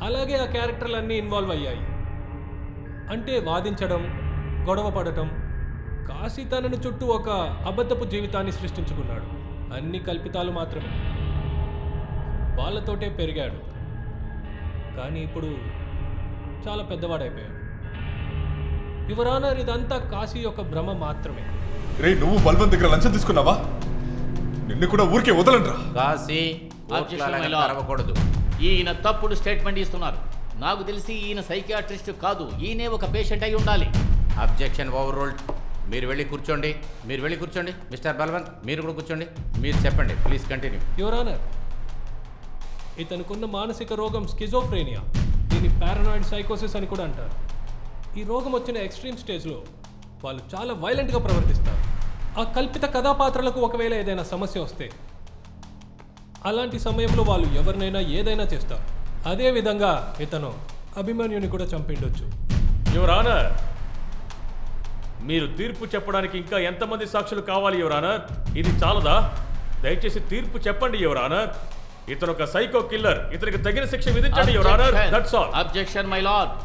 అలాగే ఆ క్యారెక్టర్లన్నీ ఇన్వాల్వ్ అయ్యాయి. అంటే వాదించడం, గొడవ పడటం. కాశీ తనని చుట్టూ ఒక అబద్ధపు జీవితాన్ని సృష్టించుకున్నాడు. అన్ని కల్పితాలు మాత్రమే. వాళ్ళతోటే పెరిగాడు. కానీ ఇప్పుడు చాలా పెద్దవాడైపోయాడు. యువర్ ఆనర్, ఇదంతా కాశీ యొక్క భ్రమ మాత్రమే. రే, నువ్వు బల్వంత్ దగ్గర లంచం తీసుకున్నావా? నిన్ను కూడా ఊరికే వదలండ్రా. Kashi Objection, my lord. అరవకూడదు. ఈయన తప్పుడు స్టేట్మెంట్ ఇస్తున్నారు. నాకు తెలిసి ఈయన సైకియాట్రిస్ట్ కాదు, ఈయనే ఒక పేషెంట్ అయి ఉండాలి. Objection over ruled. మీరు వెళ్ళి కూర్చోండి. మిస్టర్ బల్వంత్, మీరు కూడా కూర్చోండి. మీరు చెప్పండి. Please continue. యువర్ ఆనర్, ఇతనుకున్న మానసిక రోగం స్కిజోఫ్రేనియా. దీన్ని పారానాయిడ్ సైకోసిస్ అని కూడా అంటారు. ఈ రోగం వచ్చిన ఎక్స్ట్రీమ్ స్టేజ్లో వాళ్ళు చాలా వైలెంట్గా ప్రవర్తిస్తారు. ఆ కల్పిత కథాపాత్రలకు ఒకవేళ ఏదైనా సమస్య వస్తే అలాంటి సమయంలో వాళ్ళు ఎవరినైనా ఏదైనా చేస్తారు. అదే విధంగా ఇతను అభిమన్యుని కూడా చంపిండొచ్చు. యువర్ ఆనర్, మీరు తీర్పు చెప్పడానికి ఇంకా ఎంతమంది సాక్షులు కావాలి యువర్ ఆనర్? ఇది చాలదా? దయచేసి తీర్పు చెప్పండి యువర్ ఆనర్. ఇతను ఒక సైకో కిల్లర్. ఇతనికి తగిన శిక్ష విధించండి your honour. That's all. Objection my lord.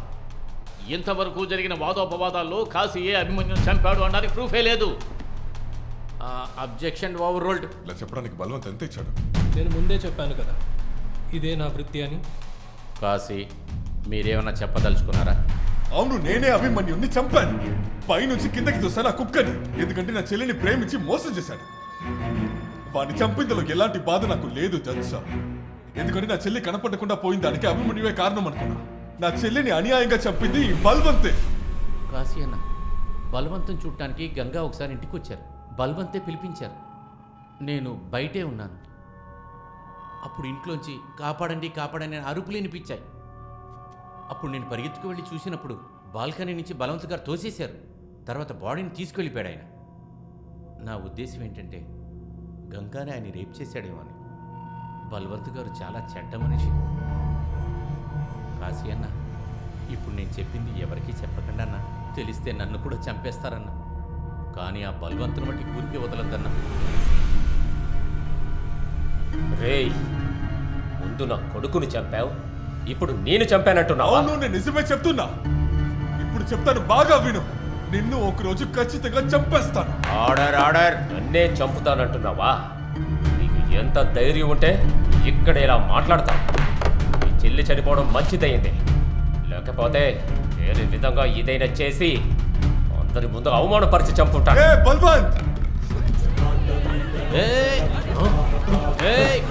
ఇంతవరకు జరిగిన వాదోపవాదాల్లో కాశీయే అభిమన్యుని చంపాడు అనడానికి ప్రూఫే లేదు. Objection overruled. ఇలా చెప్పడానికి బల్వంత్ ఎంత ఇచ్చాడు? నేను ముందే చెప్పాను కదా, ఇదే నా వృత్తి అని. కాశీ, మీరేమన్నా చెప్పదలుచుకున్నారా? అవును, నేనే అభిమన్యుణ్ణి చంపాను. పైనుంచి కిందకి చూస్తాను ఆ కుక్కని. ఎందుకంటే నా చెల్లిని ప్రేమించి మోసం చేశాడు. వాడిని చంపిందలో ఎలాంటి బాధ నాకు లేదు జడ్జ్ సార్. ఎందుకంటే నా చెల్లి కనపడకుండా పోయిన దానికి అభిమన్యువే కారణం అనుకున్నా. నా చెల్లిని అన్యాయంగా చంపింది ఈ బల్వంతే. కాశీ అన్న, బలవంతం చూడటానికి గంగా ఒకసారి ఇంటికి వచ్చారు. బల్వంతే పిలిపించారు. నేను బయటే ఉన్నాను. అప్పుడు ఇంట్లోంచి కాపాడండి కాపాడని అరుపులు వినిపించాయి. అప్పుడు నేను పరిగెత్తుకు వెళ్ళి చూసినప్పుడు బాల్కనీ నుంచి బలవంత్ గారు తోసేశారు. తర్వాత బాడీని తీసుకెళ్ళిపోయాడు ఆయన. నా ఉద్దేశం ఏంటంటే గంగానే ఆయన రేప్ చేశాడేమో అని. బల్వంత్ గారు చాలా చెడ్డ మనిషి. కాశీ అన్న, ఇప్పుడు నేను చెప్పింది ఎవరికీ చెప్పకండి అన్న. తెలిస్తే నన్ను కూడా చంపేస్తారన్న. కానీ ఆ బల్వంతుని బట్టి ఊరికి వదలద్దన్న. రేయ్, ముందు నా కొడుకుని చంపావు, ఇప్పుడు నేను చంపానంటున్నావా? అవును, నేను నిజమే చెప్తున్నా. ఇప్పుడు చెప్తాను, బాగా విను. నిన్ను ఒకరోజు ఖచ్చితంగా చంపేస్తాను. Order order. నన్నే చంపుతానంటున్నావా? నీకు ఎంత ధైర్యం ఉంటే ఇక్కడ ఇలా మాట్లాడతావు? నీ చెల్లి చనిపోవడం మంచిదయింది. లేకపోతే వేరే విధంగా ఏదైనా చేసి అందరి ముందు అవమానపరిచి చంపుంటాను. బల్వంత్,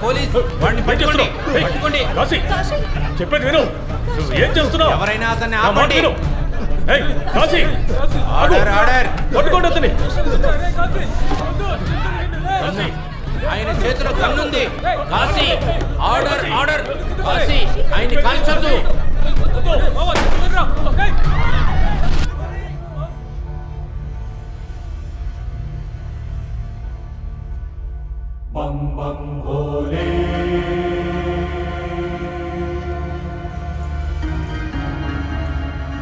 పోలీస్ వాడిని పట్టుకోండి. పట్టుకోండి. కాశీ, చెప్పేది విను. నువ్వు ఏం చేస్తున్నావు? ఎవరైనా అతన్ని నా మాట ఆపండి. విను. ఏయ్, కాశీ, ఆర్డర్ ఆర్డర్. పట్టుకోండి అతని. కాశీ, ఆయన చేతిలో గన్నుంది. Kashi, order order. కాశీ, ఆయన్ని కాల్చొద్దు. बम बम भोले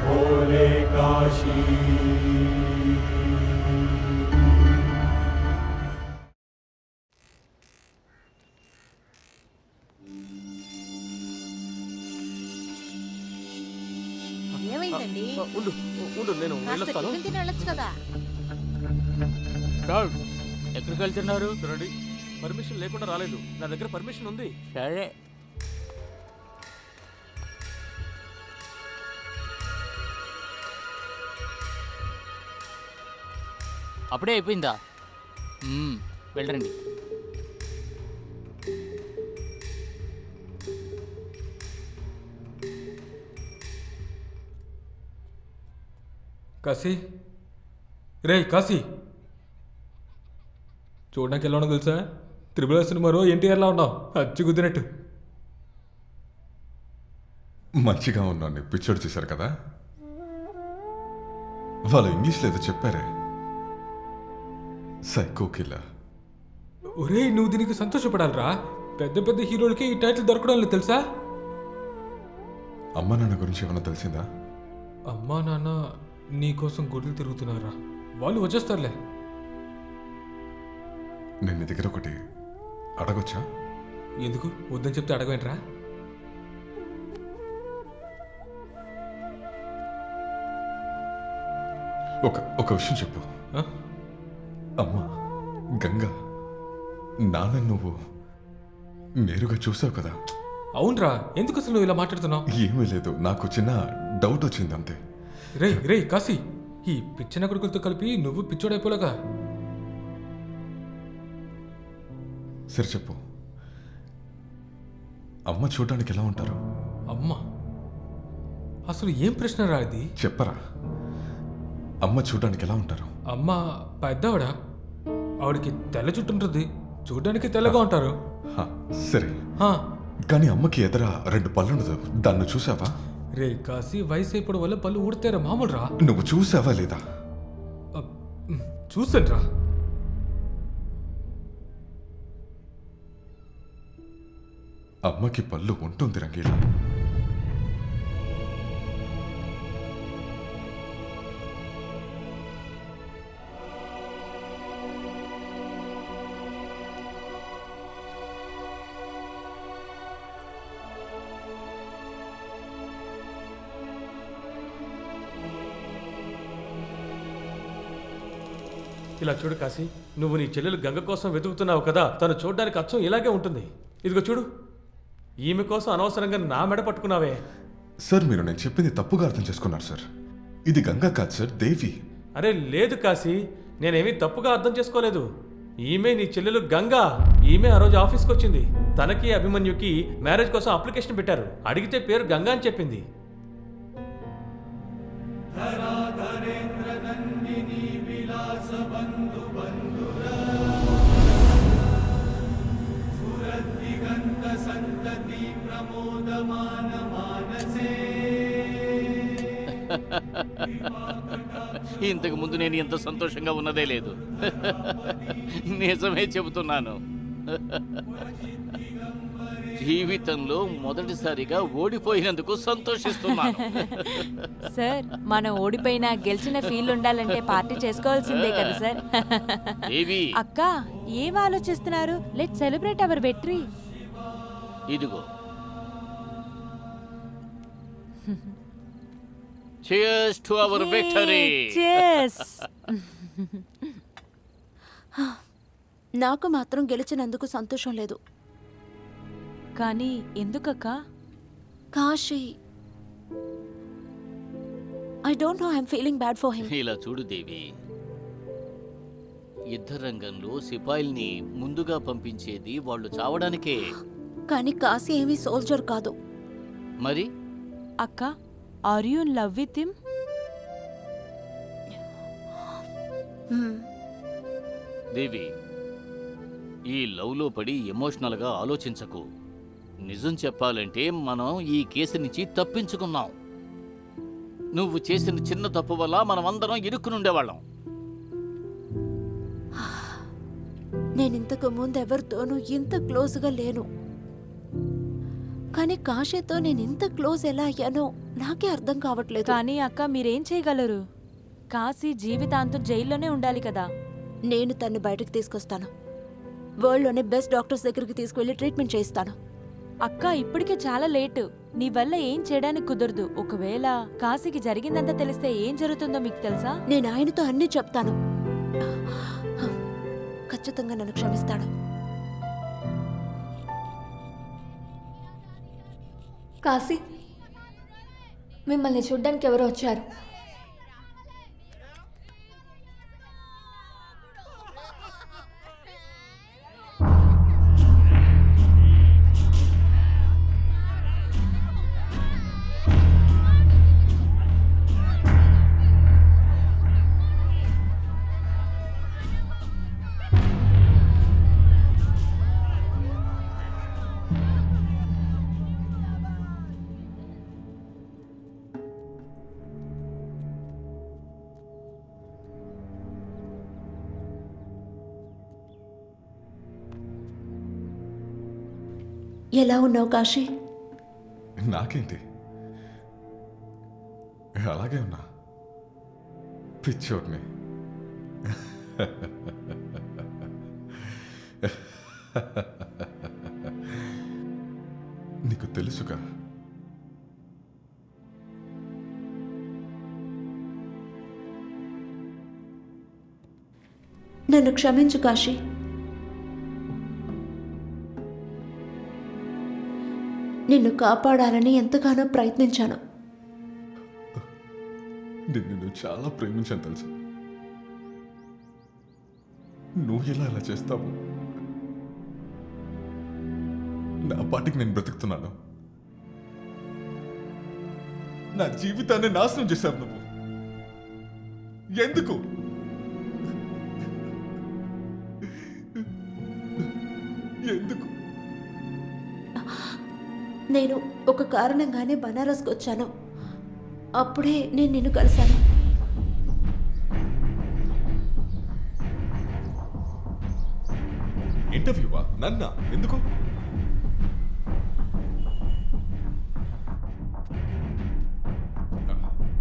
भोले काशी ఏమైందండి? ఉండు నేను కాస్త వెళ్ళొస్తాను. టిఫిన్ తిని వెళ్ళొచ్చు కదా. ఎక్కడికి వెళ్తున్నారు? చూడండి, పర్మిషన్ లేకుండా రాలేదు. నా దగ్గర పర్మిషన్ ఉంది. సరే. అప్పుడే అయిపోయిందా? వెళ్ళండి. కాశీ, రే కాశీ, చూడడానికి ఎలా ఉన్నావు తెలుసా? త్రిబుల్ ఆర్ సినిమాలో ఎన్టీఆర్లా ఉన్నావు, అచ్చు కుదిరినట్టు. మంచిగా ఉన్నాను. పిచ్చోడు చేశారు కదా. వాళ్ళు ఇంగ్లీష్లో ఏదో చెప్పారే, సైకో కిల్లర్. ఒరే, నువ్వు దీనికి సంతోషపడాలిరా. పెద్ద పెద్ద హీరోలకి ఈ టైటిల్ దొరకడం లేదు తెలుసా? అమ్మ నాన్న గురించి ఏమైనా తెలిసిందా? అమ్మా నాన్న నీ కోసం గుడ్లు తిరుగుతున్నారా? వాళ్ళు వచ్చేస్తారులే. నేను నీ దగ్గర ఒకటి అడగొచ్చా? ఎందుకు వద్దని చెప్తే అడగవేంట్రా? ఒక విషయం చెప్పు. ఆ? అమ్మ, గంగ, నాన్న నువ్వు నేరుగా చూసావు కదా? అవునరా, ఎందుకు అసలు నువ్వు ఇలా మాట్లాడుతున్నావు? ఏమీ లేదు, నాకు చిన్న డౌట్ వచ్చింది అంతే. రే కాశీ, ఈ పిచ్చిన కొడుకులతో కలిపి నువ్వు పిచ్చోడైపోలేగా. సరే చెప్పు, అమ్మ చూడడానికి ఎలా ఉంటారు? అమ్మ అసలు ఏం ప్రశ్న రా ఇది? చెప్పరా, అమ్మ చూడడానికి ఎలా ఉంటారు? అమ్మ పెద్దవాడా, ఆవిడకి తెల్ల చుట్టూ ఉంటుంది, చూడడానికి తెల్లగా ఉంటారు. సరే, కానీ అమ్మకి ఎదుర 2 పళ్ళుండదు, దాన్ని చూసావా? రే కాశీ, వయసు అయిపోవడం వల్ల పళ్ళు ఊడితేరా మామూలు రా. నువ్వు చూసావా లేదా? చూసాను రా. అమ్మకి పళ్ళు ఉంటుంది రంగీలా. ఇలా చూడు కాశీ, నువ్వు నీ చెల్లెలు గంగ కోసం వెతుకుతున్నావు కదా, తను చూడడానికి అచ్చం ఇలాగే ఉంటుంది. ఇదిగో చూడు, ఈమె కోసం అనవసరంగా నా మెడ పట్టుకున్నావే. సార్, మీరు నేను చెప్పింది తప్పుగా అర్థం చేసుకున్నారు సార్. ఇది గంగా కాదు సార్, దేవి. అరే లేదు కాశీ, నేనేమీ తప్పుగా అర్థం చేసుకోలేదు. ఈమె నీ చెల్లెలు గంగా. ఈమె ఆ రోజు ఆఫీస్కి వచ్చింది. తనకి అభిమన్యుకి మ్యారేజ్ కోసం అప్లికేషన్ పెట్టారు. అడిగితే పేరు గంగా అని చెప్పింది. ఇంతకు ముందు నేను ఇంత సంతోషంగా ఉన్నదే లేదు. నిజమే చెబుతున్నాను. జీవితంలో మొదటిసారిగా ఓడిపోయినందుకు సంతోషిస్తున్నాను. సార్, మనం ఓడిపోయినా గెలిచిన ఫీల్ ఉండాలంటే పార్టీ చేసుకోవాల్సిందే కదా సార్. దేవి, అక్క ఏం ఆలోచిస్తున్నారు? Let celebrate our victory. ఇదిగో, cheers to our victory. Cheers. నాకు మాత్రం గెలిచినందుకు సంతోషం లేదు. కానీ ఎందుకక్క? Kashi, I don't know, I'm feeling bad for him. ఇలా చూడు దేవి, యుద్ధ రంగంలో సిపాయిల్ని ముందుగా పంపించేది వాళ్ళు చావడానికే. కానీ కాశీ ఏమీ సోల్జర్ కాదు. మరి అక్క, are you in love with him? Devi, ఈ లవ్లో పడి ఎమోషనల్గా ఆలోచించకు. నిజం చెప్పాలంటే మనం ఈ కేసు నుంచి తప్పించుకున్నాం. నువ్వు చేసిన చిన్న తప్పు వల్ల మనమందరం ఇరుక్కునుండేవాళ్ళం. నేను ఇంతకు ముందు ఎవరితోనూ ఇంత క్లోజ్గా లేను. కానీ కాశీతో నేను ఇంత క్లోజ్ ఎలా అయ్యానో నాకే అర్థం కావట్లేదు. కానీ అక్క, మీరేం చేయగలరు? కాశీ జీవితాంతం జైల్లోనే ఉండాలి కదా. నేను తన్ని బయటకు తీసుకొస్తాను. వరల్డ్లోనే బెస్ట్ డాక్టర్స్ దగ్గరికి తీసుకువెళ్ళి ట్రీట్మెంట్ చేయిస్తాను. అక్క, ఇప్పటికే చాలా లేటు. నీ వల్ల ఏం చేయడానికి కుదరదు. ఒకవేళ కాశీకి జరిగిందంతా తెలిస్తే ఏం జరుగుతుందో మీకు తెలుసా? నేను ఆయనతో అన్నీ చెప్తాను. ఖచ్చితంగా నన్ను క్షమిస్తాడు. కాశీ, మిమ్మల్ని చూడ్డానికి ఎవరో వచ్చారు. ఎలా ఉన్నావు కాశీ? నాకేంటి, అలాగే ఉన్నా, పిచ్చోడ్ని. నీకు తెలుసుగా నన్ను క్షమించు కాశీ. నిన్ను కాపాడాలని ఎంతగానో ప్రయత్నించాను. నిన్ను చాలా ప్రేమించాను తెలుసా. నువ్వు ఎలా అలా చేస్తావు? నా పాటికి నేను బ్రతుకుతున్నాను. నా జీవితాన్ని నాశనం చేశావు నువ్వు. ఎందుకు? ఎందుకు? నేను ఒక కారణంగానే బనారస్కి వచ్చాను. అప్పుడే నేను నిన్ను కలిశాను. ఇంటర్వ్యూవా? నన్నా? ఎందుకు?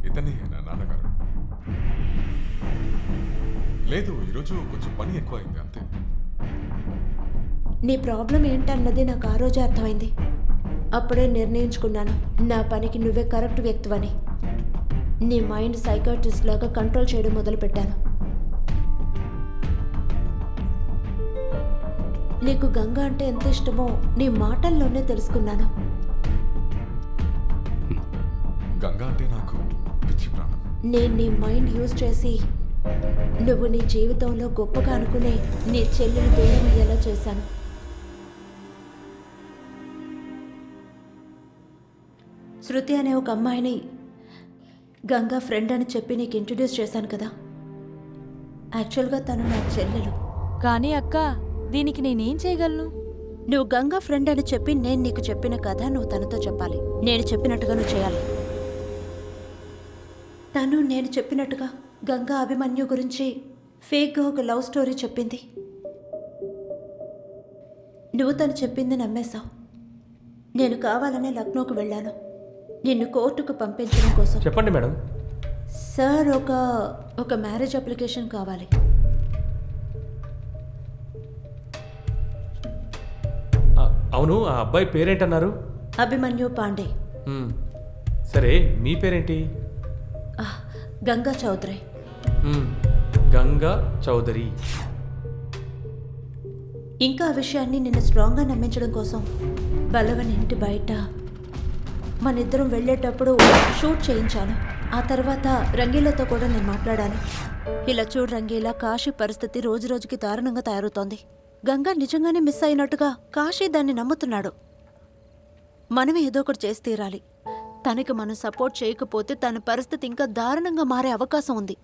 ఇతనే నా నాన్నగారు. లేదు, ఈరోజు కొంచెం పని ఎక్కువ అయింది అంతే. నీ ప్రాబ్లం ఏంటన్నది నాకు ఆ రోజే అర్థమైంది. అప్పుడే నిర్ణయించుకున్నాను, నా పనికి నువ్వే కరెక్ట్ వ్యక్తివని. నీ మైండ్ సైకాట్రిస్ట్ లాగా కంట్రోల్ చేయడం మొదలుపెట్టాను. నీకు గంగ అంటే ఎంత ఇష్టమో నీ మాటల్లోనే తెలుసుకున్నాను. గంగా అంటే నాకు పిచ్చి ప్రాణం. నేను నీ మైండ్ యూజ్ చేసి నువ్వు నీ జీవితంలో గొప్పగా అనుకునే నీ చెల్లిని దూరం అయ్యేలా చేశాను. శృతి అనే ఒక అమ్మాయిని గంగా ఫ్రెండ్ అని చెప్పి నీకు ఇంట్రడ్యూస్ చేశాను కదా. యాక్చువల్గా తను నా చెల్లెలు. కానీ అక్క, దీనికి నేనేం చేయగలను? నువ్వు గంగా ఫ్రెండ్ అని చెప్పి నేను నీకు చెప్పిన కథ నువ్వు తనతో చెప్పాలి. నేను చెప్పినట్టుగా నువ్వు చేయాలి. తను నేను చెప్పినట్టుగా గంగా అభిమన్యు గురించి ఫేక్గా ఒక లవ్ స్టోరీ చెప్పింది. నువ్వు తను చెప్పింది నమ్మేశావు. నేను కావాలనే లక్నోకు వెళ్ళాను, నిన్ను కోర్టుకు పంపించడం కోసం. చెప్పండి మేడం. సార్, ఒక మ్యారేజ్ అప్లికేషన్ కావాలి. అవును, ఆ అబ్బాయి పేరేంటన్నారు? అభిమన్యు పాండే. సరే, మీ పేరేంటి? గంగా చౌదరి. గంగా చౌదరి. ఇంకా ఆ విషయాన్ని నిన్ను స్ట్రాంగ్గా నమ్మించడం కోసం బలవన్ ఇంటి బయట మనిద్దరం వెళ్ళేటప్పుడు షూట్ చేయించాను. ఆ తర్వాత రంగీలతో కూడా నేను మాట్లాడాను. ఇలా చూడు రంగీలా, కాశీ పరిస్థితి రోజు రోజుకి దారుణంగా తయారవుతోంది. గంగా నిజంగానే మిస్ అయినట్టుగా కాశీ దాన్ని నమ్ముతున్నాడు. మనమే ఏదో ఒకటి చేసి తీరాలి. తనకి మనం సపోర్ట్ చేయకపోతే తన పరిస్థితి ఇంకా దారుణంగా మారే అవకాశం ఉంది.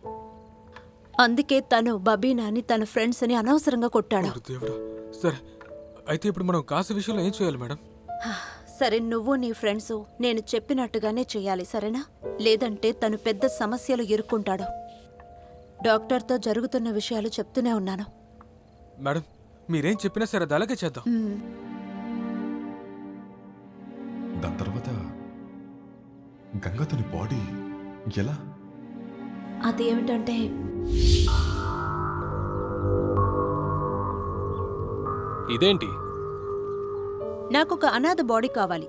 అందుకే తను బబీనాని తన ఫ్రెండ్స్ అని అనవసరంగా కొట్టాడు. సరే, అయితే ఇప్పుడు మనం కాశీ విషయంలో ఏం చేయాలి మేడం? సరే, నువ్వు నీ ఫ్రెండ్స్ నేను చెప్పినట్టుగానే చెయ్యాలి, సరేనా? లేదంటే తను పెద్ద సమస్యలు ఇరుక్కుంటాడు. డాక్టర్తో జరుగుతున్న విషయాలు చెప్తూనే ఉన్నాను. మేడం, మీరేం చెప్పినా సరే, అది అలాగే చేద్దాం. దాని తర్వాత గంగా తన బాడీ ఎలా? అదేమిటంటే ఇదేంటి? నాకు ఒక అనాథ బాడీ కావాలి.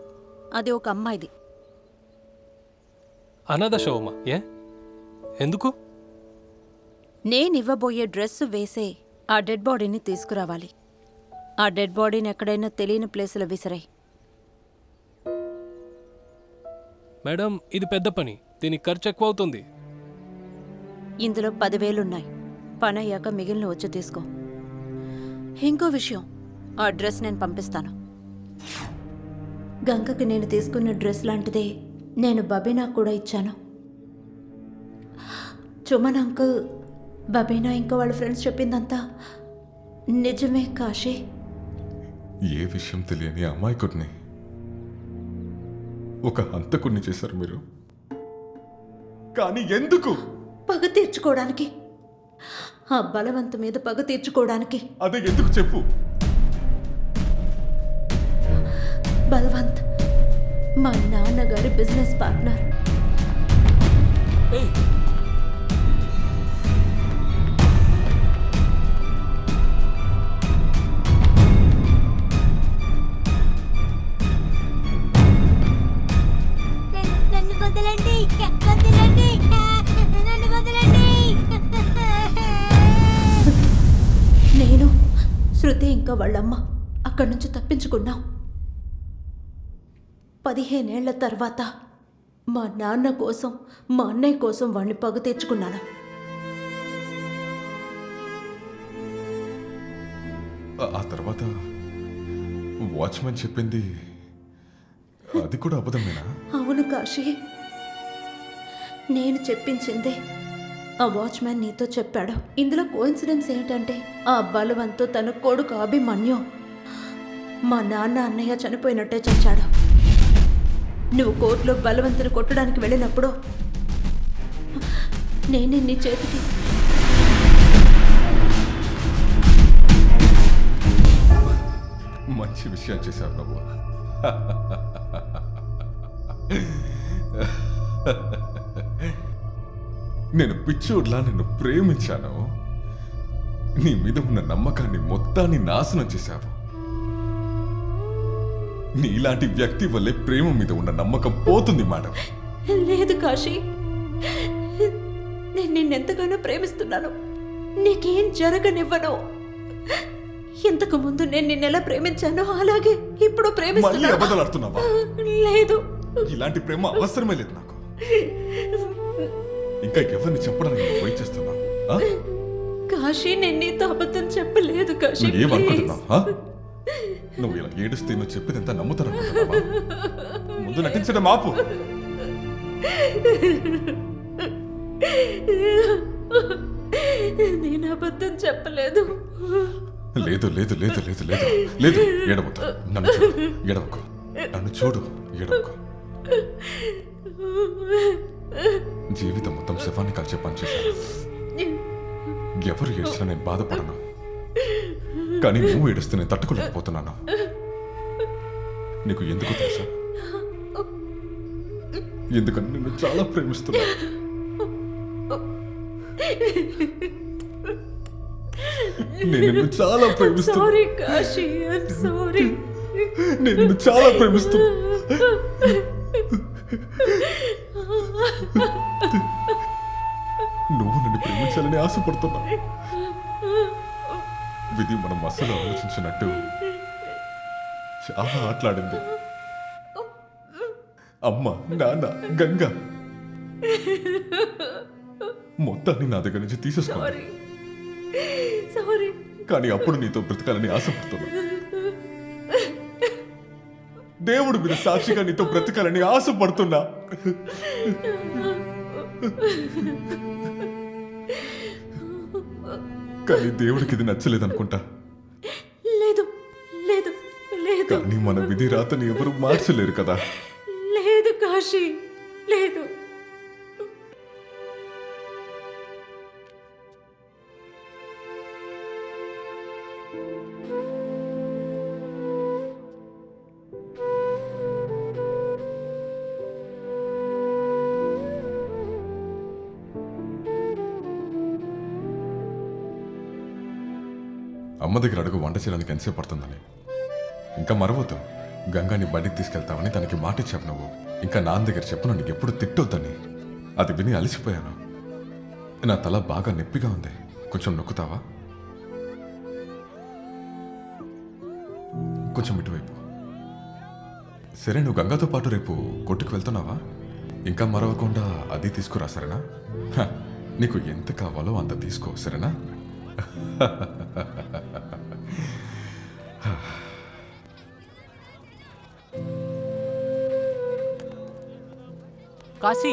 అది ఒక అమ్మాయిది. అనాథ శవమా? ఎందుకు? నేనివ్వబోయే డ్రెస్ వేసే ఆ డెడ్ బాడీని తీసుకురావాలి. ఆ డెడ్ బాడీని ఎక్కడైనా తెలియని ప్లేసులో విసిరాయి. మేడం, ఇది పెద్ద పని, దీనికి ఖర్చు ఎక్కువ అవుతుంది. ఇందులో 10,000 పని అయ్యాక మిగిలిన వచ్చి తీసుకో. ఇంకో విషయం, ఆ డ్రెస్ నేను పంపిస్తాను. గంగకి నేను తీసుకున్న డ్రెస్ లాంటిదే నేను బబీనా కూడా ఇచ్చాను. చుమన్ అంకుల్, బబీనా ఇంకా వాళ్ళ ఫ్రెండ్స్ చెప్పిందంతా నిజమే కాశీ. ఏ విషయం తెలియని అమాయకుడిని ఒక హంతకుడిని చేశారు మీరు. కానీ ఎందుకు? పగ తీర్చుకోవడానికి. ఆ బలవంత మీద పగ తీర్చుకోవడానికి. అదే ఎందుకు చెప్పు. బలవంత్ మా నాన్నగారి బిజినెస్ పార్ట్నర్. శృతి ఇంకా వాళ్ళమ్మ అక్కడి నుంచి తప్పించుకున్నాం. 15 ఏళ్ల తర్వాత మా నాన్న కోసం, మా అన్నయ్య కోసం వాడిని పగ తెచ్చుకున్నాను. ఆ తర్వాత వాచ్మెన్ చెప్పింది అది కూడా అబద్ధమేనా? అవును కాశీ, నేను చెప్పించిందే ఆ వాచ్మ్యాన్ నీతో చెప్పాడు. ఇందులో కోఇన్సిడెన్స్ ఏంటంటే ఆ బలవంతో తన కొడుకు అభిమన్యు మా నాన్న అన్నయ్య చనిపోయినట్టే చచ్చాడు. నువ్వు కోర్టులో బలవంతుని కొట్టడానికి వెళ్ళినప్పుడు నేనే నీ చేతికి మంచి విషయం చేశావు నువ్వు. నేను పిచ్చోడ్లా నిన్ను ప్రేమించాను. నీ మీద ఉన్న నమ్మకాన్ని మొత్తాన్ని నాశనం చేశావు. నీలాంటి వ్యక్తి వల్లే ప్రేమ మీద ఉన్న నమ్మకం పోతుంది మేడం. లేదు కాశీ, నేను నిన్నెంతగానో ప్రేమిస్తున్నాను. నీకేం జరగనివ్వను. ఇంతకు ముందు నేను నిన్నెలా ప్రేమించానో అలాగే ఇప్పుడు మళ్ళీ ప్రేమిస్తున్నాను. అబద్ధాలాడుతున్నావా? లేదు, ఇలాంటి ప్రేమ అవసరమే లేదు నాకు. ఇంకా ఎవరిని చెప్పడానికి నువ్వు వెయిట్ చేస్తున్నావు? ఆ? కాశీ, నేను నీతో అబద్ధం చెప్పలేదు కాశీ. నువ్వు ఏమనుకుంటున్నావు? ఆ? నువ్వు ఇలా ఏడుస్తే నువ్వు చెప్పేదంతా నమ్ముతాననుకుంటున్నావా? ముందు నటించడం ఆపు. నేను అబద్ధం చెప్పలేదు. లేదు లేదు లేదు లేదు లేదు లేదు, ఏడవద్దు. నన్ను చూడు, ఏడవకు. నన్ను చూడు, ఏడవకు. జీవితం మొత్తం శవాన్ని కాల్చే పని చేశాను. ఎవరు ఏడ్చినా నేను బాధపడను, కానీ నువ్వు ఏడుస్తే నేను తట్టుకోలేకపోతున్నాను. నీకు ఎందుకు తెలుసా? ఎందుకని నిన్ను చాలా ప్రేమిస్తున్నా. నేను నిన్ను చాలా ప్రేమిస్తున్నా. Sorry Kashi, I'm sorry. నేను నిన్ను చాలా ప్రేమిస్తున్నా. నువ్వు నన్ను ప్రేమించాలని ఆశపడుతున్నా. విధి మనం అస్సలు ఆలోచించినట్టు చాలా ఆటలాడింది. అమ్మ, నాన్న, గంగ మొత్తాన్ని నా దగ్గర నుంచి తీసేసుకోండి. సారీ. కానీ అప్పుడు నీతో బ్రతకాలని ఆశపడుతున్నా. దేవుడు మీద సాక్షిగా నీతో బ్రతకాలని ఆశపడుతున్నా. కానీ దేవుడికి ఇది నచ్చలేదనుకుంటా. లేదు లేదు లేదు. కానీ మన విధి రాతని ఎవరు మార్చలేరు కదా. లేదు కాశీ, లేదు. అమ్మ దగ్గర అడుగు వంట చేయడానికి ఎంతసేపు పడుతుందని. ఇంకా మరవద్దు, గంగాని బడికి తీసుకెళ్తావని తనకి మాట ఇచ్చావు నువ్వు. ఇంకా నాన్న దగ్గర చెప్పు నీకు ఎప్పుడు తిట్టొద్దని. అది విని అలసిపోయాను. నా తల బాగా నొప్పిగా ఉంది, కొంచెం నొక్కుతావా? కొంచెం ఇటువైపు. సరే, నువ్వు గంగాతో పాటు రేపు కొట్టుకు వెళ్తున్నావా? ఇంకా మరవకుండా అది తీసుకురా, సరేనా? నీకు ఎంత కావాలో అంత తీసుకో, సరేనా? కాశీ,